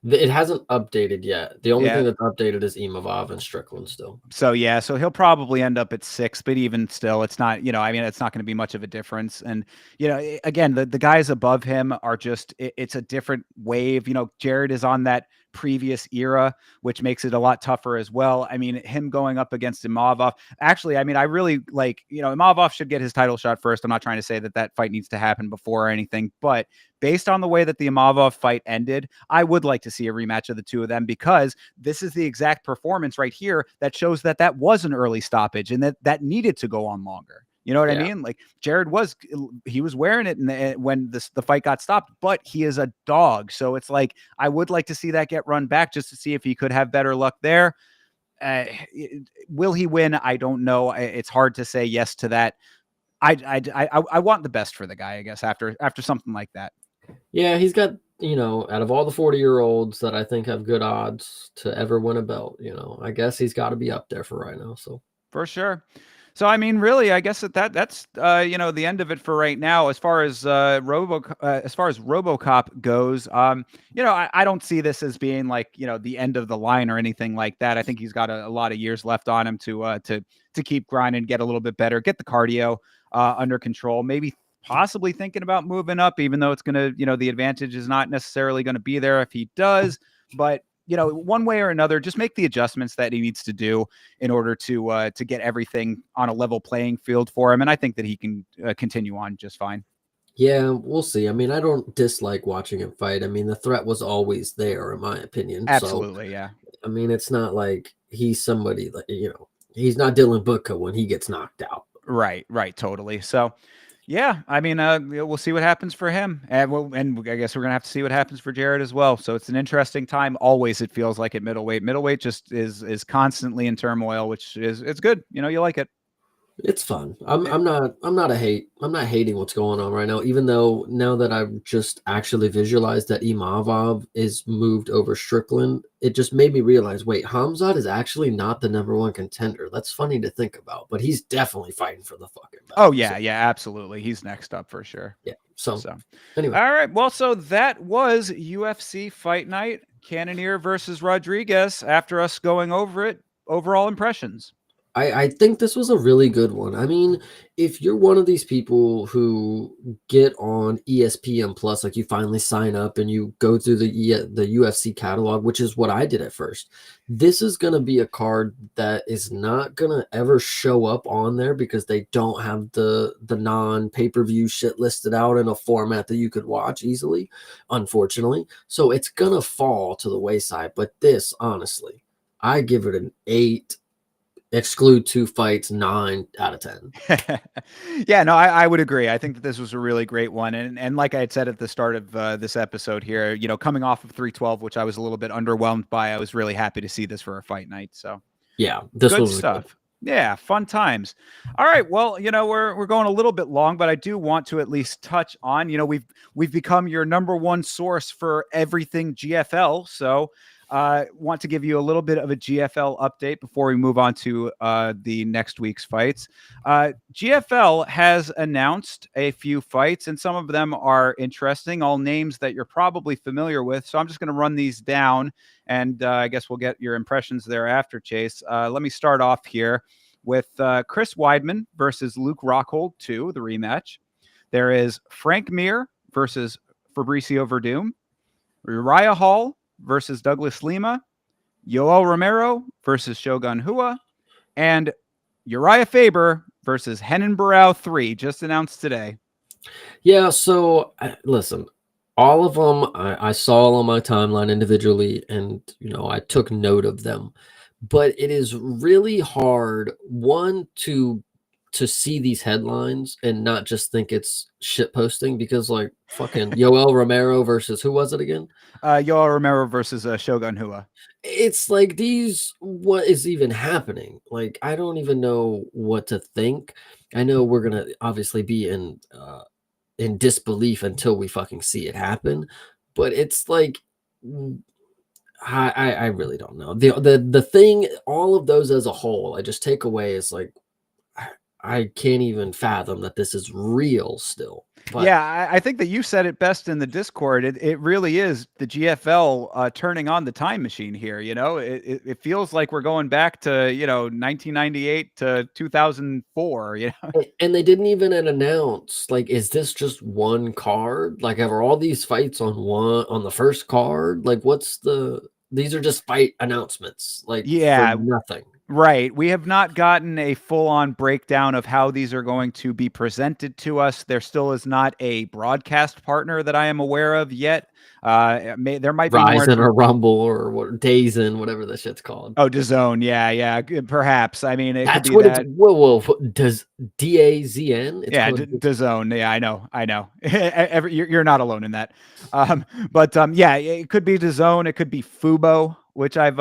It hasn't updated yet. The only thing that's updated is Imavov and Strickland still. So he'll probably end up at 6, but even still, it's not, it's not going to be much of a difference. And, again, the guys above him are just, it's a different wave. Jared is on that previous era, which makes it a lot tougher as well. I mean, him going up against Imavov, actually, I mean, I really like, Imavov should get his title shot first. I'm not trying to say that fight needs to happen before or anything, but based on the way that the Imavov fight ended, I would like to see a rematch of the two of them, because this is the exact performance right here that shows that was an early stoppage and that needed to go on longer. You know what I mean? Like, Jared was wearing it when the fight got stopped, but he is a dog. So it's like, I would like to see that get run back just to see if he could have better luck there. Will he win? I don't know. It's hard to say yes to that. I want the best for the guy, I guess, after something like that. Yeah, he's got, out of all the 40-year-olds that I think have good odds to ever win a belt, I guess he's got to be up there for right now. So for sure. So, I mean, really, I guess that's the end of it for right now. As far as RoboCop goes, I don't see this as being like, the end of the line or anything like that. I think he's got a lot of years left on him to keep grinding, get a little bit better, get the cardio under control, maybe possibly thinking about moving up, even though it's going to, the advantage is not necessarily going to be there if he does. But one way or another, just make the adjustments that he needs to do in order to get everything on a level playing field for him. And I think that he can continue on just fine. Yeah, we'll see. I mean, I don't dislike watching him fight. I mean, the threat was always there, in my opinion. Absolutely, yeah. I mean, it's not like he's somebody like, he's not Dylan Booker when he gets knocked out. Right, totally. So, yeah, I mean, we'll see what happens for him, and I guess we're gonna have to see what happens for Jared as well. So it's an interesting time. Always, it feels like at middleweight. Middleweight just is constantly in turmoil, which it's good. You like it. It's fun. I'm not hating what's going on right now, even though now that I've just actually visualized that Imavov is moved over Strickland, it just made me realize, wait, Hamzat is actually not the #1 contender. That's funny to think about, but he's definitely fighting for the fucking belt. Oh yeah, absolutely. He's next up for sure. Yeah. So anyway. All right. Well, so that was UFC Fight Night, Cannonier versus Rodrigues. After us going over it, overall impressions. I think this was a really good one. I mean, if you're one of these people who get on ESPN Plus, like you finally sign up and you go through the UFC catalog, which is what I did at first, this is going to be a card that is not going to ever show up on there because they don't have the non-pay-per-view shit listed out in a format that you could watch easily, unfortunately. So it's going to fall to the wayside. But this, honestly, I give it an 8. Exclude 2 fights, 9 out of 10. Yeah, no, I would agree. I think that this was a really great one. And like I had said at the start of this episode here, coming off of 312, which I was a little bit underwhelmed by, I was really happy to see this for a fight night. So yeah, this good was stuff. Good. Yeah, fun times. All right, well, we're going a little bit long, but I do want to at least touch on, we've become your #1 source for everything GFL. So Want to give you a little bit of a GFL update before we move on to the next week's fights. GFL has announced a few fights, and some of them are interesting, all names that you're probably familiar with. So I'm just going to run these down, and I guess we'll get your impressions thereafter, Chase. Let me start off here with Chris Weidman versus Luke Rockhold 2, the rematch. There is Frank Mir versus Fabricio Verdum, Uriah Hall versus Douglas Lima, Yoel Romero versus Shogun Hua, and Uriah Faber versus Henan Barrow 3, just announced today. Yeah, so listen, all of them I saw on my timeline individually, and I took note of them. But it is really hard, one, to see these headlines and not just think it's shit posting, because like fucking Yoel Romero versus who was it again? Yoel Romero versus Shogun Hua. It's like what is even happening? Like, I don't even know what to think. I know we're gonna obviously be in disbelief until we fucking see it happen, but it's like I really don't know. The thing, all of those as a whole, I just take away is like I can't even fathom that this is real still. But yeah, I think that you said it best in the Discord. It really is the GFL turning on the time machine here. It feels like we're going back to 1998 to 2004. and they didn't even announce, like, is this just one card? Like, are all these fights on the first card? Like, these are just fight announcements, like, for Yeah, nothing. right. We have not gotten a full-on breakdown of how these are going to be presented to us. There still is not a broadcast partner that I am aware of yet. There might be more. Ryzen or Rumble or what Dazen, whatever that shit's called. Oh, DAZN. Yeah. Perhaps. I mean, it could That's be what it's. that. Whoa. Does DAZN? It's Yeah, called. DAZN. Yeah, I know. You're not alone in that. But yeah, it could be DAZN. It could be Fubo, which I've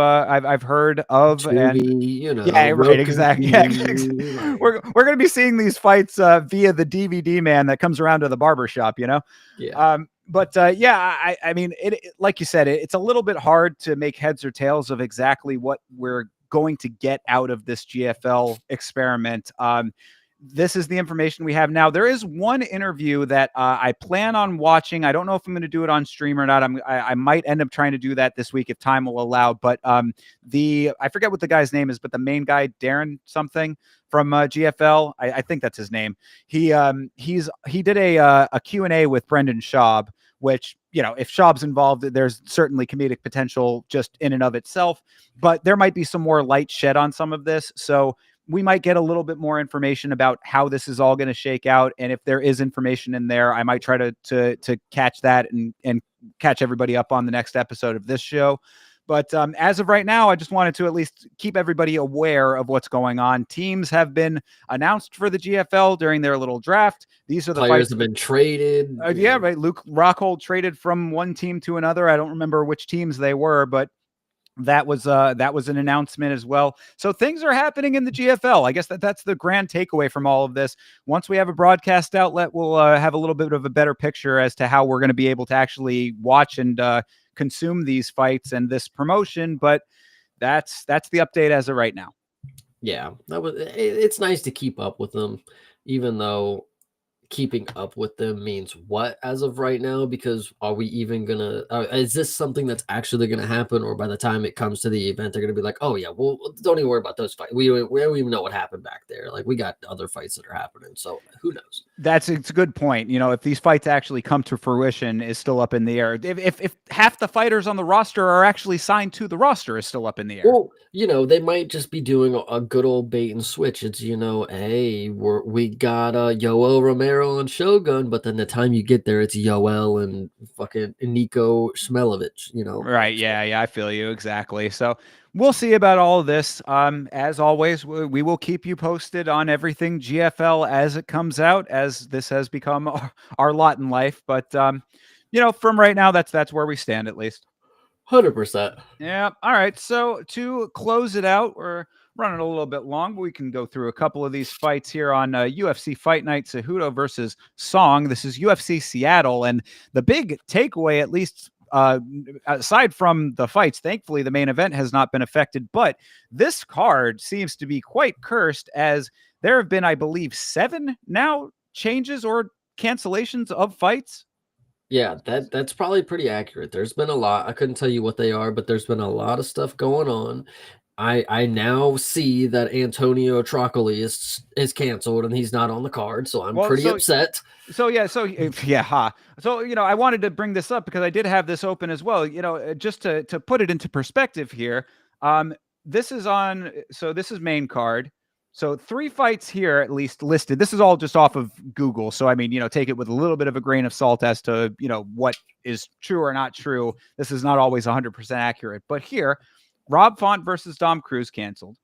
heard of, and Tubi, yeah, right, Roku exactly. Yeah, TV, like, we're gonna be seeing these fights via the DVD man that comes around to the barber shop. yeah. But yeah, I mean, like you said, it's a little bit hard to make heads or tails of exactly what we're going to get out of this GFL experiment. This is the information we have now. There is one interview that I plan on watching. I don't know if I'm going to do it on stream or not. I might end up trying to do that this week if time will allow. But I forget what the guy's name is, but the main guy, Darren something from GFL, I think that's his name. He did a Q&A with Brendan Schaub, which, if Schaub's involved, there's certainly comedic potential just in and of itself, but there might be some more light shed on some of this. So we might get a little bit more information about how this is all going to shake out. And if there is information in there, I might try to catch that and catch everybody up on the next episode of this show. But as of right now, I just wanted to at least keep everybody aware of what's going on. Teams have been announced for the GFL during their little draft. These are the Players fights have been traded. yeah, right. Luke Rockhold traded from one team to another. I don't remember which teams they were, but that was an announcement as well. So things are happening in the GFL. I guess that's the grand takeaway from all of this. Once we have a broadcast outlet, we'll have a little bit of a better picture as to how we're going to be able to actually watch and consume these fights and this promotion. But that's the update as of right now. Yeah, it's nice to keep up with them, even though keeping up with them means what as of right now? Because are we even gonna is this something that's actually gonna happen, or by the time it comes to the event they're gonna be like, oh yeah, well, don't even worry about those fights, we don't even know what happened back there, like we got other fights that are happening, so who knows? It's a good point. If these fights actually come to fruition is still up in the air. If half the fighters on the roster are actually signed to the roster is still up in the air. Well, they might just be doing a good old bait and switch. It's, hey, we got Yoel Romero and Shogun, but then the time you get there, it's Yoel and fucking Nico Smelovich, Right. Yeah. I feel you. Exactly. So we'll see about all of this. As always, we will keep you posted on everything GFL as it comes out, as this has become our lot in life. But, from right now, that's where we stand, at least. 100%. Yeah. All right. So to close it out, we're running a little bit long, but we can go through a couple of these fights here on UFC Fight Night. Cejudo versus Song. This is UFC Seattle. And the big takeaway, at least aside from the fights, thankfully the main event has not been affected, but this card seems to be quite cursed, as there have been, I believe, 7 now changes or cancellations of fights. Yeah, that's probably pretty accurate. There's been a lot. I couldn't tell you what they are, but there's been a lot of stuff going on. I now see that Antonio Trocoli is canceled and he's not on the card, so I'm Well, pretty upset. So I wanted to bring this up because I did have this open as well. Just to put it into perspective here. This is on. So this is main card. So 3 fights here at least listed. This is all just off of Google. So I mean, take it with a little bit of a grain of salt as to what is true or not true. This is not always 100% accurate. But here, Rob Font versus Dom Cruz canceled.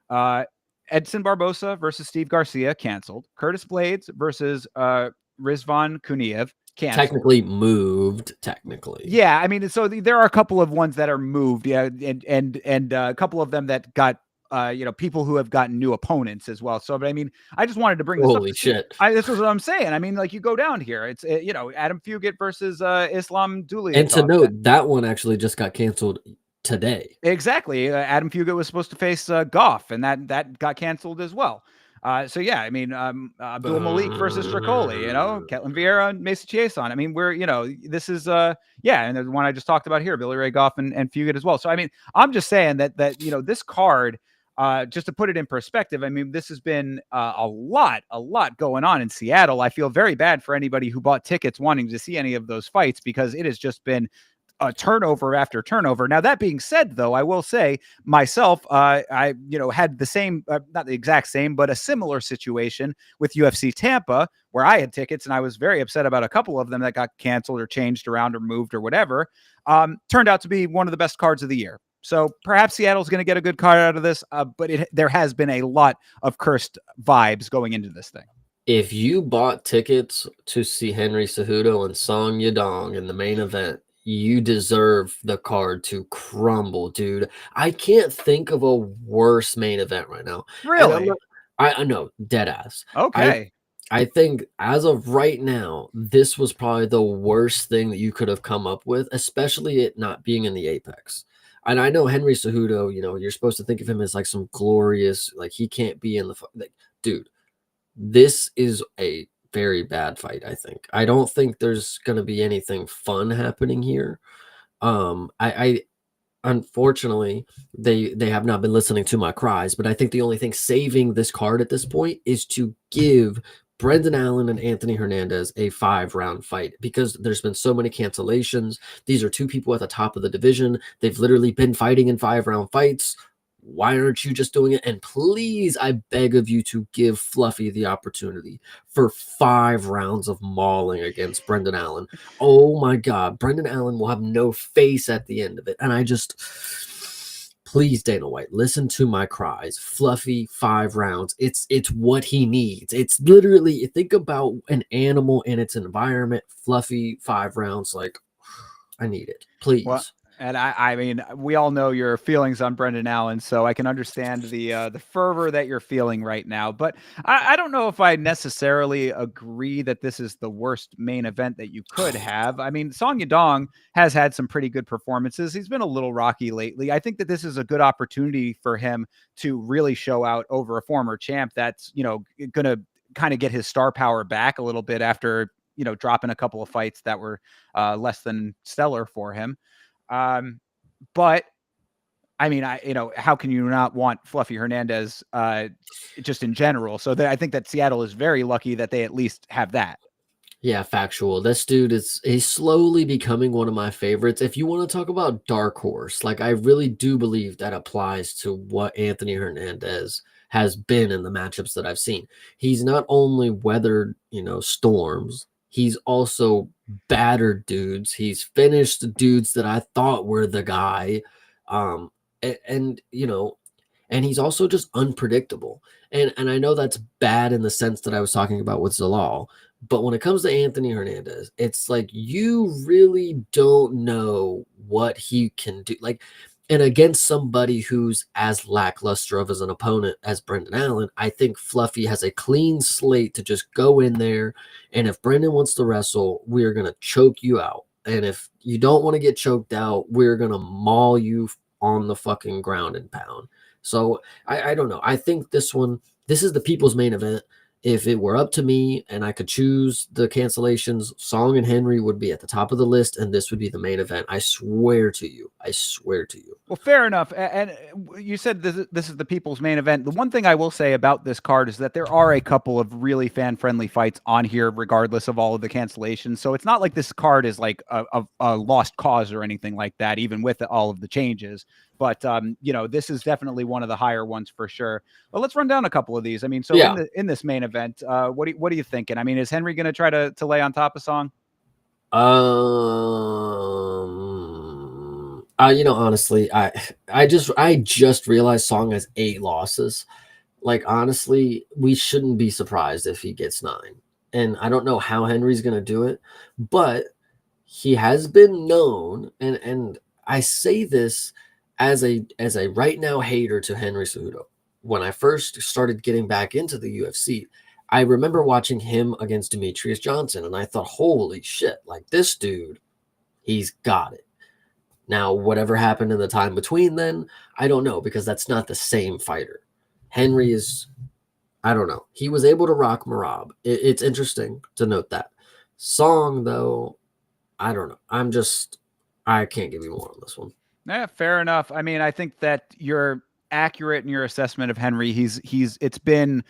Edson Barbosa versus Steve Garcia canceled. Curtis Blades versus Rizvan Kuniev canceled. Technically moved. Technically, yeah. I mean, so there are a couple of ones that are moved. Yeah, and a couple of them that got people who have gotten new opponents as well. So, but I mean, I just wanted to bring this up. Holy shit! This is what I'm saying. I mean, like, you go down here, it's Adam Fugit versus Islam Duliatov. And to note, that one actually just got canceled today. Exactly. Adam Fugit was supposed to face Goff, and that got canceled as well. So yeah, I mean, Abdul Malik versus Stricoli, Ketlin Vieira, Mason Chiasson. I mean, this is and the one I just talked about here, Billy Ray Goff and Fugit as well. So I mean, I'm just saying that this card, just to put it in perspective, I mean, this has been a lot going on in Seattle. I feel very bad for anybody who bought tickets wanting to see any of those fights, because it has just been turnover after turnover. Now, that being said, though, I will say myself, I had the same, not the exact same, but a similar situation with UFC Tampa, where I had tickets and I was very upset about a couple of them that got canceled or changed around or moved or whatever. Turned out to be one of the best cards of the year. So perhaps Seattle's going to get a good card out of this, but there has been a lot of cursed vibes going into this thing. If you bought tickets to see Henry Cejudo and Song Yadong in the main event, you deserve the card to crumble, dude. I can't think of a worse main event right now. Really? I know, dead ass. Okay. I think as of right now, this was probably the worst thing that you could have come up with, especially it not being in the Apex. And I know Henry Cejudo, you're supposed to think of him as like some glorious, like he can't be in the dude. This is a very bad fight. I don't think there's going to be anything fun happening here. I unfortunately they have not been listening to my cries, but I think the only thing saving this card at this point is to give Brendan Allen and Anthony Hernandez a 5-round fight, because there's been so many cancellations. These are 2 people at the top of the division. They've literally been fighting in 5-round fights. Why aren't you just doing it? And please, I beg of you to give Fluffy the opportunity for 5 rounds of mauling against Brendan Allen. Oh my God, Brendan Allen will have no face at the end of it. And please, Dana White, listen to my cries. Fluffy 5 rounds. It's what he needs. It's literally, think about an animal in its environment. Fluffy 5 rounds. Like, I need it. Please. Well, and I mean, we all know your feelings on Brendan Allen, so I can understand the fervor that you're feeling right now. But I don't know if I necessarily agree that this is the worst main event that you could have. I mean, Song Yadong has had some pretty good performances. He's been a little rocky lately. I think that this is a good opportunity for him to really show out over a former champ that's, going to kind of get his star power back a little bit after, dropping a couple of fights that were less than stellar for him. But I mean, how can you not want Fluffy Hernandez just in general? So I think that Seattle is very lucky that they at least have that. Yeah, factual. This dude he's slowly becoming one of my favorites. If you want to talk about dark horse, like I really do believe that applies to what Anthony Hernandez has been in the matchups that I've seen. He's not only weathered, storms, he's also battered dudes. He's finished dudes that I thought were the guy. And he's also just unpredictable. And I know that's bad in the sense that I was talking about with Zalal. But when it comes to Anthony Hernandez, it's like you really don't know what he can do. Like, and against somebody who's as lackluster of as an opponent as Brendan Allen, I think Fluffy has a clean slate to just go in there. And if Brendan wants to wrestle, we are going to choke you out. And if you don't want to get choked out, we're going to maul you on the fucking ground and pound. So I don't know. I think this is the people's main event. If it were up to me and I could choose the cancellations, Song and Henry would be at the top of the list, and this would be the main event. I swear to you. I swear to you. Well, fair enough. And you said this is the people's main event. The one thing I will say about this card is that there are a couple of really fan-friendly fights on here, regardless of all of the cancellations. So it's not like this card is like a lost cause or anything like that, even with all of the changes. But this is definitely one of the higher ones for sure. But let's run down a couple of these. I mean, so Yeah. in this main event, what are you thinking? I mean, is Henry going to try to lay on top of Song? Honestly, I just realized Song has 8 losses. Like, honestly, we shouldn't be surprised if he gets 9. And I don't know how Henry's gonna do it, but he has been known, and I say this as a right now hater to Henry Cejudo. When I first started getting back into the UFC, I remember watching him against Demetrius Johnson, and I thought, holy shit, like this dude, he's got it. Now, whatever happened in the time between then, I don't know, because that's not the same fighter. Henry is, I don't know. He was able to rock Marab. It's interesting to note that. Song, though, I don't know. I can't give you more on this one. Yeah, fair enough. I mean, I think that you're accurate in your assessment of Henry. It's been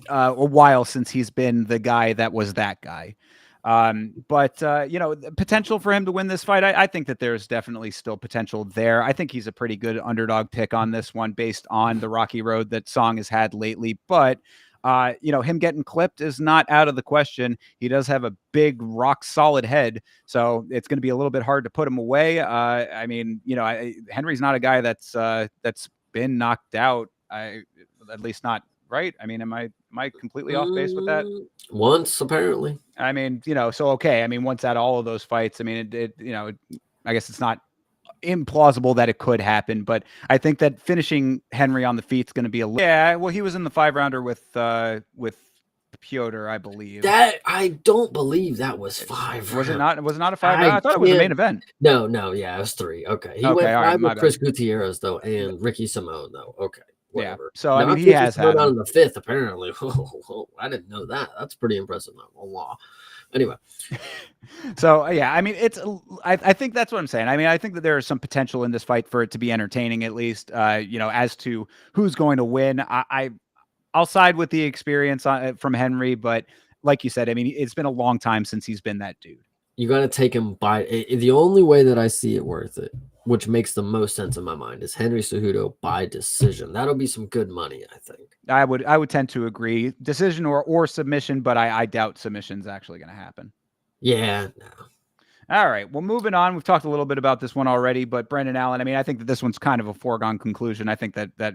a while since he's been the guy that was that guy. But the potential for him to win this fight, I think that there's definitely still potential there. I think he's a pretty good underdog pick on this one based on the rocky road that Song has had lately. But him getting clipped is not out of the question. He does have a big, rock solid head, so it's going to be a little bit hard to put him away. I mean, Henry's not a guy that's been knocked out. At least not right. I mean, am I completely off base with that? Once, apparently. I mean, so okay. I mean, once out all of those fights, I mean, I guess it's not implausible that it could happen, but I think that finishing Henry on the feet is going to be well, he was in the 5-rounder with Piotr, I believe. That I don't believe that was 5. Was it not? Was it not a 5 round? I thought it was a main event. No, yeah, it was 3. Okay, he went 5 with Chris Gutierrez though, and Ricky Simone though. Okay, whatever. Yeah. So I mean, he has had on the 5th apparently. I didn't know that. That's pretty impressive. Allah. Anyway. So yeah, I mean, I think that's what I'm saying. I mean, I think that there is some potential in this fight for it to be entertaining, at least. As to who's going to win, I'll side with the experience from Henry, but like you said, I mean, it's been a long time since he's been that dude. You got to take him by the only way that I see it worth it, which makes the most sense in my mind, is Henry Cejudo by decision. That'll be some good money, I think. I would tend to agree, decision or submission, but I doubt submission's actually going to happen. Yeah. No. All right. Well, moving on. We've talked a little bit about this one already, but Brendan Allen, I mean, I think that this one's kind of a foregone conclusion. I think that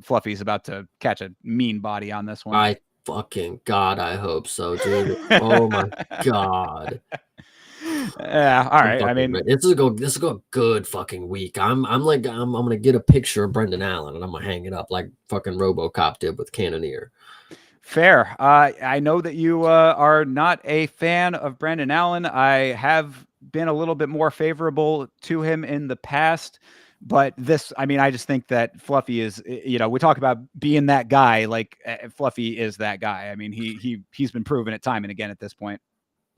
Fluffy's about to catch a mean body on this one. I fucking God, I hope so, dude. Oh my God. Yeah. All right. I mean, this is a good fucking week. I'm gonna get a picture of Brendan Allen and I'm gonna hang it up like fucking RoboCop did with Cannonier. Fair. I know that you are not a fan of Brendan Allen. I have been a little bit more favorable to him in the past, but I just think that Fluffy is, we talk about being that guy, like Fluffy is that guy. I mean, he's been proven it time and again at this point.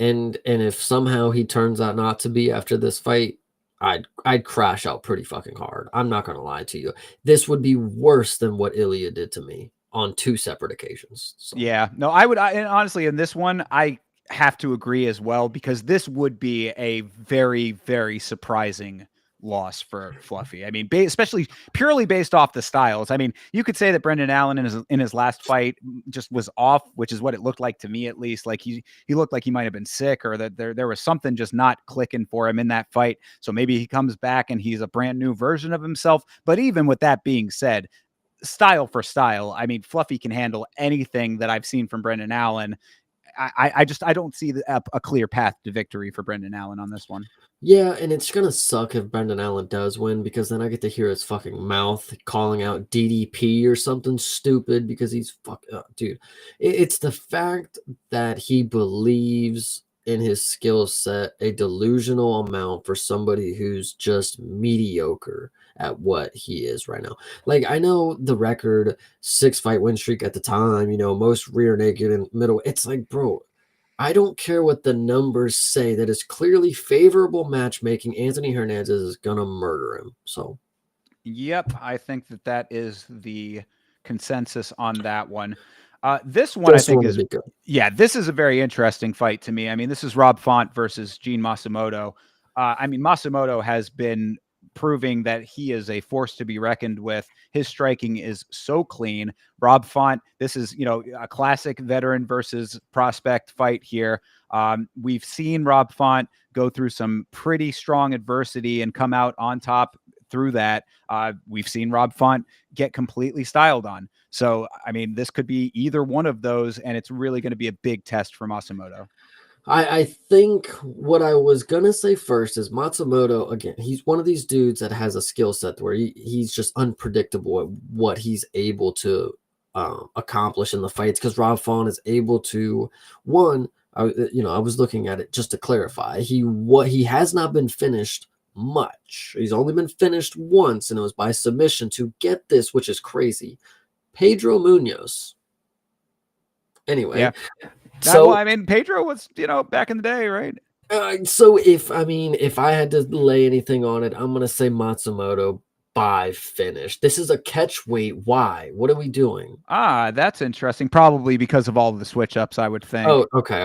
And if somehow he turns out not to be after this fight, I'd crash out pretty fucking hard. I'm not gonna lie to you. This would be worse than what Ilya did to me on 2 separate occasions. So. Yeah, no, and honestly, in this one, I have to agree as well, because this would be a very, very surprising loss for Fluffy. I mean, especially purely based off the styles. I mean, you could say that Brendan Allen in his last fight just was off, which is what it looked like to me, at least. Like he looked like he might have been sick, or that there was something just not clicking for him in that fight. So maybe he comes back and he's a brand new version of himself. But even with that being said, style for style, I mean, Fluffy can handle anything that I've seen from Brendan Allen. I don't see a clear path to victory for Brendan Allen on this one. Yeah, and it's gonna suck if Brendan Allen does win, because then I get to hear his fucking mouth calling out DDP or something stupid because he's dude. It's the fact that he believes in his skill set a delusional amount for somebody who's just mediocre at what he is right now. Like, I know the record 6-fight win streak at the time, most rear naked and middle. It's like, bro, I don't care what the numbers say. That is clearly favorable matchmaking. Anthony Hernandez is gonna murder him. So, yep, I think that is the consensus on that one. This one I this think one will is, be good. yeah, this is a very interesting fight to me. I mean, this is Rob Font versus Gene Masamoto. I mean, Masamoto has been proving that he is a force to be reckoned with. His striking is so clean. Rob Font, this is, a classic veteran versus prospect fight here. We've seen Rob Font go through some pretty strong adversity and come out on top through that. We've seen Rob Font get completely styled on. So, I mean, this could be either one of those, and it's really going to be a big test for Masamoto. I think what I was gonna say first is Matsumoto, again, he's one of these dudes that has a skill set where he's just unpredictable at what he's able to accomplish in the fights, because Rob Font is able to, one, I was looking at it just to clarify. He has not been finished much. He's only been finished once, and it was by submission. To get this, which is crazy, Pedro Munoz. Anyway, Yeah. so Well, I mean, Pedro was, back in the day, right? so if I had to lay anything on it, I'm gonna say Matsumoto by finish. This is a catch weight. Why? What are we doing? That's interesting. Probably because of all of the switch ups, I would think. Oh, okay.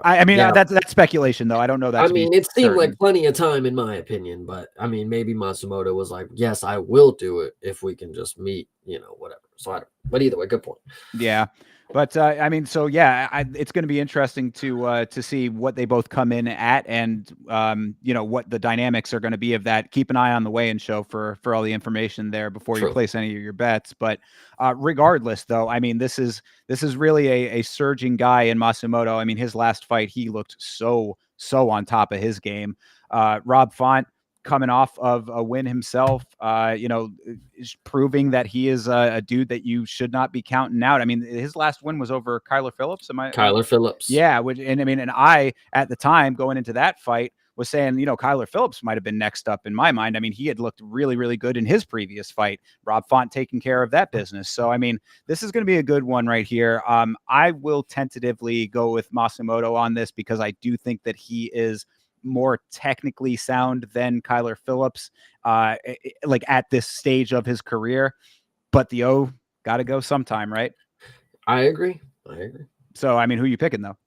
I mean, Yeah. That's speculation, though. I don't know that I to be mean, it seemed like certain. plenty of time in my opinion, but I mean, maybe Matsumoto was like, "Yes, I will do it if we can just meet, whatever." So I don't. But either way, good point. Yeah. But I mean, so yeah, it's going to be interesting to see what they both come in at, and what the dynamics are going to be of that. Keep an eye on the weigh-in show for all the information there before you True. place any of your bets. But regardless, though, I mean, this is really a surging guy in Masamoto. I mean, his last fight, he looked so on top of his game. Rob Font, coming off of a win himself, is proving that he is a dude that you should not be counting out. I mean, his last win was over Kyler Phillips. Kyler Phillips. Yeah. And I, at the time going into that fight, was saying, Kyler Phillips might have been next up in my mind. I mean, he had looked really, really good in his previous fight. Rob Font taking care of that business. So, I mean, this is going to be a good one right here. I will tentatively go with Masamoto on this because I do think that he is more technically sound than Kyler Phillips, like at this stage of his career. But the O got to go sometime, right? I agree. So, I mean, who are you picking, though?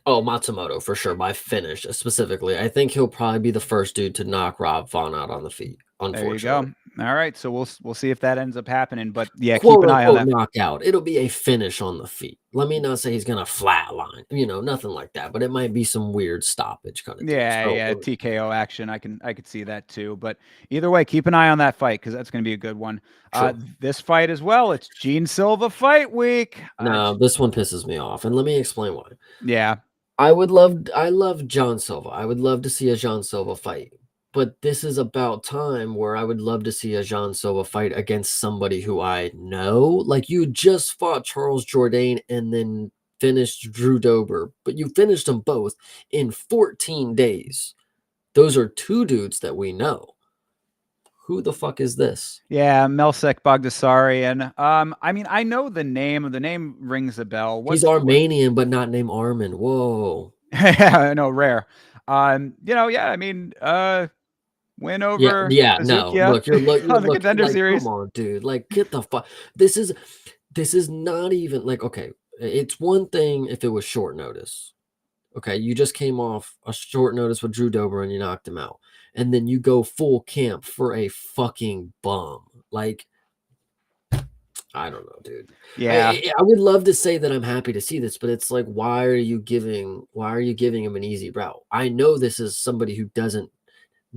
Oh, Matsumoto for sure by finish specifically. I think he'll probably be the first dude to knock Rob Font out on the feet. Unfortunately. There you go. All right, so we'll see if that ends up happening. But yeah, Quote keep an eye on unquote that. knockout. It'll be a finish on the feet. Let me not say he's gonna flatline, nothing like that. But it might be some weird stoppage kind of thing. Yeah, TKO action. I could see that too. But either way, keep an eye on that fight because that's going to be a good one. This fight as well. It's Gene Silva fight week. No, this one pisses me off, and let me explain why. Yeah, I love John Silva. I would love to see a John Silva fight. But this is about time where I would love to see a John Silva fight against somebody who I know. Like, you just fought Charles Jourdain and then finished Drew Dober, but you finished them both in 14 days. Those are two dudes that we know. Who the fuck is this? Yeah, Melsek Bagdasarian. I mean, I know the name. The name rings a bell. He's Armenian, but not named Armin. Whoa. Yeah, no, rare. Yeah, I mean, win over No. Suzuki Look, on the Contender like, Series. come on, dude. Like, get the fuck. This is not even like, okay, it's one thing if it was short notice. Okay, you just came off a short notice with Drew Dober and you knocked him out. And then you go full camp for a fucking bum. Like, I don't know, dude. Yeah. I would love to say that I'm happy to see this, but it's like, why are you giving him an easy route? I know this is somebody who doesn't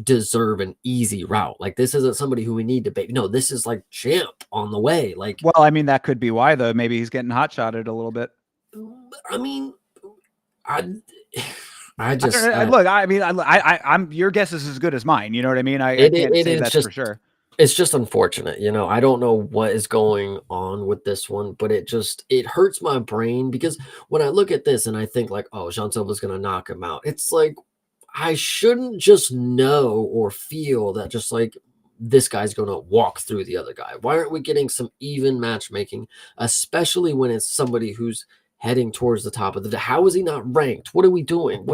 deserve an easy route. Like, this isn't somebody who we need to no, this is like champ on the way. Like, well, I mean, that could be why, though. Maybe he's getting hot shotted a little bit. I mean, I look. I mean, I'm your guess is as good as mine. You know what I mean? I can't say that for sure. It's just unfortunate, you know. I don't know what is going on with this one, but it hurts my brain because when I look at this and I think like, oh, Jean Silva's gonna knock him out. It's like I shouldn't just know or feel that just like this guy's gonna walk through the other guy. Why aren't we getting some even matchmaking, especially when it's somebody who's heading towards the top of the? How is he not ranked? What are we doing?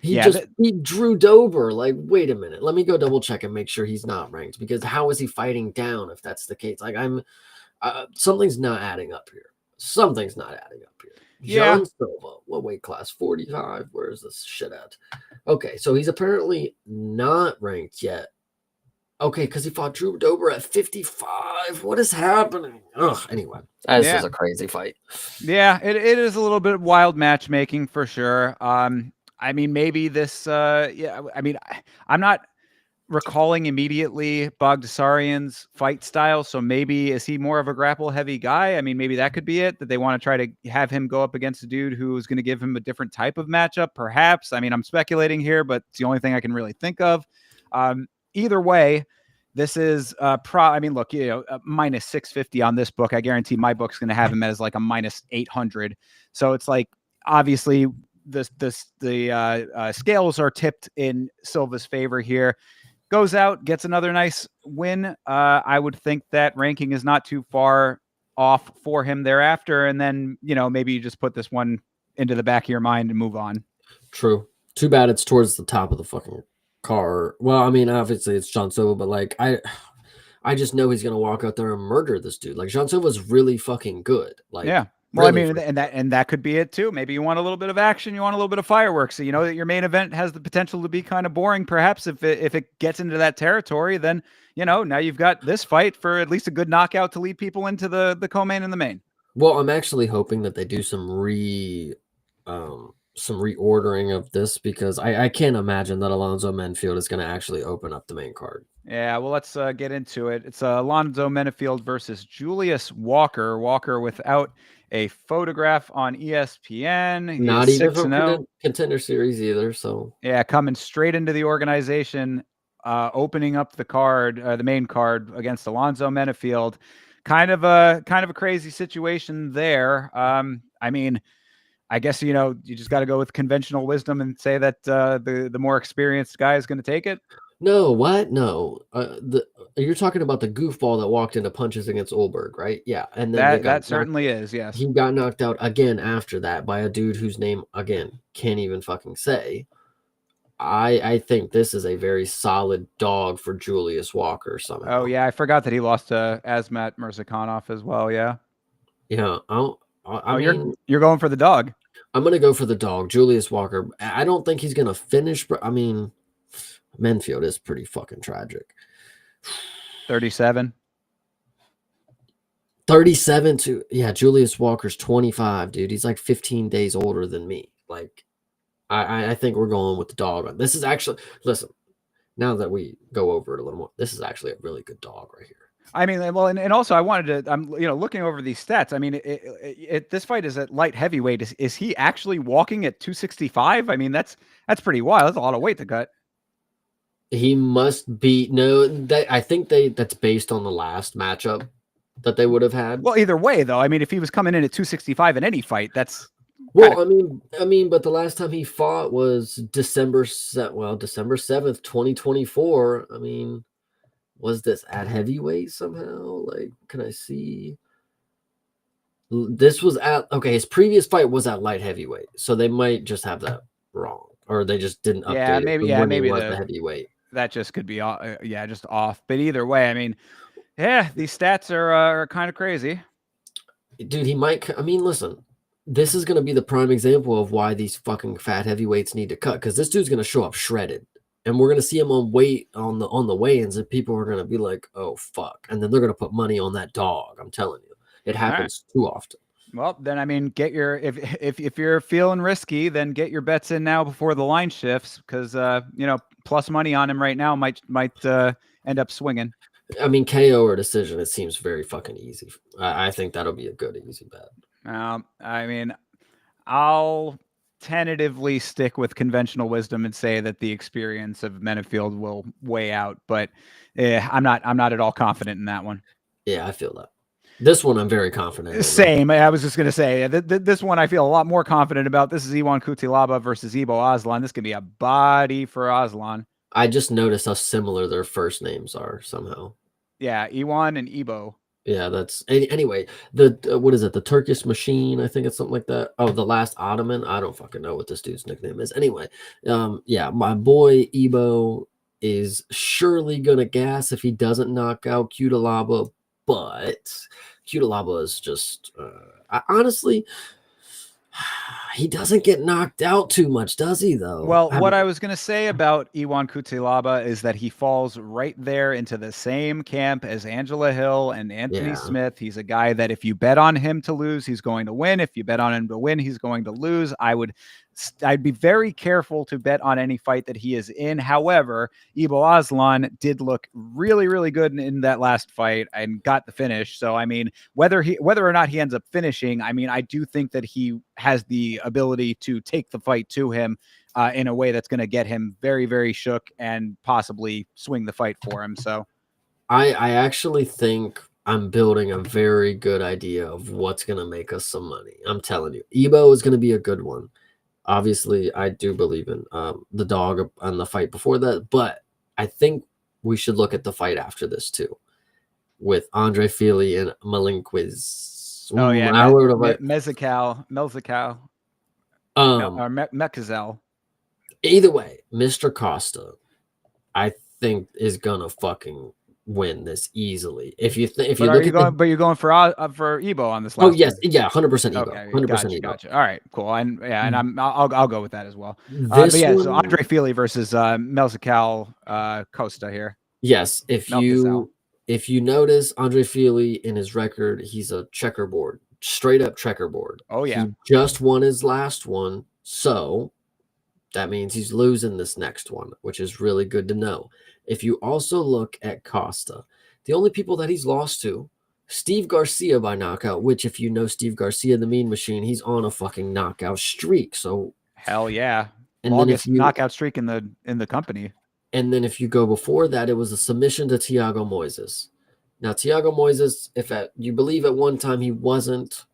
He Yeah, just beat Drew Dober. Like, wait a minute. Let me go double check and make sure he's not ranked because how is he fighting down if that's the case? Like, something's not adding up here. Something's not adding up here. yeah, John Silva, what weight class? 45. Where is this shit at? Okay, so he's apparently not ranked yet. Okay, because he fought Drew Dober at 55. What is happening? Ugh, anyway, this is yeah, a crazy fight. yeah. It is a little bit wild matchmaking for sure. I mean, maybe this. Yeah, I mean, I'm not recalling immediately Bogdasarian's fight style. So maybe is he more of a grapple heavy guy? I mean, maybe that could be it, that they want to try to have him go up against a dude who's going to give him a different type of matchup, perhaps. I mean, I'm speculating here, but it's the only thing I can really think of. Either way, this is I mean, look, minus 650 on this book. I guarantee my book's going to have him as like a minus 800. So it's like, obviously the scales are tipped in Silva's favor here. Goes out, gets another nice win. I would think that ranking is not too far off for him thereafter. And then, maybe you just put this one into the back of your mind and move on. True. Too bad it's towards the top of the fucking car. Well, I mean, obviously it's John Silva, but like I just know he's gonna walk out there and murder this dude. Like John Silva's really fucking good. Like Yeah. Well, I really mean, and that could be it too. Maybe you want a little bit of action, you want a little bit of fireworks. So you know that your main event has the potential to be kind of boring. Perhaps if it gets into that territory, then now you've got this fight for at least a good knockout to lead people into the co-main and the main. well, I'm actually hoping that they do some reordering of this because I can't imagine that Alonzo Menfield is gonna actually open up the main card. Yeah, well, let's get into it. It's Alonzo Menafield versus Julius Walker. Walker without a photograph on ESPN. He Not is even 6 from and 0. contender series either. So Yeah, coming straight into the organization, opening up the card, the main card against Alonzo Menafield. Kind of a crazy situation there. I mean, I guess you just got to go with conventional wisdom and say that the more experienced guy is going to take it. no, what? No. You're talking about the goofball that walked into punches against Olberg, right? Yeah. And then they That certainly is, yes. he got knocked out again after that by a dude whose name again can't even fucking say. I think this is a very solid dog for Julius Walker somehow. Oh yeah, I forgot that he lost to Azmat Mirzakhanov as well. Yeah. Yeah, I Oh, mean, you're going for the dog. I'm gonna go for the dog, Julius Walker. I don't think he's gonna finish, but I mean, Menfield is pretty fucking tragic. 37. 37 to yeah, Julius Walker's 25, dude. He's like 15 days older than me. Like, I think we're going with the dog. This is actually listen. Now that we go over it a little more, this is actually a really good dog right here. I mean, well, and also I wanted to. I'm looking over these stats. I mean, this fight is at light heavyweight. Is he actually walking at 265? I mean, that's pretty wild. That's a lot of weight to cut. He must be no. That I think that's based on the last matchup that they would have had. Well, either way, though, I mean, if he was coming in at 265 in any fight, that's Well, I mean, but the last time he fought was December 7th, 2024. I mean, was this at heavyweight somehow? Like, can I see? This was at okay. His previous fight was at light heavyweight, so they might just have that wrong, or they just didn't update it when he was the heavyweight. That just could be just off. But either way, I mean, yeah, these stats are kind of crazy. Dude, he might. I mean, listen, this is going to be the prime example of why these fucking fat heavyweights need to cut because this dude's going to show up shredded, and we're going to see him on weight on the weigh-ins, and people are going to be like, "Oh fuck," and then they're going to put money on that dog. I'm telling you, it happens too often. Well, then I mean, get your if you're feeling risky, then get your bets in now before the line shifts because plus money on him right now might end up swinging. I mean, KO or decision, it seems very fucking easy. I think that'll be a good easy bet. I mean, I'll tentatively stick with conventional wisdom and say that the experience of Menefield will weigh out, but I'm not at all confident in that one. Yeah, I feel that. This one I'm very confident in. Same. I was just going to say this one I feel a lot more confident about. This is Iwan Kutilaba versus Ibo Aslan. This can be a body for Aslan. I just noticed how similar their first names are somehow. Yeah, Iwan and Ibo. Yeah, that's anyway. The what is it? The Turkish Machine, I think it's something like that. Oh, the Last Ottoman. I don't fucking know what this dude's nickname is. Anyway, yeah, my boy Ebo is surely gonna gas if he doesn't knock out Cutelaba, but Cutelaba is just, honestly, he doesn't get knocked out too much, does he? Though. Well, what I was going to say about Iwan Kutilaba is that he falls right there into the same camp as Angela Hill and Anthony Smith. He's a guy that if you bet on him to lose, he's going to win. If you bet on him to win, he's going to lose. I'd be very careful to bet on any fight that he is in. However, Ibo Aslan did look really, really good in that last fight and got the finish. So, I mean, whether or not he ends up finishing, I mean, I do think that he has the ability to take the fight to him in a way that's going to get him very, very shook and possibly swing the fight for him. So, I actually think I'm building a very good idea of what's going to make us some money. I'm telling you, Ebo is going to be a good one. Obviously, I do believe in the dog on the fight before that, but I think we should look at the fight after this too, with Andre Fili and Malinquiz. Oh yeah, Mezcal, or Mekazel. Either way, Mr. Costa, I think is gonna fucking win this easily. If you you're going for Ebo on this last. Oh yes, one. Yeah, 100% Ebo. Okay, 100% Ebo. Gotcha. All right, cool. And yeah, and I'll go with that as well. But yeah, so Andre Fili versus Mezcal Costa here. Yes, if you notice Andre Fili in his record, he's a checkerboard, straight up checkerboard. Oh yeah, he just won his last one, so that means he's losing this next one, which is really good to know. If you also look at Costa, the only people that he's lost to, Steve Garcia by knockout, which if you know Steve Garcia, the Mean Machine, he's on a fucking knockout streak. So hell yeah, and longest knockout streak in the company. And then if you go before that, it was a submission to Thiago Moises. Now Thiago Moises, you believe at one time he wasn't.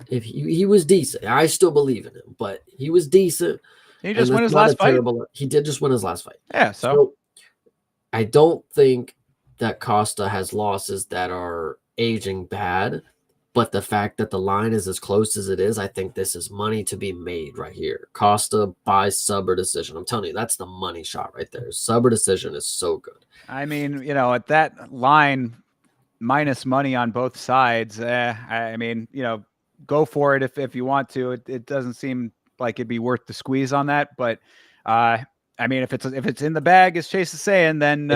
If he was decent, I still believe in him, but he was decent. He just won his last fight. He did just win his last fight. Yeah, so I don't think that Costa has losses that are aging bad, but the fact that the line is as close as it is, I think this is money to be made right here. Costa by sub or decision. I'm telling you, that's the money shot right there. Sub or decision is so good. I mean, at that line, minus money on both sides. I mean, go for it if you want to. It doesn't seem like it'd be worth the squeeze on that, but I mean, if it's in the bag, as Chase is saying, then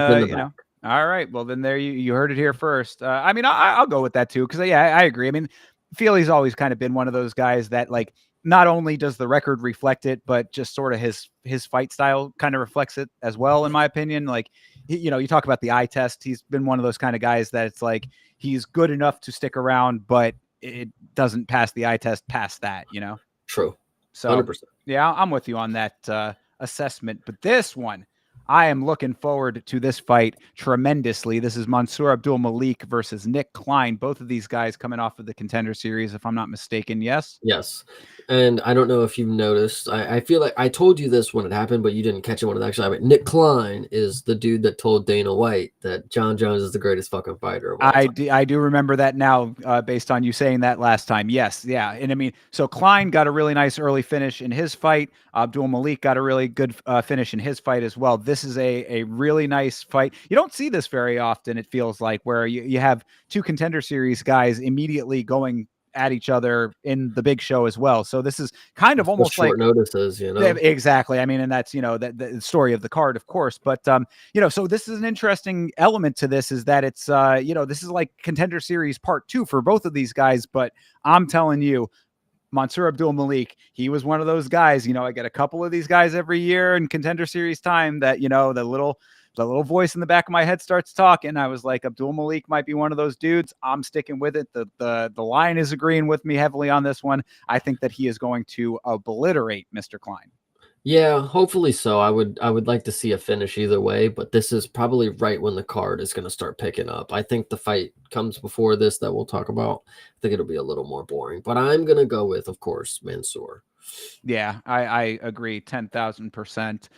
all right, well then there you heard it here first. I mean, I'll go with that too, because I agree. I mean, Fili's always kind of been one of those guys that, like, not only does the record reflect it, but just sort of his fight style kind of reflects it as well, in my opinion. Like, you talk about the eye test. He's been one of those kind of guys that it's like he's good enough to stick around, but it doesn't pass the eye test past that, True. So 100%. Yeah, I'm with you on that assessment. But this one, I am looking forward to this fight tremendously. This is Mansour Abdul Malik versus Nick Klein. Both of these guys coming off of the Contender Series, if I'm not mistaken. Yes? Yes. And I don't know if you've noticed. I feel like I told you this when it happened, but you didn't catch it when it actually happened. Nick Klein is the dude that told Dana White that John Jones is the greatest fucking fighter of all time. I do remember that now, based on you saying that last time. Yes, yeah. And I mean, so Klein got a really nice early finish in his fight. Abdul Malik got a really good finish in his fight as well. This is a really nice fight. You don't see this very often, it feels like, where you have two Contender Series guys immediately going at each other in the big show as well. So this is kind of almost short notices, Exactly. I mean, and that's, the story of the card, of course. But, so this is an interesting element to this, is that it's, this is like Contender Series Part 2 for both of these guys. But I'm telling you, Mansour Abdul Malik, he was one of those guys, I get a couple of these guys every year in Contender Series time that, the little the little voice in the back of my head starts talking. I was like, Abdul Malik might be one of those dudes. I'm sticking with it. The line is agreeing with me heavily on this one. I think that he is going to obliterate Mr. Klein. Yeah, hopefully so. I would like to see a finish either way, but this is probably right when the card is going to start picking up. I think the fight comes before this that we'll talk about. I think it'll be a little more boring, but I'm going to go with, of course, Mansoor. Yeah, I agree 10,000%.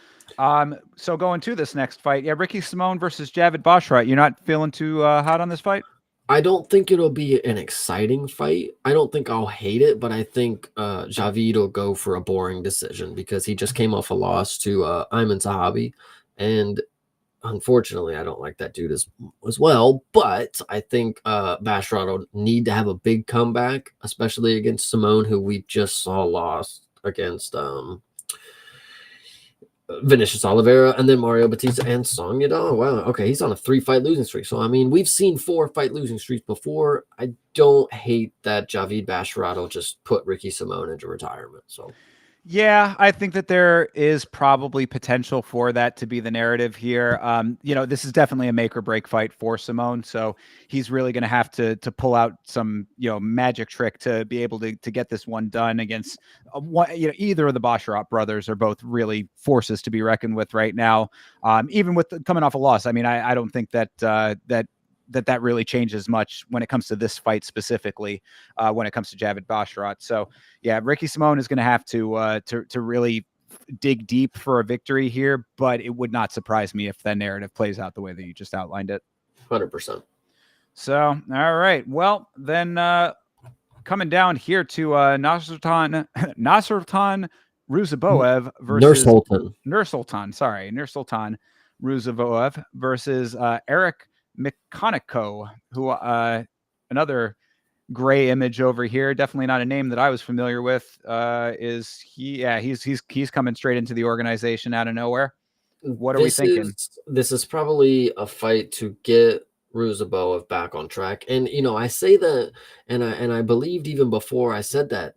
So going to this next fight, yeah, Ricky Simone versus Javid Bashrat. You're not feeling too hot on this fight? I don't think it'll be an exciting fight. I don't think I'll hate it, but I think Javid will go for a boring decision because he just came off a loss to Ayman Zahabi, and unfortunately, I don't like that dude as well. But I think Bashrat will need to have a big comeback, especially against Simone, who we just saw lost against Vinicius Oliveira, and then Mario Batista and Song Yadong. Wow, okay, he's on a 3-fight losing streak. So I mean, we've seen 4-fight losing streaks before. I don't hate that Javid Bashrat will just put Ricky Simone into retirement. So Yeah, I think that there is probably potential for that to be the narrative here. This is definitely a make or break fight for Simone, so he's really going to have to pull out some magic trick to be able to get this one done against either of the Bosharat brothers are both really forces to be reckoned with right now. Even with coming off a loss, I mean, I don't think that that really changes much when it comes to this fight specifically, when it comes to Javid Bashrat. So yeah, Ricky Simone is going to have to really dig deep for a victory here, but it would not surprise me if that narrative plays out the way that you just outlined it. 100%. So, all right. Well, then coming down here to Nasrultan Ruziboev versus Nursultan Ruziboev versus Eric Mikonico, who another gray image over here, definitely not a name that I was familiar with. Is he? Yeah, he's coming straight into the organization out of nowhere. What are we thinking? This is probably a fight to get Ruziboev back on track. And I say that, and I believed even before I said that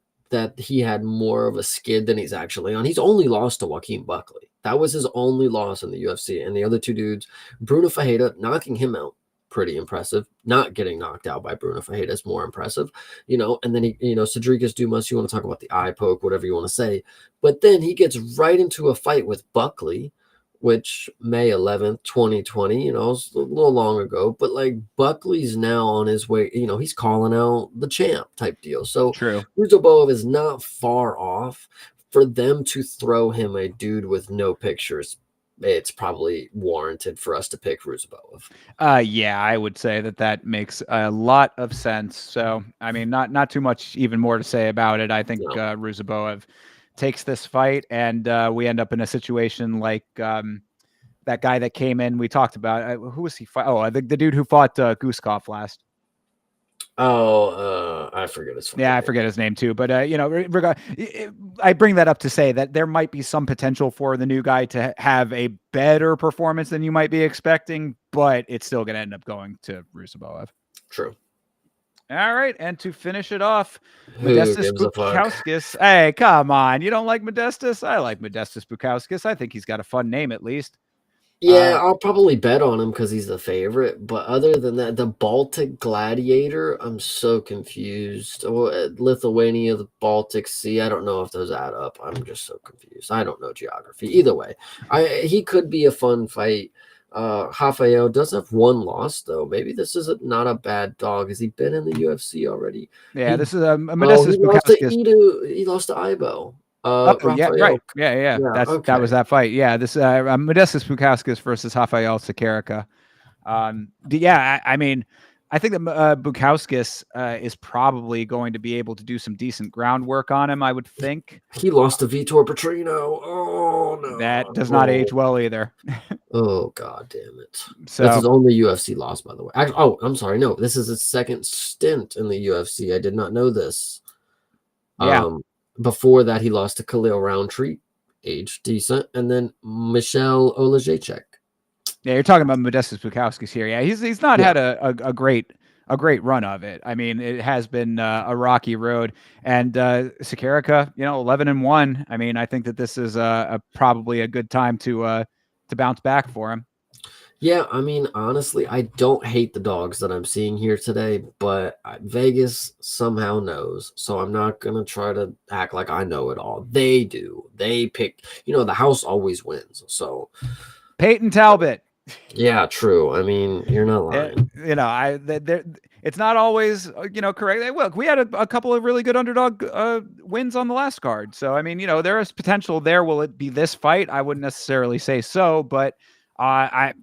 he had more of a skid than he's actually on. He's only lost to Joaquin Buckley. That was his only loss in the UFC. And the other two dudes, Bruno Fajeda knocking him out, pretty impressive. Not getting knocked out by Bruno Fajeda is more impressive, and then Cedric Dumas, you want to talk about the eye poke, whatever you want to say. But then he gets right into a fight with Buckley, which May 11th, 2020, it's a little long ago, but like Buckley's now on his way, he's calling out the champ type deal. So True. Ruziboev is not far off. For them to throw him a dude with no pictures, it's probably warranted for us to pick Ruziboev. Yeah, I would say that makes a lot of sense. So, I mean, not too much even more to say about it. I think Ruziboev takes this fight, and we end up in a situation like that guy that came in. We talked about who was he? The dude who fought Guskov last. I forget his name. Yeah, I forget his name too. But I bring that up to say that there might be some potential for the new guy to have a better performance than you might be expecting, but it's still going to end up going to Ruziboev. True. All right, and to finish it off, Modestas gives a fuck? Bukauskas. Hey, come on. You don't like Modestas? I like Modestas Bukauskas. I think he's got a fun name at least. Yeah, I'll probably bet on him because he's the favorite. But other than that, the Baltic Gladiator, I'm so confused. Lithuania, the Baltic Sea, I don't know if those add up. I'm just so confused. I don't know geography. Either way, he could be a fun fight. Rafael does have one loss, though. Maybe this is not a bad dog. Has he been in the UFC already? Yeah, this is a Modestas Bukauskas. He lost to Ibo. Yeah, right. Yeah. That was that fight. Yeah, this Modestas Bukauskas versus Rafael Sakarica. I mean, I think that Bukauskas is probably going to be able to do some decent groundwork on him. I would think he lost to Vitor Petrino. Oh no, that does not age well either. Oh god damn it! So, that's his only UFC loss, by the way. I'm sorry. No, this is his second stint in the UFC. I did not know this. Yeah. Before that, he lost to Khalil Roundtree, age decent, and then Michel Olajaychuk. Yeah, you're talking about Modestas Bukauskas here. Yeah, he's not had a great run of it. I mean, it has been a rocky road. And Sakarica, 11-1. I mean, I think that this is probably a good time to bounce back for him. Yeah, I mean, honestly, I don't hate the dogs that I'm seeing here today, but Vegas somehow knows. So I'm not going to try to act like I know it all. They do. They pick, the house always wins. So, Peyton Talbot. yeah, true. I mean, you're not lying. It's not always correct. Hey, look, we had a couple of really good underdog wins on the last card, so I mean, there is potential there. Will it be this fight? I wouldn't necessarily say so, but I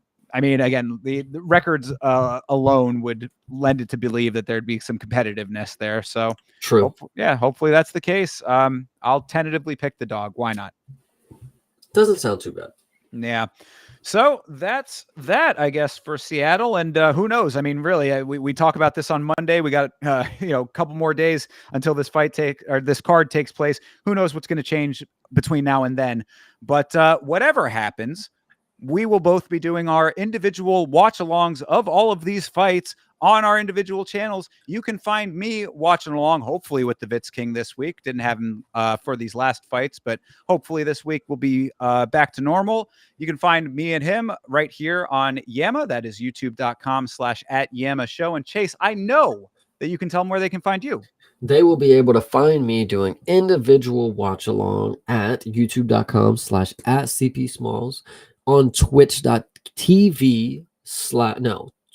mean, again, the records alone would lend it to believe that there'd be some competitiveness there. So, True. hopefully that's the case. I'll tentatively pick the dog. Why not? Doesn't sound too bad. Yeah. So that's that, I guess, for Seattle. And who knows? I mean, really, we talk about this on Monday. We got a couple more days until this this card takes place. Who knows what's going to change between now and then? But whatever happens, we will both be doing our individual watch-alongs of all of these fights on our individual channels. You can find me watching along, hopefully with the Vitz King this week. Didn't have him for these last fights, but hopefully this week we'll be back to normal. You can find me and him right here on Yama. That is youtube.com/@Yama Show. And Chase, I know that you can tell them where they can find you. They will be able to find me doing individual watch along at youtube.com/@CPSmalls, on twitch.tv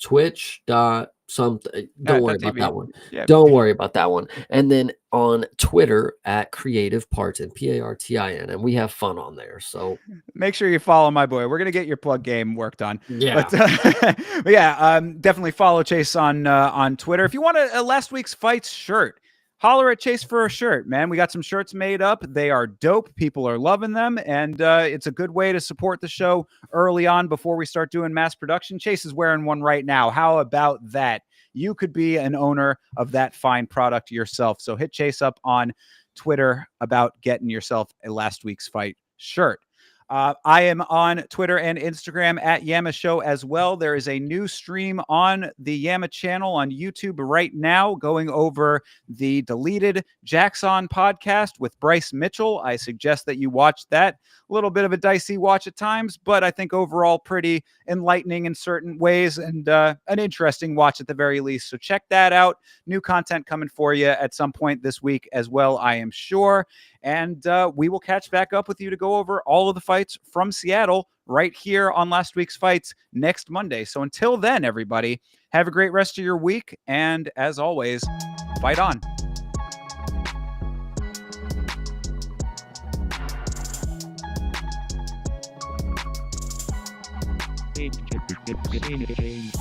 Twitch dot something. Don't worry about that one. Yeah. Don't worry about that one. And then on Twitter at Creative Partin, Partin, and we have fun on there. So make sure you follow my boy. We're gonna get your plug game worked on. Yeah. But yeah, definitely follow Chase on Twitter. If you want a last week's fights shirt, holler at Chase for a shirt, man. We got some shirts made up. They are dope. People are loving them, and it's a good way to support the show early on before we start doing mass production. Chase is wearing one right now. How about that? You could be an owner of that fine product yourself. So hit Chase up on Twitter about getting yourself a last week's fight shirt. I am on Twitter and Instagram at Yama Show as well. There is a new stream on the Yama channel on YouTube right now going over the deleted Jackson podcast with Bryce Mitchell. I suggest that you watch that. A little bit of a dicey watch at times, but I think overall pretty enlightening in certain ways and an interesting watch at the very least. So check that out. New content coming for you at some point this week as well, I am sure. And we will catch back up with you to go over all of the fights from Seattle right here on Last Week's Fights next Monday. So until then, everybody, have a great rest of your week. And as always, fight on. Change.